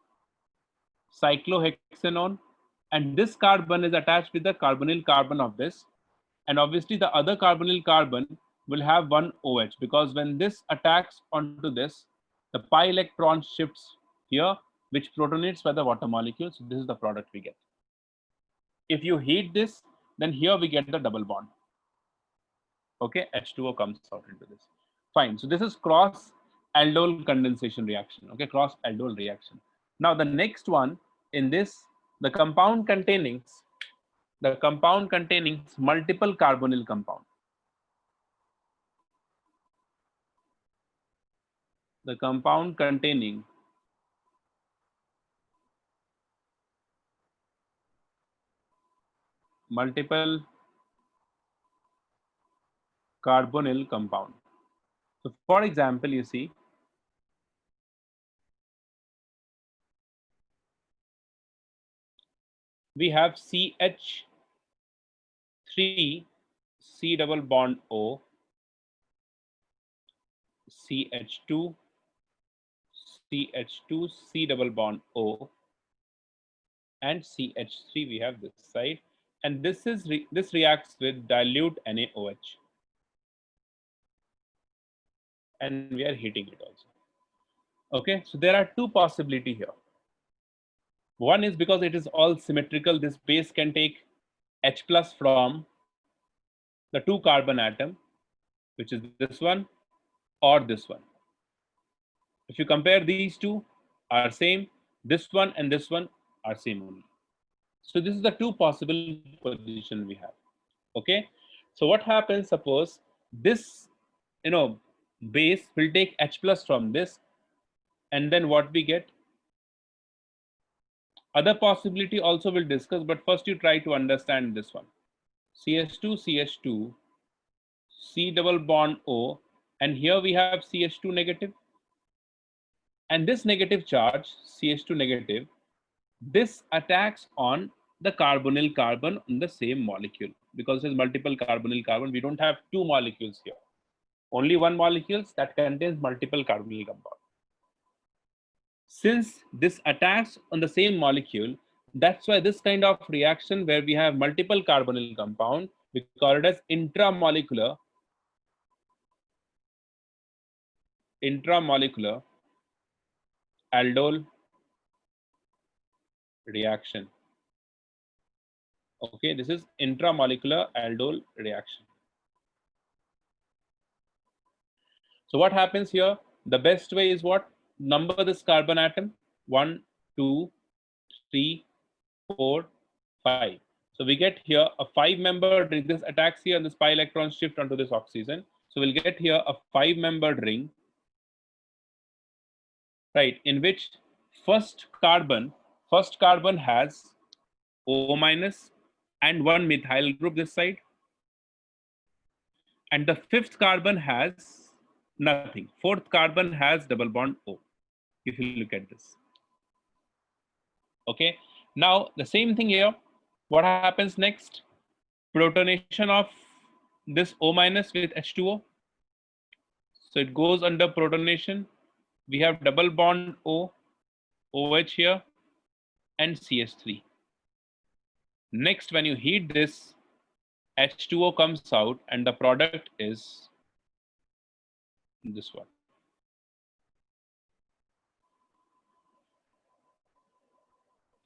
cyclohexanone. And this carbon is attached with the carbonyl carbon of this. And obviously the other carbonyl carbon will have one OH, because when this attacks onto this, the pi electron shifts here, which protonates by the water molecule. So this is the product we get. If you heat this, then here we get the double bond. Okay, H2O comes out into this. Fine. So this is cross aldol condensation reaction. Okay, cross aldol reaction. Now the next one in this, the compound containing multiple carbonyl compound. The compound containing multiple carbonyl compound. So for example, you see, we have CH3, C double bond O, CH2, C double bond O, and CH3 we have this side. and this reacts with dilute NaOH, and we are heating it also. Okay, so there are two possibilities here. One is because it is all symmetrical, this base can take H plus from the two carbon atom, which is this one or this one. If you compare these two are same, this one and this one are same only. So this is the two possible position we have. Okay, so what happens, suppose this base will take H plus from this, and then what we get, other possibility also we'll discuss, but first you try to understand this one. CH2 CH2 C double bond O, and here we have CH2 negative, and this negative charge CH2 negative, this attacks on the carbonyl carbon on the same molecule, because there's multiple carbonyl carbon. We don't have two molecules here, only one molecule that contains multiple carbonyl compound. Since this attacks on the same molecule, that's why this kind of reaction where we have multiple carbonyl compound, we call it as intramolecular aldol reaction. Okay, this is intramolecular aldol reaction. So what happens here? The best way is what? Number this carbon atom: 1, 2, 3, 4, 5. So we get here a 5-membered ring. This attacks here, and this pi electron shift onto this oxygen. So we'll get here a 5-membered ring, right? In which first carbon has O minus and one methyl group this side, and the 5th carbon has nothing. 4th carbon has double bond O. If you look at this, okay. Now the same thing here. What happens next? Protonation of this O minus with H2O. So it goes under protonation. We have double bond O, OH here, and CH3. Next, when you heat this, H2O comes out, and the product is this one.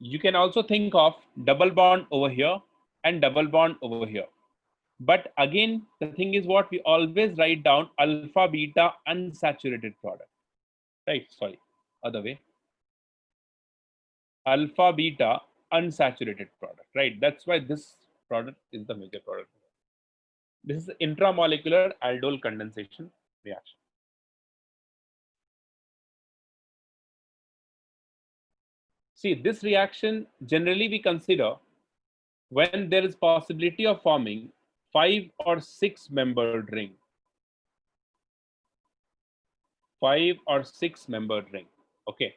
You can also think of double bond over here and double bond over here. But again, the thing is what we always write down: alpha beta unsaturated product. Right? Sorry, other way. Alpha beta unsaturated product. Right? That's why this product is the major product. This is the intramolecular aldol condensation reaction. See, this reaction generally we consider when there is possibility of forming 5 or 6-membered ring. 5 or 6-membered ring. Okay.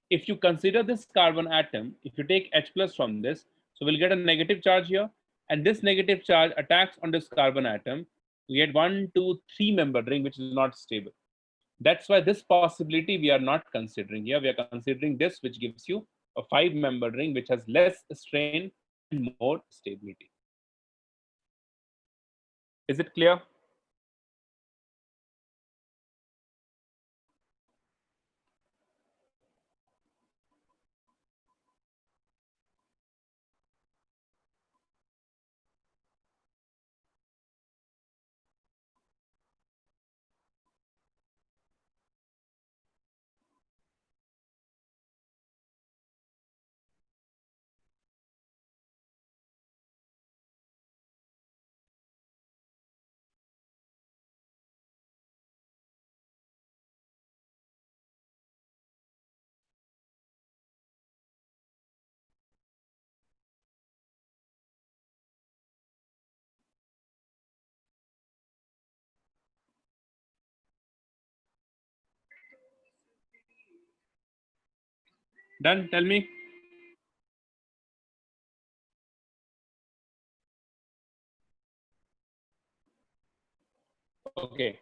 If you consider this carbon atom, if you take H plus from this, so we'll get a negative charge here, and this negative charge attacks on this carbon atom. We get 1, 2, 3-membered ring, which is not stable. That's why this possibility we are not considering here. We are considering this, which gives you a 5-membered ring, which has less strain and more stability. Is it clear? Done? Tell me. Okay.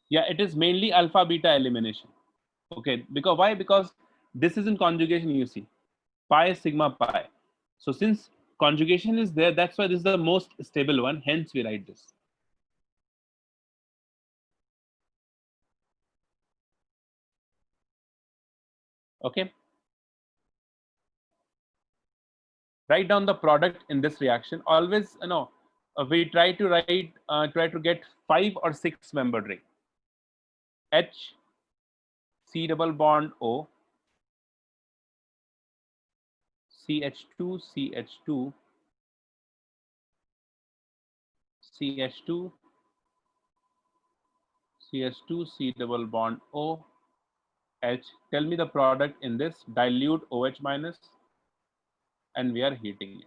Yeah, it is mainly alpha beta elimination. Okay, because why? Because this is in conjugation, you see, pi sigma pi. So since conjugation is there, that's why this is the most stable one. Hence, we write this. Okay. Write down the product in this reaction. Always, we try to write, try to get 5 or 6 membered ring. H, C double bond O, CH2, CH2, CH2, CH2, C double bond O, H. Tell me the product in this. Dilute OH minus, and we are heating it.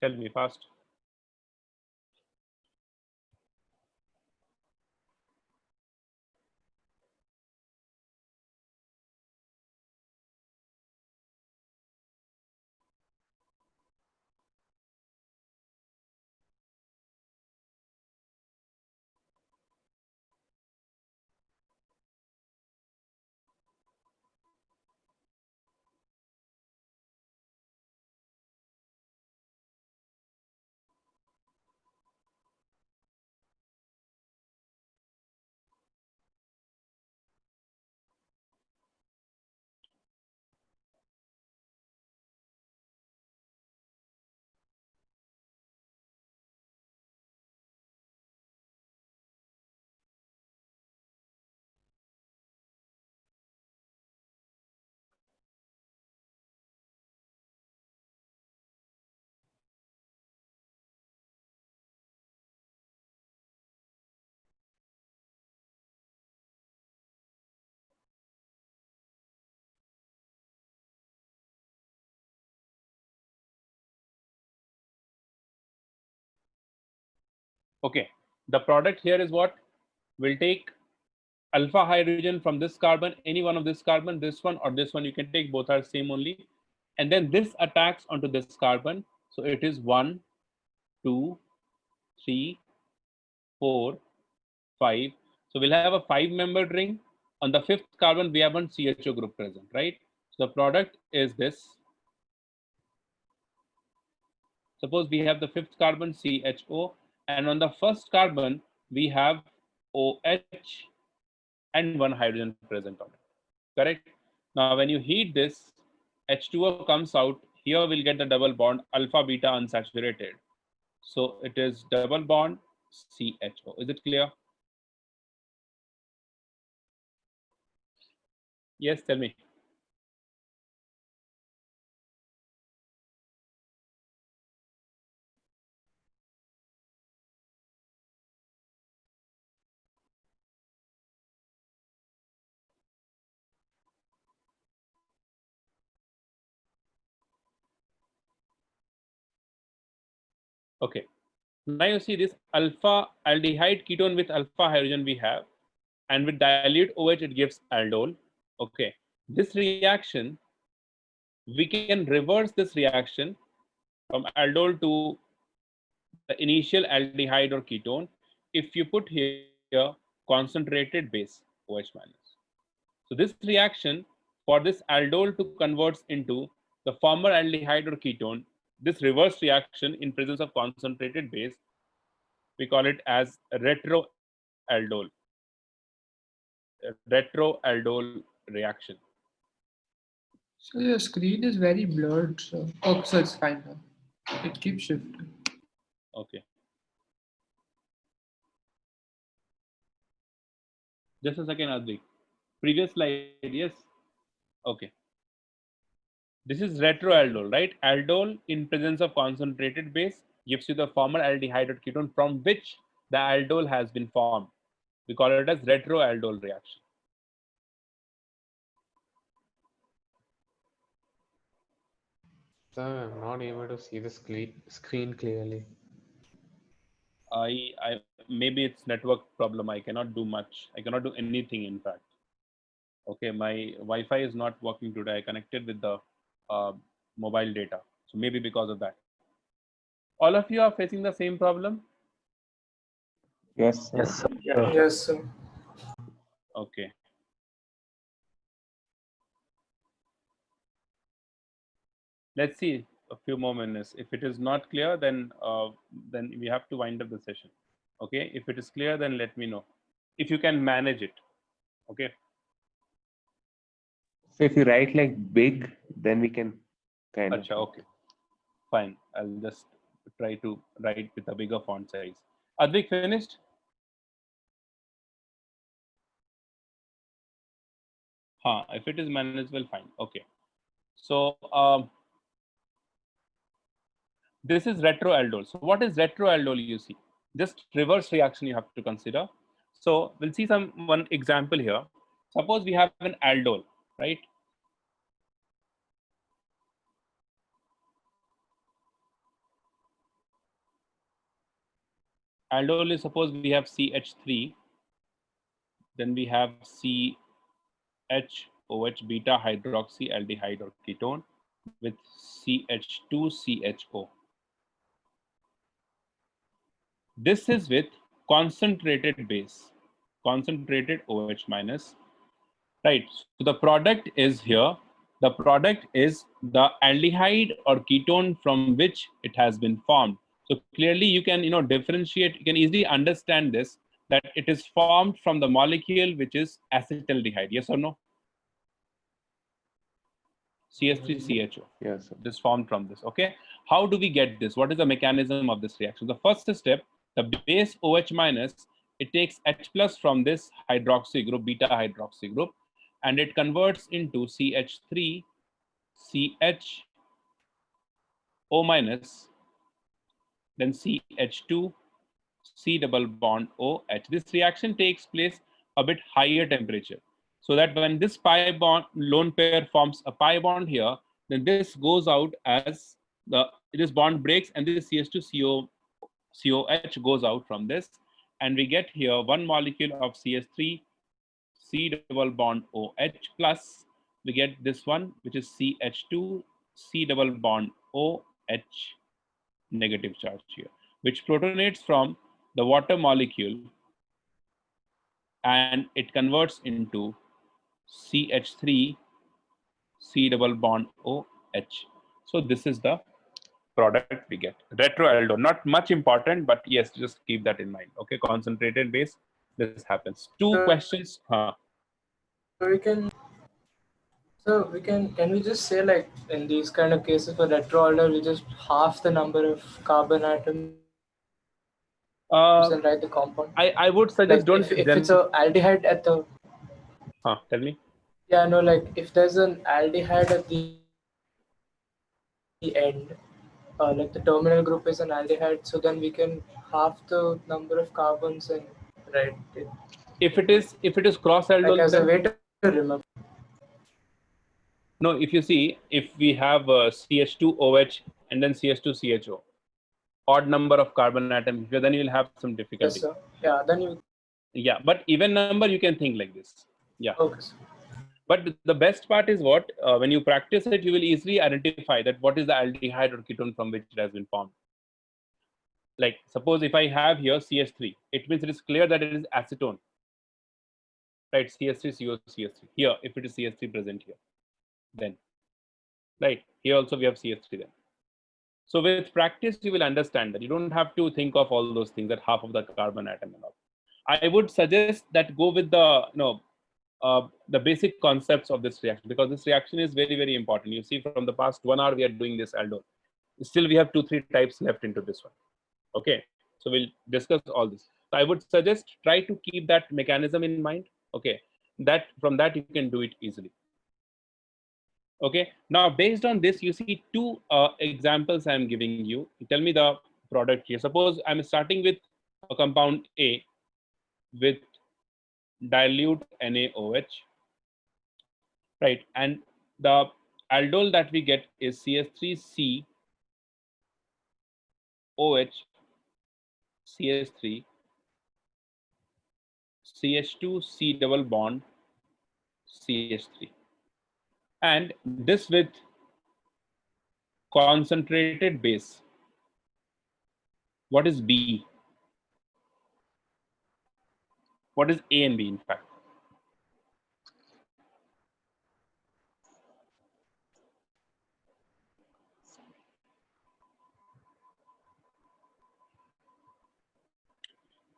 Tell me fast. Okay, the product here is what? We'll take alpha hydrogen from this carbon, any one of this carbon, this one or this one, you can take, both are same only. And then this attacks onto this carbon. So it is 1, 2, 3, 4, 5. So we'll have a 5-membered ring. On the 5th carbon, we have one CHO group present, right? So the product is this. Suppose we have the 5th carbon CHO, and on the 1st carbon, we have OH and one hydrogen present on it, correct? Now, when you heat this, H2O comes out. Here we'll get the double bond, alpha beta unsaturated. So it is double bond CHO. Is it clear? Yes, tell me. Okay. Now you see this alpha aldehyde ketone with alpha hydrogen we have, and with dilute OH it gives aldol. Okay. This reaction, we can reverse this reaction from aldol to the initial aldehyde or ketone if you put here concentrated base OH minus. So this reaction, for this aldol to converts into the former aldehyde or ketone, this reverse reaction in presence of concentrated base, we call it as retroaldol reaction. So your screen is very blurred. So so it's fine now. It keeps shifting. Okay. Just a second, Advik. Previous slide, yes. Okay. This is retroaldol, right? Aldol in presence of concentrated base gives you the former aldehyde or ketone from which the aldol has been formed. We call it as retroaldol reaction. Sir, I'm not able to see the screen clearly. I maybe it's network problem. I cannot do much. I cannot do anything, in fact. Okay, my Wi-Fi is not working today. I connected with the mobile data, so maybe because of that. All of you are facing the same problem. Yes, sir. Yes, sir. Yeah. Yes, sir. Okay. Let's see a few more minutes. If it is not clear, then we have to wind up the session. Okay. If it is clear, then let me know. If you can manage it. Okay. So if you write like big, then we can kind of. Acha, okay. Fine. I'll just try to write with a bigger font size. Advik, finished? If it is manageable, fine. Okay. So this is retroaldol. So what is retroaldol? You see, just reverse reaction you have to consider. So we'll see one example here. Suppose we have an aldol, right? Aldol is, suppose we have CH3, then we have CHOH beta hydroxyaldehyde or ketone with CH2CHO. This is with concentrated base, concentrated OH minus, right? So the product is here. The product is the aldehyde or ketone from which it has been formed. So clearly you can differentiate, you can easily understand this, that it is formed from the molecule which is acetaldehyde. Yes or no? CH3CHO. Yes, sir. It is formed from this. Okay. How do we get this? What is the mechanism of this reaction? The first step, the base OH minus, it takes H plus from this hydroxy group, beta hydroxy group, and it converts into CH3, CHO minus, then CH2, C double bond OH. This reaction takes place a bit higher temperature, so that when this pi bond lone pair forms a pi bond here, then this goes out as this bond breaks, and this CH2COH goes out from this, and we get here one molecule of CH3, C double bond OH plus. We get this one, which is CH2, C double bond OH, negative charge here, which protonates from the water molecule, and it converts into CH3, C double bond OH. So this is the product we get. Retroaldol, not much important, but yes, just keep that in mind. Okay, concentrated base, this happens. Two questions. So can we just say, like, in these kind of cases for retroaldol, we just half the number of carbon atoms and write the compound? I would suggest, Like, don't if it's a aldehyde at the tell me. Yeah, no, like if there's an aldehyde at the end, like the terminal group is an aldehyde, so then we can half the number of carbons and write it. If it is cross aldol, Like as a then way to remember. no. If you see, if we have CH2OH and then CH2CHO, odd number of carbon atoms, then you will have some difficulty. Yes, sir. Yeah, then you. Yeah, but even number you can think like this. Yeah. Okay, sir. But the best part is what, when you practice it, you will easily identify that what is the aldehyde or ketone from which it has been formed. Like suppose if I have here CH3, it means it is clear that it is acetone, right? CH3CO CH3. Here, if it is CH3 present here, then right here also we have CH3 then. So with practice, you will understand that you don't have to think of all those things, that half of the carbon atom and all. I would suggest that go with the basic concepts of this reaction, because this reaction is very, very important. You see, from the past 1 hour we are doing this aldol. Still we have 2-3 types left into this one. Okay, so we'll discuss all this. So I would suggest try to keep that mechanism in mind. Okay, that from that you can do it easily. Okay, now based on this, you see two examples I'm giving you. Tell me the product here. Suppose I'm starting with a compound A with dilute NaOH, right? And the aldol that we get is CH3C OH, CH3, CH2 C double bond CH3, and this with concentrated base. What is B? What is A and B in fact?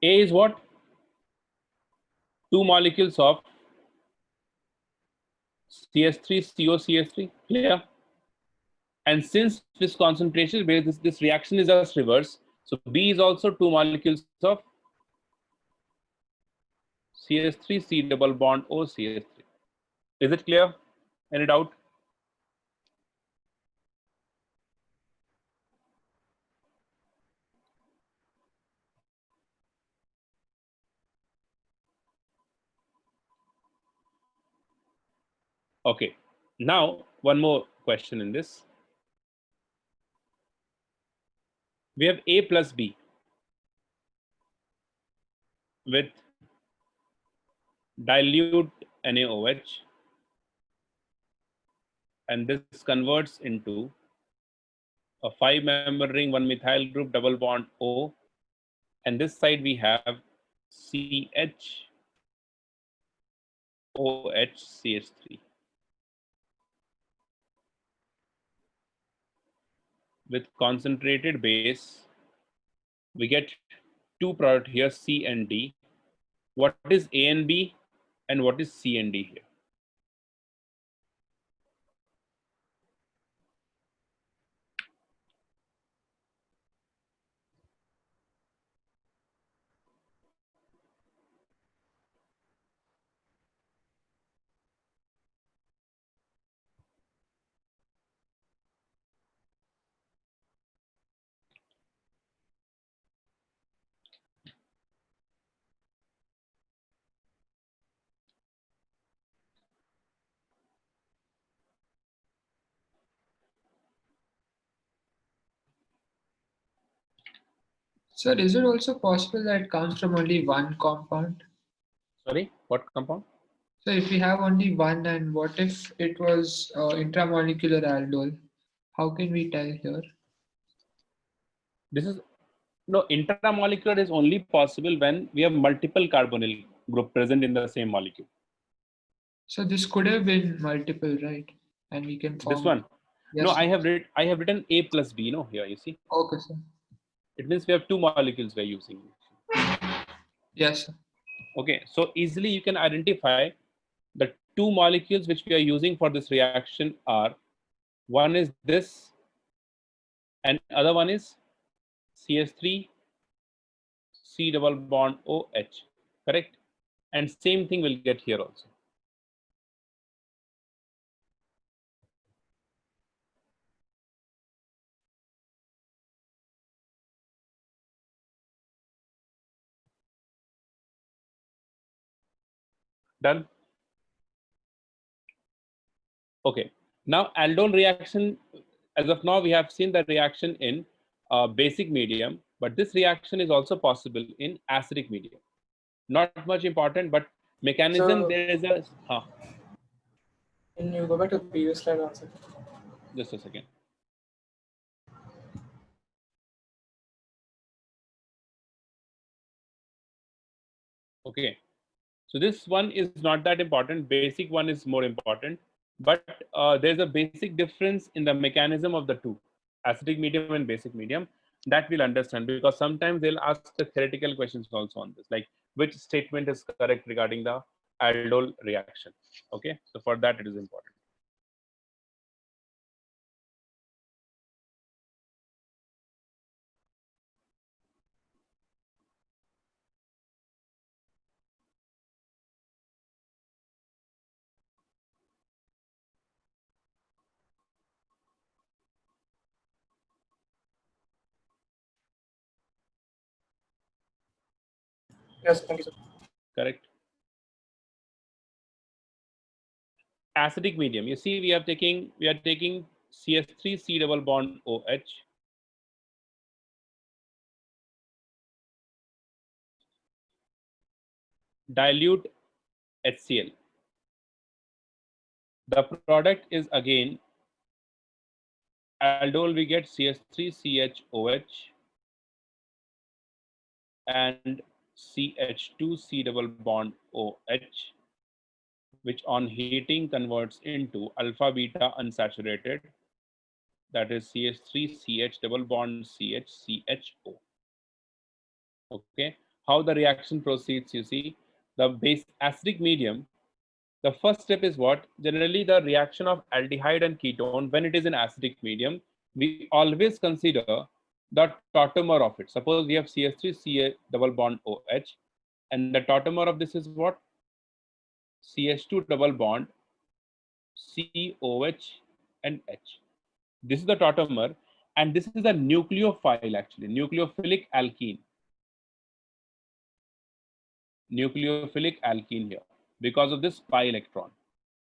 A is what? Two molecules of CH3COCH3, clear? And since this concentration, where this reaction is just reverse, so B is also two molecules of CH3 C double bond O CH3. Is it clear? Any doubt? Okay. Now, one more question in this. We have A plus B with dilute NaOH, and this converts into a 5-member ring, 1-methyl group, double bond O, and this side we have CH3 with concentrated base. We get two product here, C and D. What is A and B, and what is C and D here? Sir, is it also possible that it comes from only one compound? Sorry, what compound? So if we have only one, and what if it was intramolecular aldol? How can we tell here? This is no, intramolecular is only possible when we have multiple carbonyl group present in the same molecule. So this could have been multiple, right? And we can form This one. Yes, No, sir. I have written A plus B. No, here you see. Okay, sir. It means we have two molecules we're using. Yes, sir. Okay, so easily you can identify the two molecules which we are using for this reaction are, one is this and other one is CH3 C double bond OH, correct? And same thing we'll get here also. Done? Okay, now aldol reaction, as of now we have seen the reaction in basic medium, but this reaction is also possible in acidic medium. Not much important, but mechanism So- there is a, Can you go back to the previous slide answer? just a second. Okay, so this one is not that important. Basic one is more important, but there's a basic difference in the mechanism of the two, acidic medium and basic medium, that we'll understand, because sometimes they'll ask the theoretical questions also on this, like which statement is correct regarding the aldol reaction. Okay, so for that it is important. Yes, thank you, sir. Correct. Acidic medium, you see we are taking CH3 C double bond OH, dilute HCl. The product is again aldol, we get CH3 CHOH and CH2 C double bond OH, which on heating converts into alpha beta unsaturated, that is CH3 CH double bond CH CHO. Okay, how the reaction proceeds, you see, the base acidic medium, the first step is what? Generally, the reaction of aldehyde and ketone, when it is in acidic medium, we always consider the tautomer of it. Suppose we have CH3 CH double bond OH, and the tautomer of this is what? CH2 double bond COH and H. This is the tautomer, and this is the nucleophile actually, nucleophilic alkene. Nucleophilic alkene here because of this pi electron.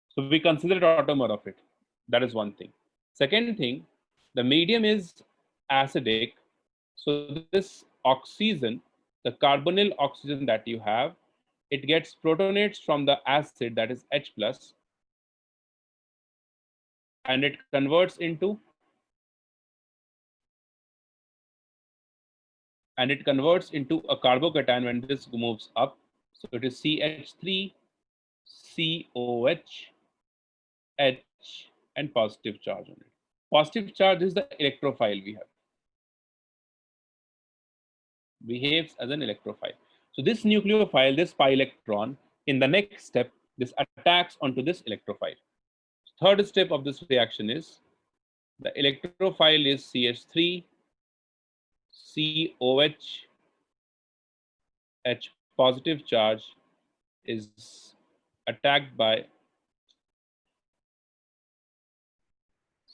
So we consider tautomer of it. That is one thing. Second thing, the medium is acidic. So this oxygen, the carbonyl oxygen that you have, it gets protonates from the acid, that is H plus, and it converts into a carbocation when this moves up. So it is CH3 COH H and positive charge on it. Positive charge is the electrophile we have. Behaves as an electrophile. So this nucleophile, this pi electron, in the next step, this attacks onto this electrophile. Third step of this reaction is the electrophile is CH3 COH H positive charge is attacked by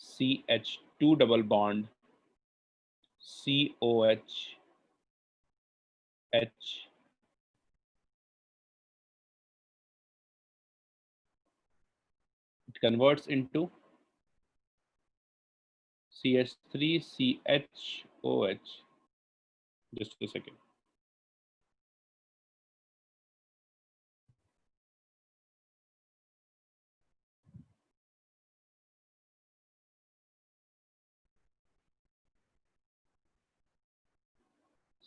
CH2 double bond COH H. It converts into CH3 CHOH. Just a second.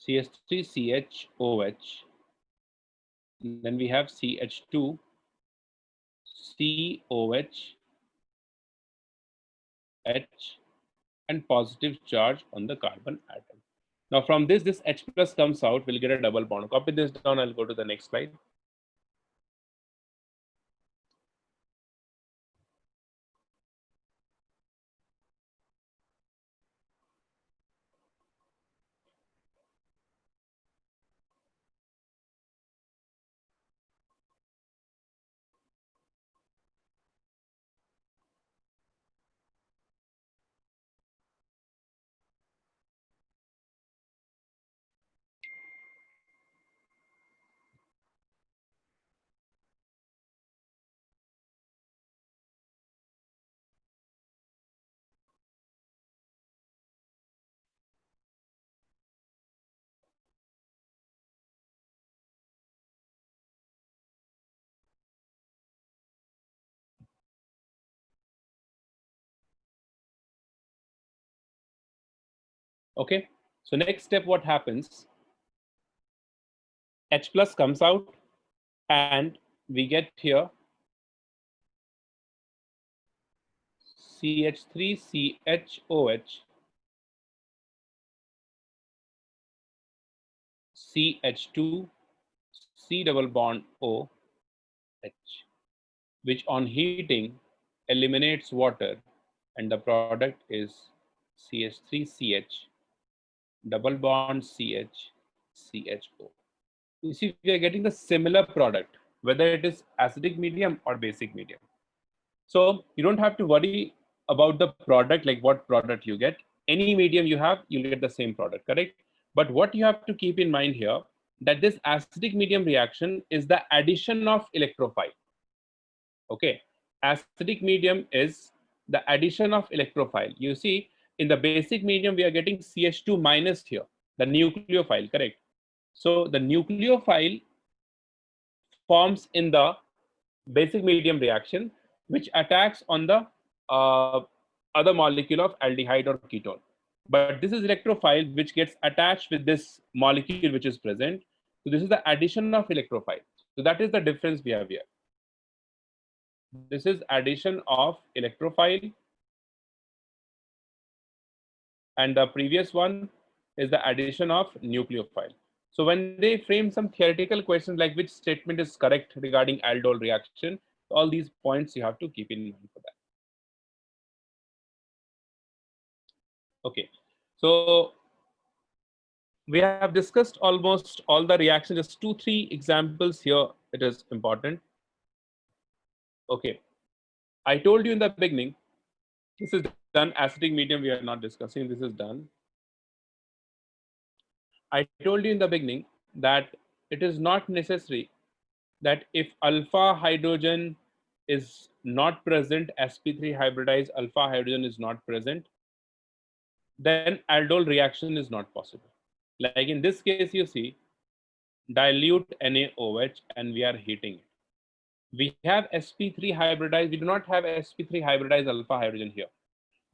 CH3 CHOH. Then we have CH2 COH H and positive charge on the carbon atom. Now from this H plus comes out, we'll get a double bond. Copy this down, I'll go to the next slide. Okay, so next step, what happens? H plus comes out and we get here CH3 CHOH CH2 C double bond O H, which on heating eliminates water, and the product is CH3CH double bond CH CHO. You see, we are getting the similar product, whether it is acidic medium or basic medium. So you don't have to worry about the product, like what product you get. Any medium you have, you'll get the same product, correct? But what you have to keep in mind here, that this acidic medium reaction is the addition of electrophile. Okay, acidic medium is the addition of electrophile. You see, in the basic medium, we are getting CH2 minus here, the nucleophile, correct? So the nucleophile forms in the basic medium reaction, which attacks on the other molecule of aldehyde or ketone. But this is electrophile which gets attached with this molecule which is present. So this is the addition of electrophile. So that is the difference we have here. This is addition of electrophile, and the previous one is the addition of nucleophile. So when they frame some theoretical questions like which statement is correct regarding aldol reaction, all these points you have to keep in mind for that. Okay, so we have discussed almost all the reactions. Just 2-3 examples here. It is important. Okay, I told you in the beginning, this is done. Acidic medium we are not discussing. This is done. I told you in the beginning that it is not necessary that if alpha hydrogen is not present, sp3 hybridized alpha hydrogen is not present, then aldol reaction is not possible. Like in this case, you see dilute NaOH and we are heating it. We have sp3 hybridized, we do not have sp3 hybridized alpha hydrogen here,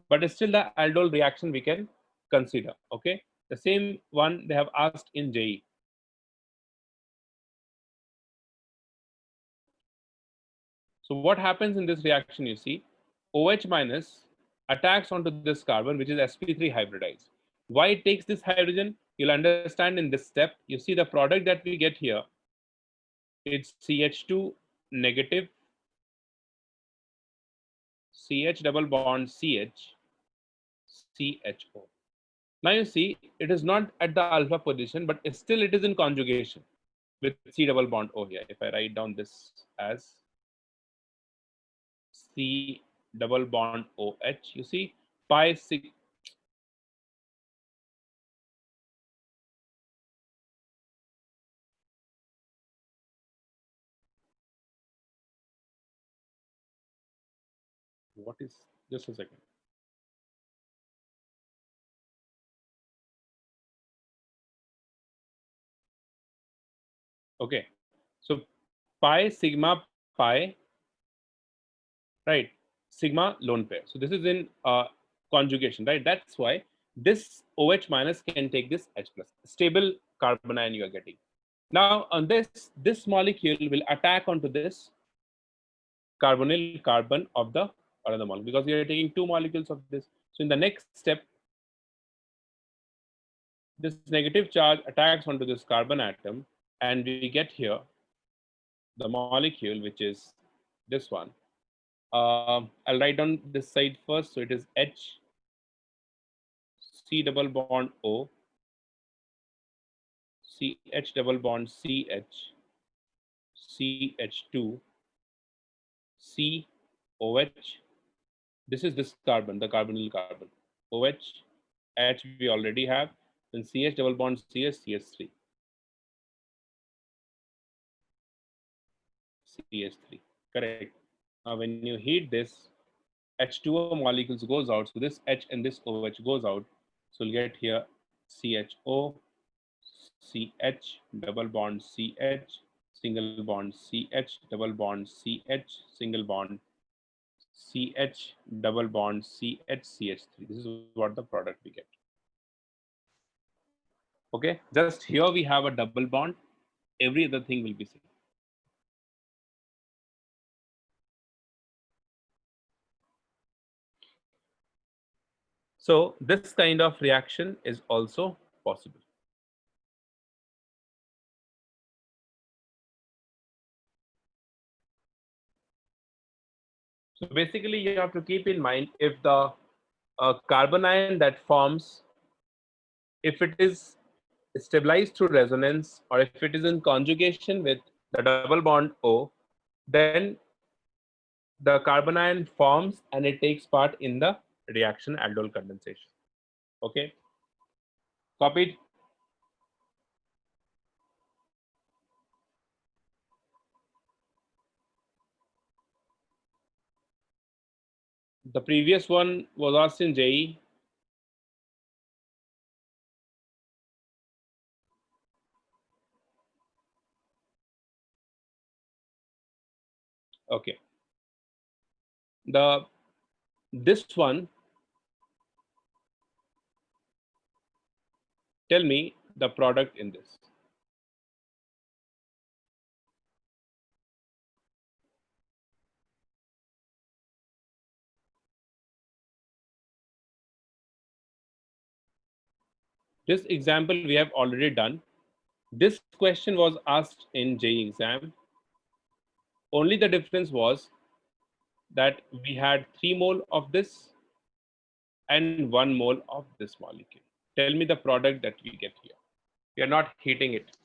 but still the aldol reaction we can consider. Okay, the same one they have asked in JE. So what happens in this reaction, you see, OH minus attacks onto this carbon, which is sp3 hybridized. Why it takes this hydrogen, you'll understand in this step. You see the product that we get here, it's CH2 negative, CH double bond CH, CHO. Now you see, it is not at the alpha position, but still it is in conjugation with C double bond O here. If I write down this as C double bond OH, you see pi sig. What is, just a second. Okay, so pi sigma pi, right? Sigma lone pair. So this is in conjugation, right? That's why this OH minus can take this H plus, stable carbon ion you are getting. Now on this molecule will attack onto this carbonyl carbon of the another molecule, because we are taking 2 molecules of this. So in the next step, this negative charge attacks onto this carbon atom, and we get here the molecule, which is this one. I'll write down this side first. So it is H, C double bond O, CH double bond CH, CH2, COH. This is this carbon, the carbonyl carbon. OH, H we already have, then CH double bond CH, CH3. CH3, correct. Now when you heat this, H2O molecules goes out, so this H and this OH goes out, so you'll get here CHO, CH, double bond CH, single bond CH, double bond CH, single bond CH, double bond CH, CH3. This is what the product we get. Okay, just here we have a double bond, every other thing will be same. So this kind of reaction is also possible. So basically you have to keep in mind, if the carbon ion that forms, if it is stabilized through resonance, or if it is in conjugation with the double bond O, then the carbon ion forms and it takes part in the reaction aldol condensation. Okay, copied. The previous one was asked in JE. Okay, this one, tell me the product in this. This example we have already done. This question was asked in JEE exam. Only the difference was that we had 3 mole of this and 1 mole of this molecule. Tell me the product that we get here. We are not heating it.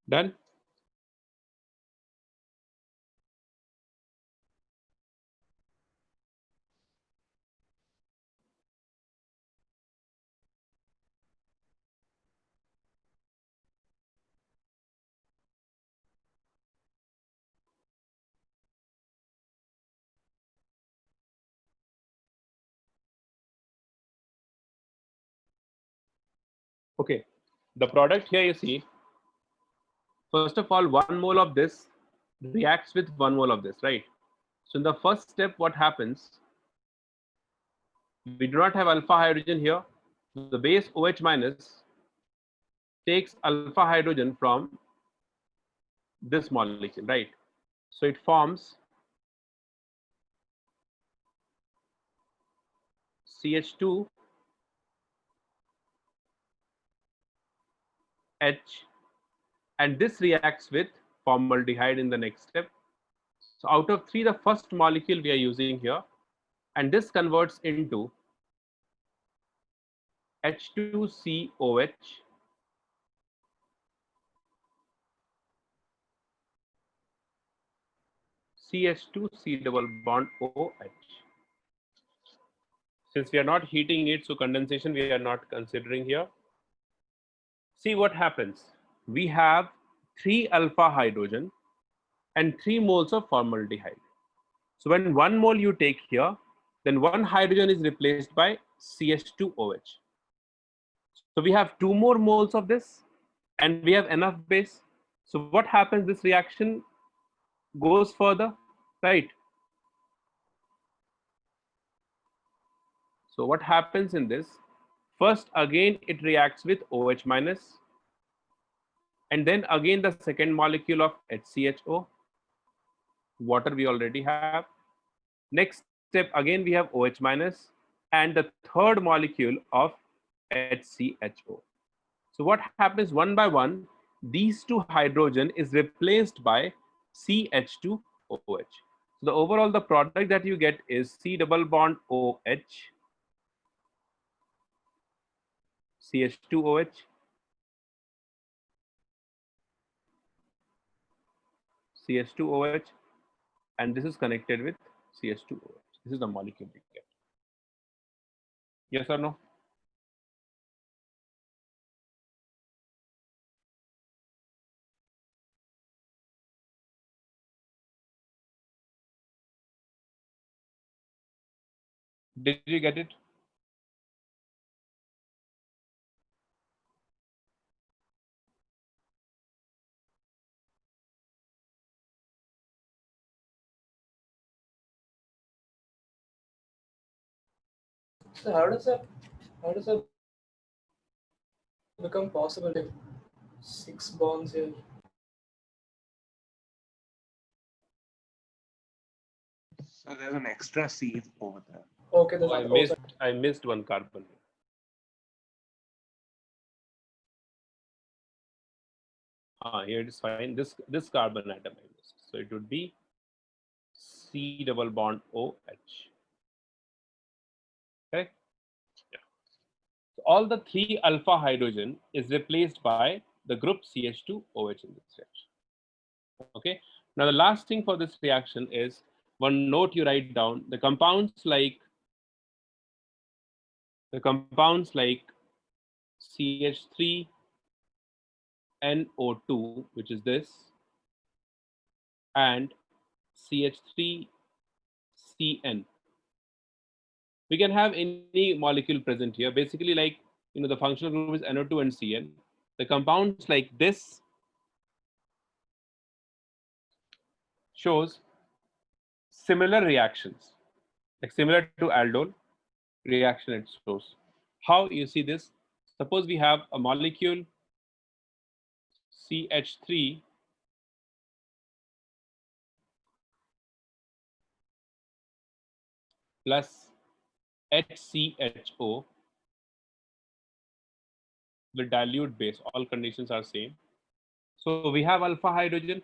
Done? Okay. The product here you see, first of all, 1 mole of this reacts with 1 mole of this, right? So in the first step, what happens? We do not have alpha hydrogen here. The base OH minus takes alpha hydrogen from this molecule, right? So it forms CH2 H, and this reacts with formaldehyde in the next step. So out of 3, the first molecule we are using here, and this converts into H2COH CH2 C double bond OH. Since we are not heating it, so condensation we are not considering here. See what happens. We have 3 alpha hydrogen and 3 moles of formaldehyde. So when 1 mole you take here, then 1 hydrogen is replaced by CH2OH. So we have 2 more moles of this and we have enough base. So what happens? This reaction goes further, right? So what happens in this? First, again, it reacts with OH minus, and then again the second molecule of HCHO. Water we already have. Next step, again we have OH minus, and the third molecule of HCHO. So what happens one by one? These 2 hydrogen is replaced by CH2OH. So the overall the product that you get is C double bond OH, CH2OH, CH2OH, and this is connected with CH2OH. This is the molecule we get. Yes or no? Did you get it? So how does that become possible if 6 bonds here? So there's an extra C over there. Okay, Oh, I missed one carbon. Here it is fine. This carbon atom I missed. So it would be C double bond OH. Correct? Yeah. So all the 3 alpha hydrogen is replaced by the group CH2OH in this reaction. Okay. Now the last thing for this reaction is one note you write down. The compounds like CH3 NO2, which is this, and CH3 CN. We can have any molecule present here. Basically, like, the functional group is NO2 and CN. The compounds like this shows similar reactions, like similar to aldol reaction it shows. How you see this? Suppose we have a molecule CH3 plus HCHO with dilute base. All conditions are same. So we have alpha hydrogen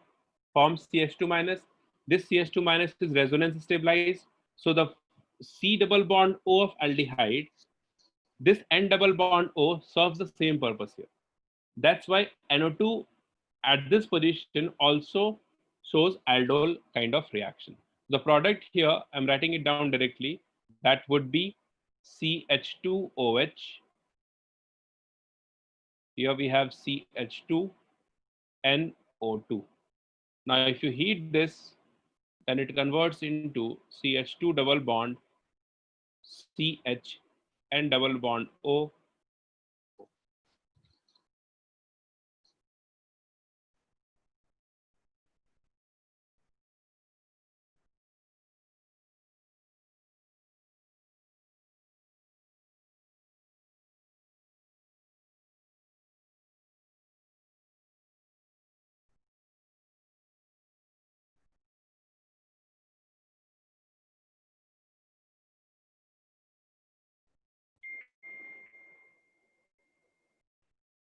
forms CH2 minus. This CH2 minus is resonance stabilized. So the C double bond O of aldehyde, this N double bond O serves the same purpose here. That's why NO2 at this position also shows aldol kind of reaction. The product here, I'm writing it down directly, that would be CH2OH. Here we have CH2NO2. Now, if you heat this, then it converts into CH2 double bond CH N double bond O.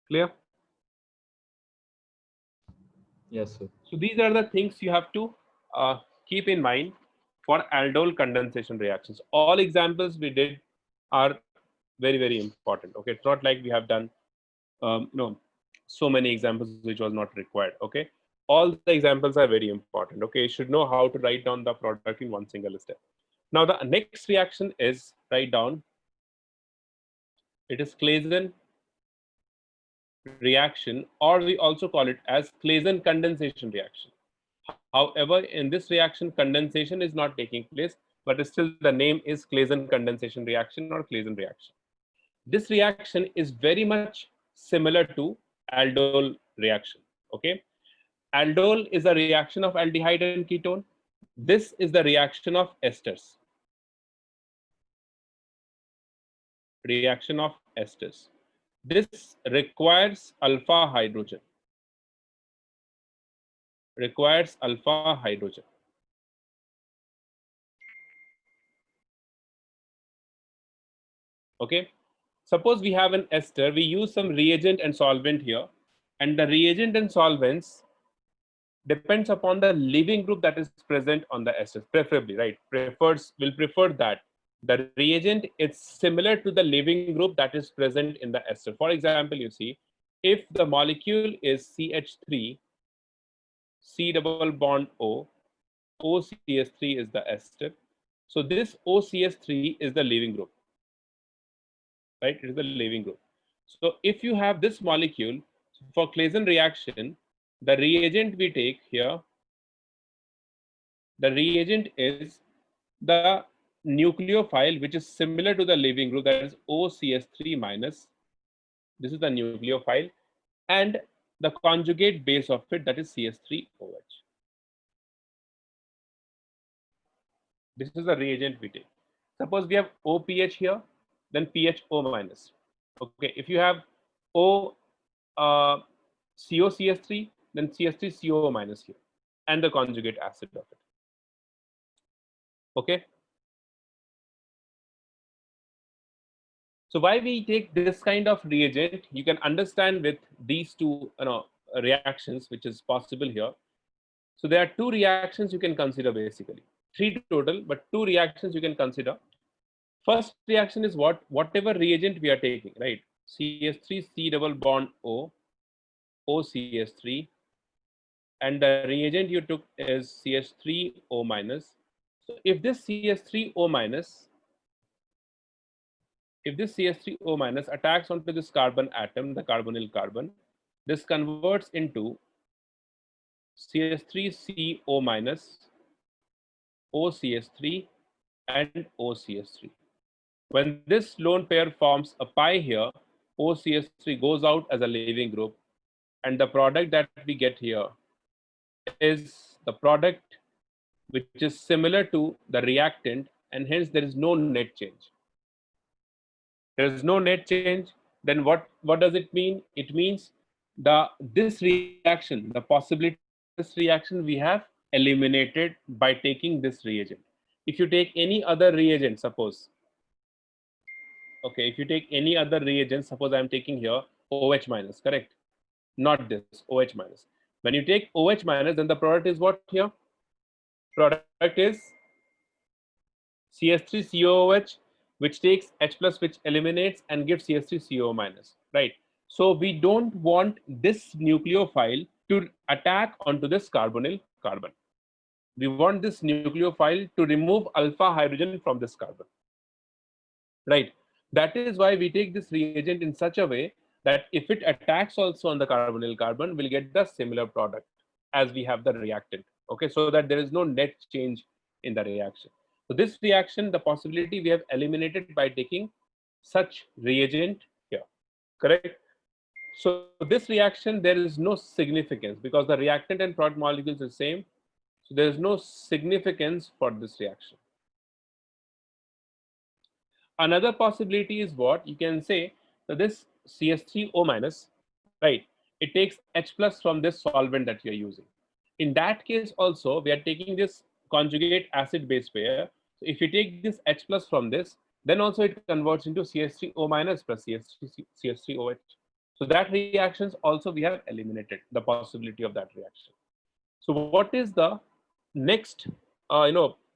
Clear? Yes, sir. So these are the things you have to keep in mind for aldol condensation reactions. All examples we did are very, very important. Okay, it's not like we have done so many examples which was not required. Okay, all the examples are very important. Okay, you should know how to write down the product in one single step. Now the next reaction is, write down, it is Claisen reaction, or we also call it as Claisen condensation reaction. However, in this reaction, condensation is not taking place, but still the name is Claisen condensation reaction or Claisen reaction. This reaction is very much similar to aldol reaction. Okay, aldol is a reaction of aldehyde and ketone. This is the reaction of esters. Reaction of esters. This requires alpha hydrogen. Requires alpha hydrogen. Okay. Suppose we have an ester, we use some reagent and solvent here, and the reagent and solvents depends upon the leaving group that is present on the ester, preferably, right? Will prefer that the reagent is similar to the leaving group that is present in the ester. For example, you see, if the molecule is CH3, C double bond O, OCS3 is the ester. So this OCS3 is the leaving group. Right, it is the leaving group. So if you have this molecule for Claisen reaction, the reagent we take here, the reagent is the nucleophile which is similar to the leaving group, that is OCS3 minus. This is the nucleophile, and the conjugate base of it, that is CH3OH. This is the reagent we take. Suppose we have OPH here, then PHO minus. Okay, if you have O COCS3, then CS3COO minus here, and the conjugate acid of it. Okay. So why we take this kind of reagent, you can understand with these two reactions, which is possible here. So there are two reactions you can consider basically, three total, but two reactions you can consider. First reaction is whatever reagent we are taking, right? CS3 C double bond O, OCS3, and the reagent you took is CS3O minus. So if this CS3O minus, if this CS3O minus attacks onto this carbon atom, the carbonyl carbon, this converts into CS3CO minus, OCS3, and OCS3. When this lone pair forms a pi here, OCS3 goes out as a leaving group, and the product that we get here is the product which is similar to the reactant, and hence there is no net change. There is no net change. Then what does it mean? It means this reaction, the possibility of this reaction, we have eliminated by taking this reagent. If you take any other reagent, suppose, okay, if you take any other reagent, suppose I am taking here OH minus, correct? Not this, OH minus. When you take OH minus, then the product is what here? Product is CS3COOH, which takes H plus, which eliminates and gives CS3CO minus, right? So we don't want this nucleophile to attack onto this carbonyl carbon. We want this nucleophile to remove alpha hydrogen from this carbon, right? That is why we take this reagent in such a way that if it attacks also on the carbonyl carbon, we'll get the similar product as we have the reactant. Okay, so that there is no net change in the reaction. So this reaction, the possibility we have eliminated by taking such reagent here, correct? So this reaction, there is no significance because the reactant and product molecules are the same. So there is no significance for this reaction. Another possibility is what you can say that this CS3O minus, right? It takes H plus from this solvent that we are using. In that case also, we are taking this conjugate acid base pair. So if you take this H plus from this, then also it converts into CS3O minus plus CS3OH. So that reactions also we have eliminated the possibility of that reaction. So what is the next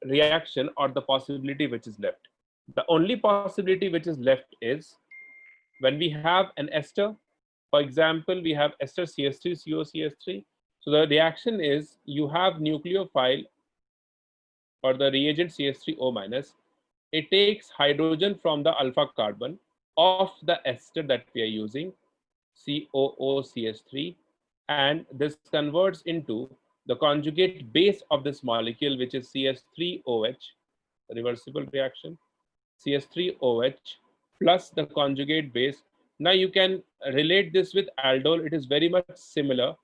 reaction or the possibility which is left? The only possibility which is left is when we have an ester. For example, we have ester CS3COCS3. So the reaction is you have nucleophile or the reagent CS3O minus. It takes hydrogen from the alpha carbon of the ester that we are using, COOCS3, and this converts into the conjugate base of this molecule, which is CS3OH, reversible reaction, CS3OH plus the conjugate base. Now you can relate this with aldol. It is very much similar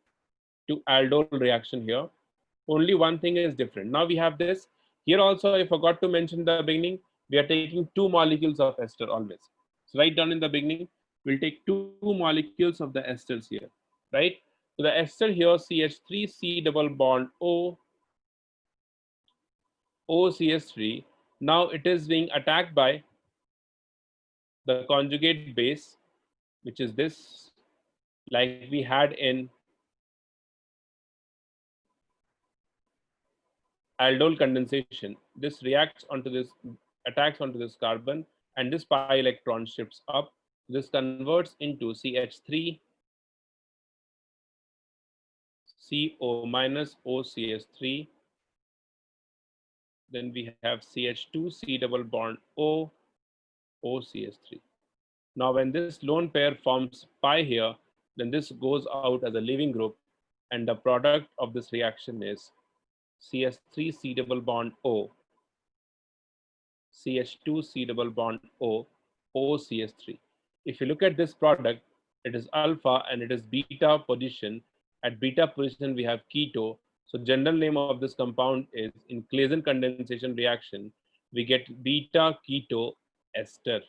to aldol reaction here. Only one thing is different. Now we have this. Here also, I forgot to mention in the beginning, we are taking two molecules of ester always. So right down in the beginning, we'll take two molecules of the esters here, right? So the ester here, CH3C double bond O, OCS3. Now it is being attacked by the conjugate base, which is this, like we had in aldol condensation. This reacts onto this, attacks onto this carbon, and this pi electron shifts up. This converts into CH3 CO minus OCS3. Then we have CH2 C double bond O, OCS3. Now when this lone pair forms pi here, then this goes out as a leaving group, and the product of this reaction is CS3 C double bond O, CH2 C double bond O, OCS3. If you look at this product, it is alpha and it is beta position. At beta position, we have keto. So general name of this compound is, in Claisen condensation reaction, we get beta keto ester.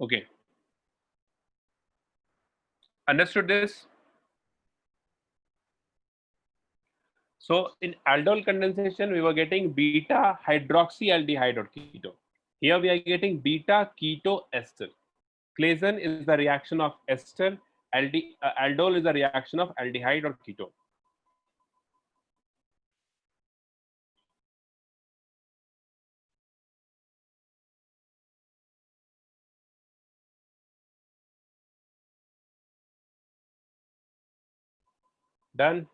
Okay. Understood this? So in aldol condensation, we were getting beta hydroxyaldehyde or keto. Here we are getting beta keto ester. Claisen is the reaction of ester. Aldol is the reaction of aldehyde or ketone. Done.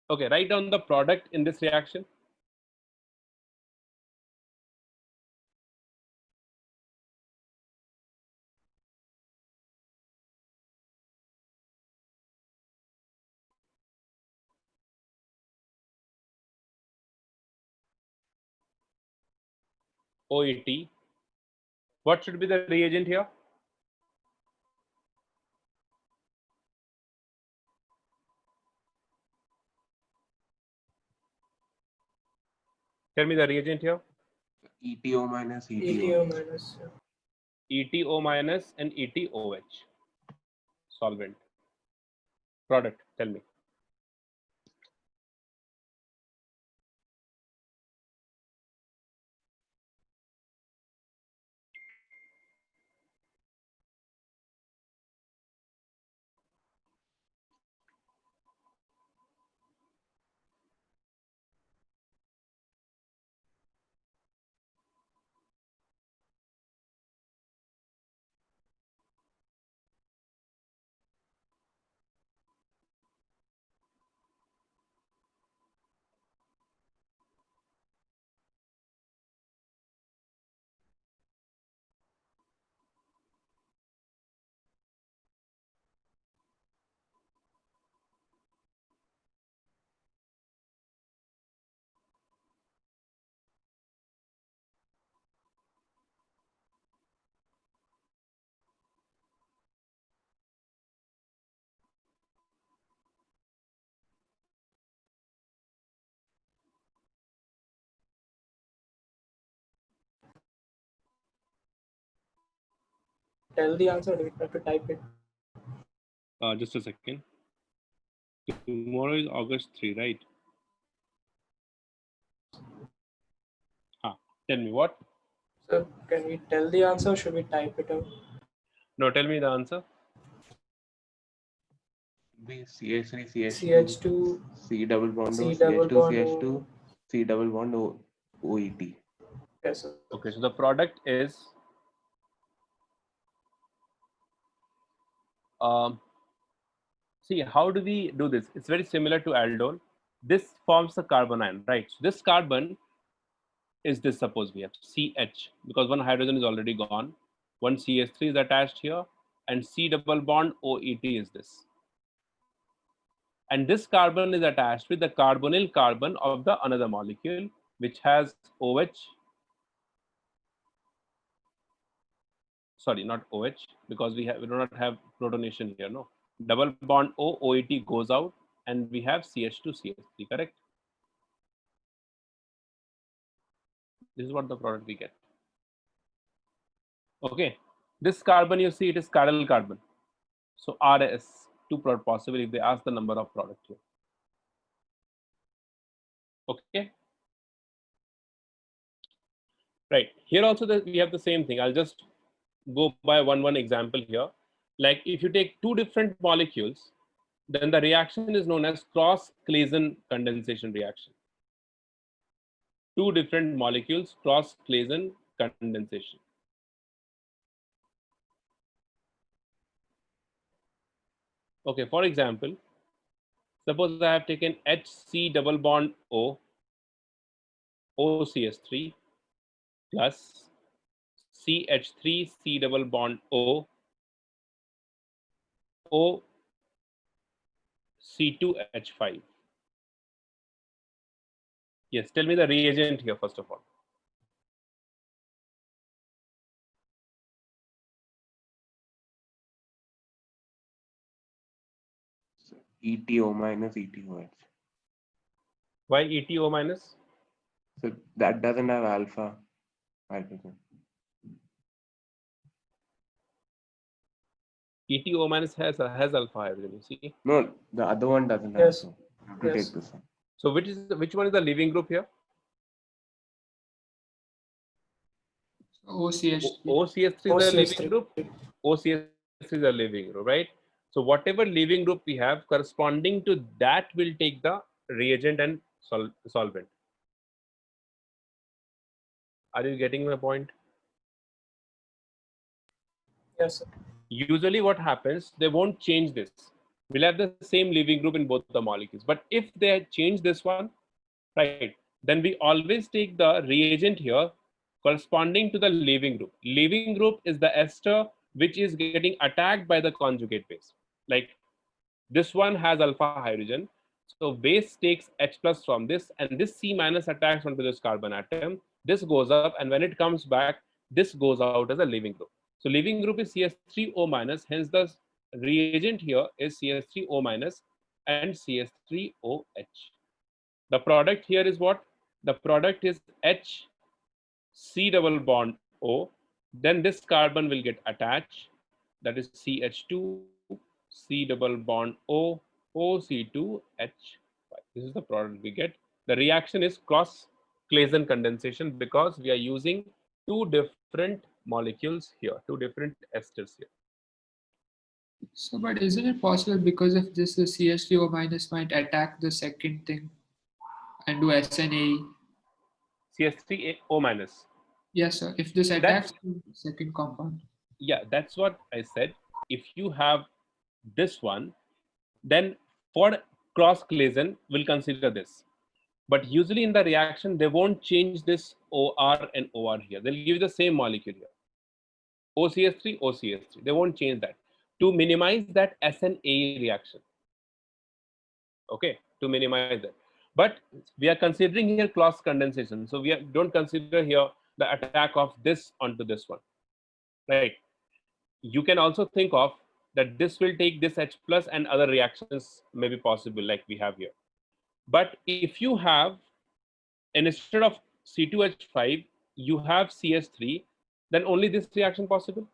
Okay, write down the product in this reaction. OET. What should be the reagent here? Tell me the reagent here. ETO minus ETO. ETO minus. ETO minus and ETOH. Solvent. Product, tell me. Tell the answer, or do we have to type it? Just a second. Tomorrow is August 3, right? Tell me what? So can we tell the answer, or should we type it out? No, tell me the answer. Be CH3 CH2 CH2 C double bond O C double CH2 bond CH2 O. C double bond O OET. Yes, sir. Okay, so the product is see, how do we do this? It's very similar to aldol. This forms the carbonyl, right? So this carbon is this, suppose we have CH, because one hydrogen is already gone. One CH3 is attached here, and C double bond OET is this. And this carbon is attached with the carbonyl carbon of the another molecule, which has OH. Sorry, not OH, because we do not have protonation here. No, double bond O, OET goes out, and we have CH2 CH3. Correct. This is what the product we get. Okay, this carbon you see, it is chiral carbon. So RS, two possible if they ask the number of product here. Okay. Right, here also we have the same thing. I'll just go by one example here. Like if you take two different molecules, then the reaction is known as cross Claisen condensation reaction. Two different molecules, cross Claisen condensation. Okay, for example, suppose I have taken HC double bond O, OCS3 plus CH3 C double bond O, O C2H5. Yes, tell me the reagent here first of all. ETO minus ETOH. Why ETO minus? So that doesn't have alpha hydrogen. ETO minus has alpha hydrogen, you see. No, the other one doesn't have. Yes. So you have to Yes. take this one. So which one is the leaving group here? OCH3. OCH3 is the leaving OCH3. group. OCH3 is the leaving group, right? So whatever leaving group we have, corresponding to that will take the reagent and solvent. Are you getting my point? Yes, sir. Usually what happens, they won't change this. We'll have the same leaving group in both the molecules. But if they change this one, right, then we always take the reagent here corresponding to the leaving group. Leaving group is the ester which is getting attacked by the conjugate base. Like this one has alpha hydrogen. So base takes H plus from this, and this C minus attacks onto this carbon atom. This goes up, and when it comes back, this goes out as a leaving group. So leaving group is CS3O minus, hence the reagent here is CS3O minus and CS3OH. The product here is what? The product is H, C double bond O. Then this carbon will get attached. That is CH2, C double bond O, OC2H5. This is the product we get. The reaction is cross Claisen condensation because we are using two different molecules here, two different esters here. So, but isn't it possible because of this, the CH3O minus might attack the second thing and do SnAE? CS3O minus. Yes, sir. If this attacks the second compound. Yeah, that's what I said. If you have this one, then for cross Claisen, we'll consider this. But usually in the reaction, they won't change this OR and OR here. They'll give you the same molecule here. OCS3, OCS3. They won't change that to minimize that SnAE reaction. Okay, to minimize that. But we are considering here cross condensation. So don't consider here the attack of this onto this one, right? You can also think of that this will take this H plus and other reactions may be possible like we have here. But if you have, and instead of C2H5, you have CS3, then only this reaction possible.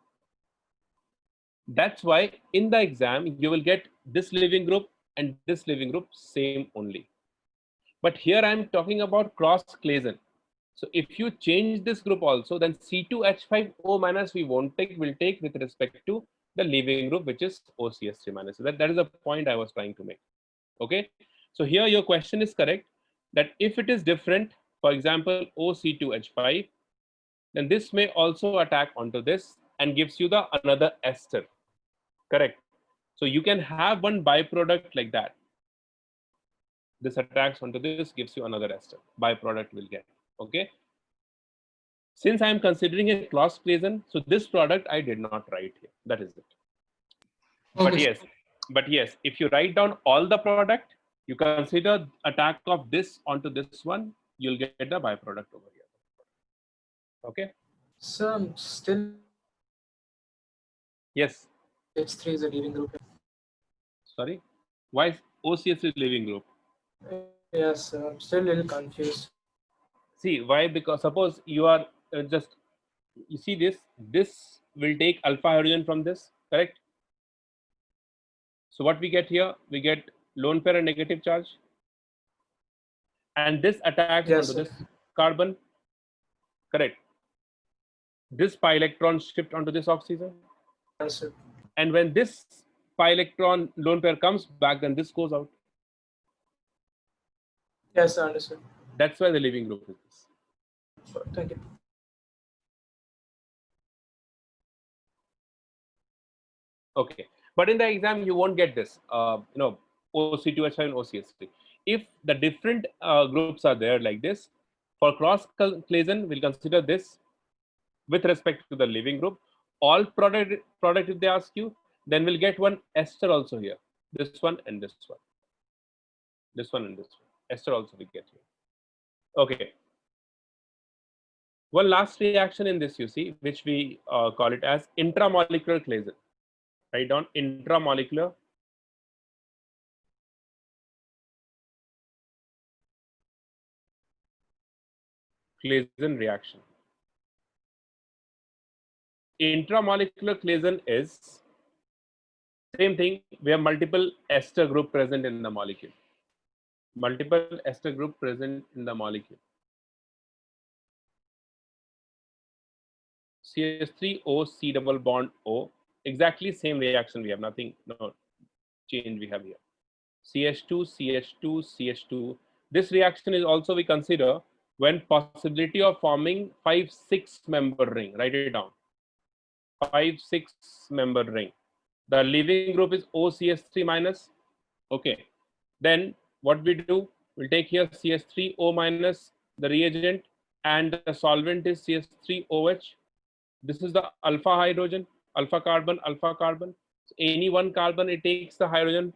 That's why in the exam, you will get this leaving group and this leaving group same only. But here I'm talking about cross Claisen. So if you change this group also, then C2H5O minus we won't take, we'll take with respect to the leaving group, which is OCS3 minus. So that is the point I was trying to make. Okay. So here your question is correct, that if it is different, for example, OC2H5, then this may also attack onto this and gives you the another ester. Correct. So you can have one byproduct like that. This attacks onto this, gives you another ester. Byproduct will get. Okay. Since I am considering a cross Claisen, so this product I did not write here. That is it. Okay. But yes, if you write down all the product, you consider attack of this onto this one, you'll get the byproduct over here. Okay. So I'm still Yes. H3 is a leaving group. Sorry. Why is OCS leaving group? Yes, I'm still a little confused. See why? Because suppose you are you see this will take alpha hydrogen from this, correct? So what we get here, we get lone pair and negative charge, and this attacks Yes, onto sir. this carbon, correct? This pi electron shift onto this oxygen, Answer. and when this pi electron lone pair comes back, then this goes out. Yes, I understood. That's why the leaving group is this. Thank you. Okay, but in the exam you won't get this. OC2H5 and OCS3. If the different groups are there like this, for cross Claisen, we'll consider this with respect to the leaving group. All product if they ask you, then we'll get one ester also here. This one and this one. This one and this one. Ester also we get here. Okay. One last reaction in this you see, which we call it as intramolecular Claisen. Write down intramolecular Claisen reaction. Intramolecular Claisen is same thing. We have multiple ester group present in the molecule. Multiple ester group present in the molecule. CH3O C double bond O. Exactly same reaction we have. Nothing, no change we have here. CH2, CH2, CH2. This reaction is also we consider when possibility of forming 5-6 member ring. Write it down. 5-6 member ring. The leaving group is OCH3 minus. Okay. Then what we do, we'll take here CH3O minus, the reagent, and the solvent is CH3OH. This is the alpha hydrogen, alpha carbon, alpha carbon. So any one carbon, it takes the hydrogen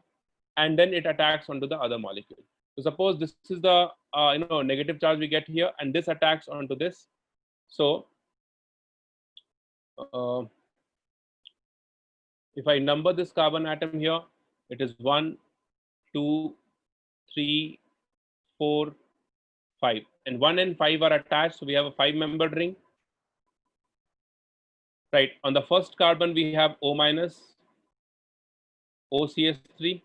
and then it attacks onto the other molecule. So suppose this is the negative charge we get here, and this attacks onto this. So if I number this carbon atom here, it is 1, 2, 3, 4, 5, and 1 and 5 are attached. So we have a 5-membered ring. Right. On the first carbon we have O minus, OCH3,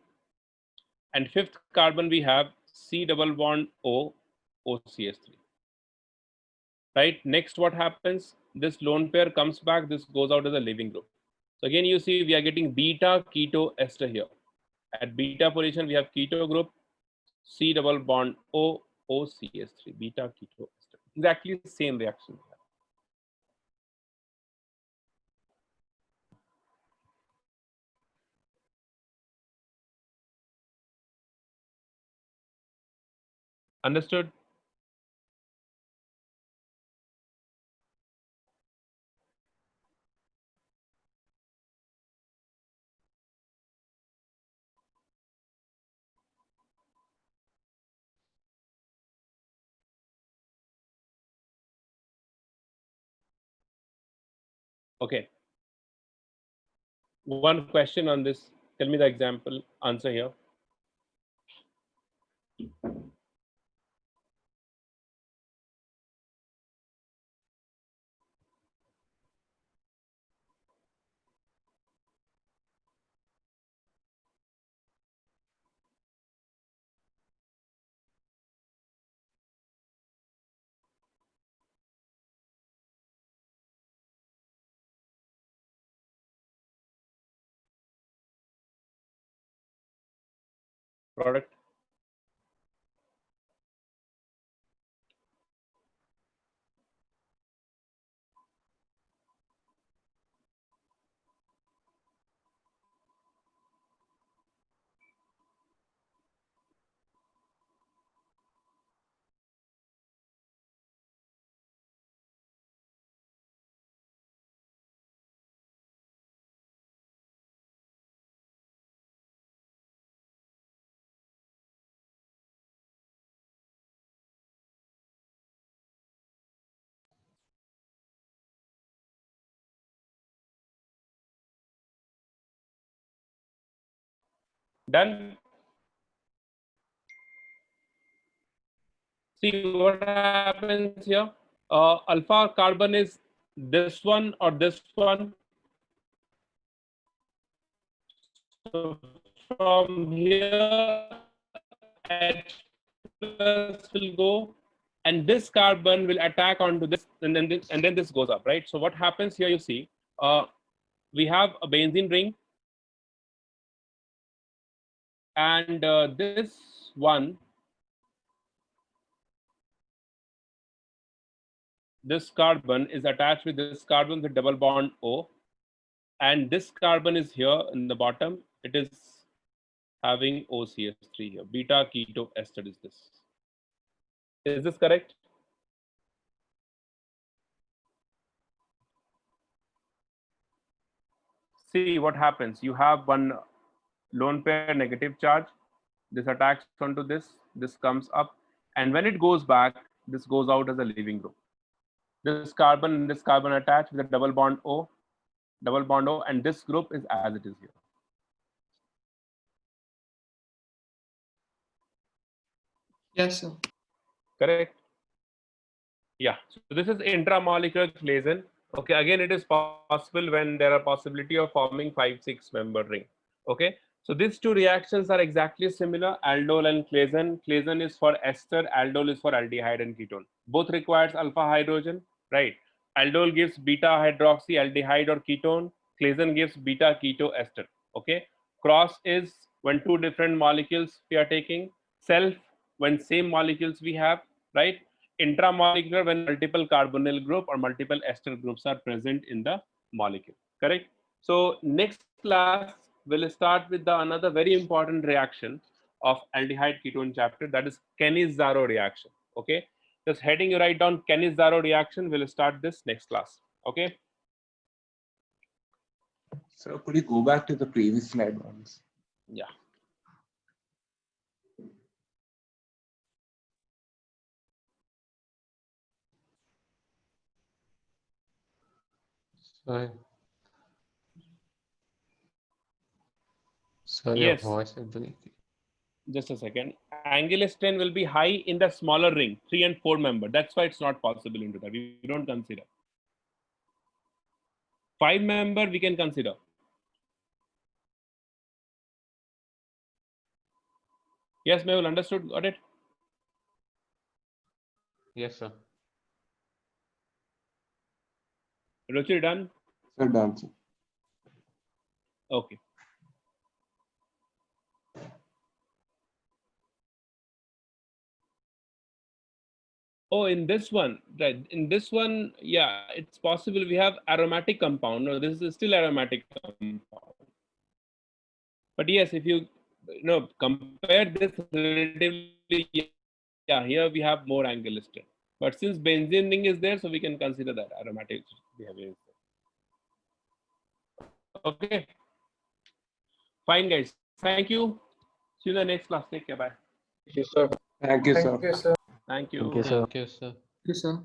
and fifth carbon we have C double bond O, OCH3. Right. Next, what happens? This lone pair comes back. This goes out as a leaving group. So again, you see we are getting beta keto ester here. At beta position, we have keto group, C double bond O, OCH3, beta keto ester. Exactly the same reaction. Understood? Okay. One question on this. Tell me the example answer here. Product. Done. See what happens here. Alpha carbon is this one or this one. So from here, H plus will go, and this carbon will attack onto this, and then this goes up, right? So what happens here? You see, we have a benzene ring, and this one. This carbon is attached with this carbon with double bond O, and this carbon is here in the bottom. It is having OCH3 here. Beta keto ester is this. Is this correct? See what happens. You have one lone pair negative charge. This attacks onto this. This comes up, and when it goes back, this goes out as a leaving group. This carbon and this carbon attached with a double bond O, and this group is as it is here. Yes, sir. Correct. Yeah, so this is intramolecular Claisen. Okay, again, it is possible when there are possibility of forming 5-6 member ring. Okay, so these two reactions are exactly similar, aldol and Claisen. Claisen is for ester, aldol is for aldehyde and ketone. Both requires alpha hydrogen, right? Aldol gives beta hydroxy aldehyde or ketone. Claisen gives beta keto ester. Okay, cross is when two different molecules we are taking. Self when same molecules we have, right? Intramolecular when multiple carbonyl group or multiple ester groups are present in the molecule, correct? So next class we'll start with another very important reaction of aldehyde ketone chapter, that is Kenny-Zaro reaction. Okay, just heading you write down Kenny-Zaro reaction. We'll start this next class. Okay. So could you go back to the previous slide once? Yeah. Sorry, Yes. your voice is breaking. Just a second. Angular strain will be high in the smaller ring, 3 and 4 member. That's why it's not possible into that. We don't consider. 5 member we can consider. Yes, Mehul, understood. Got it? Yes, sir. Ruchi, done? So done, sir. Okay. Oh, in this one, right? In this one, yeah, it's possible we have aromatic compound. No, this is still aromatic compound. But yes, if you compare this relatively, yeah, here we have more angular strain. But since benzene ring is there, so we can consider that aromatic behavior is there. Okay. Fine, guys. Thank you. See you in the next class. Take care. Bye. Thank you, sir. Thank you, sir. Thank you, sir. Thank you. Thank you, sir. Thank you, sir. Yes, sir.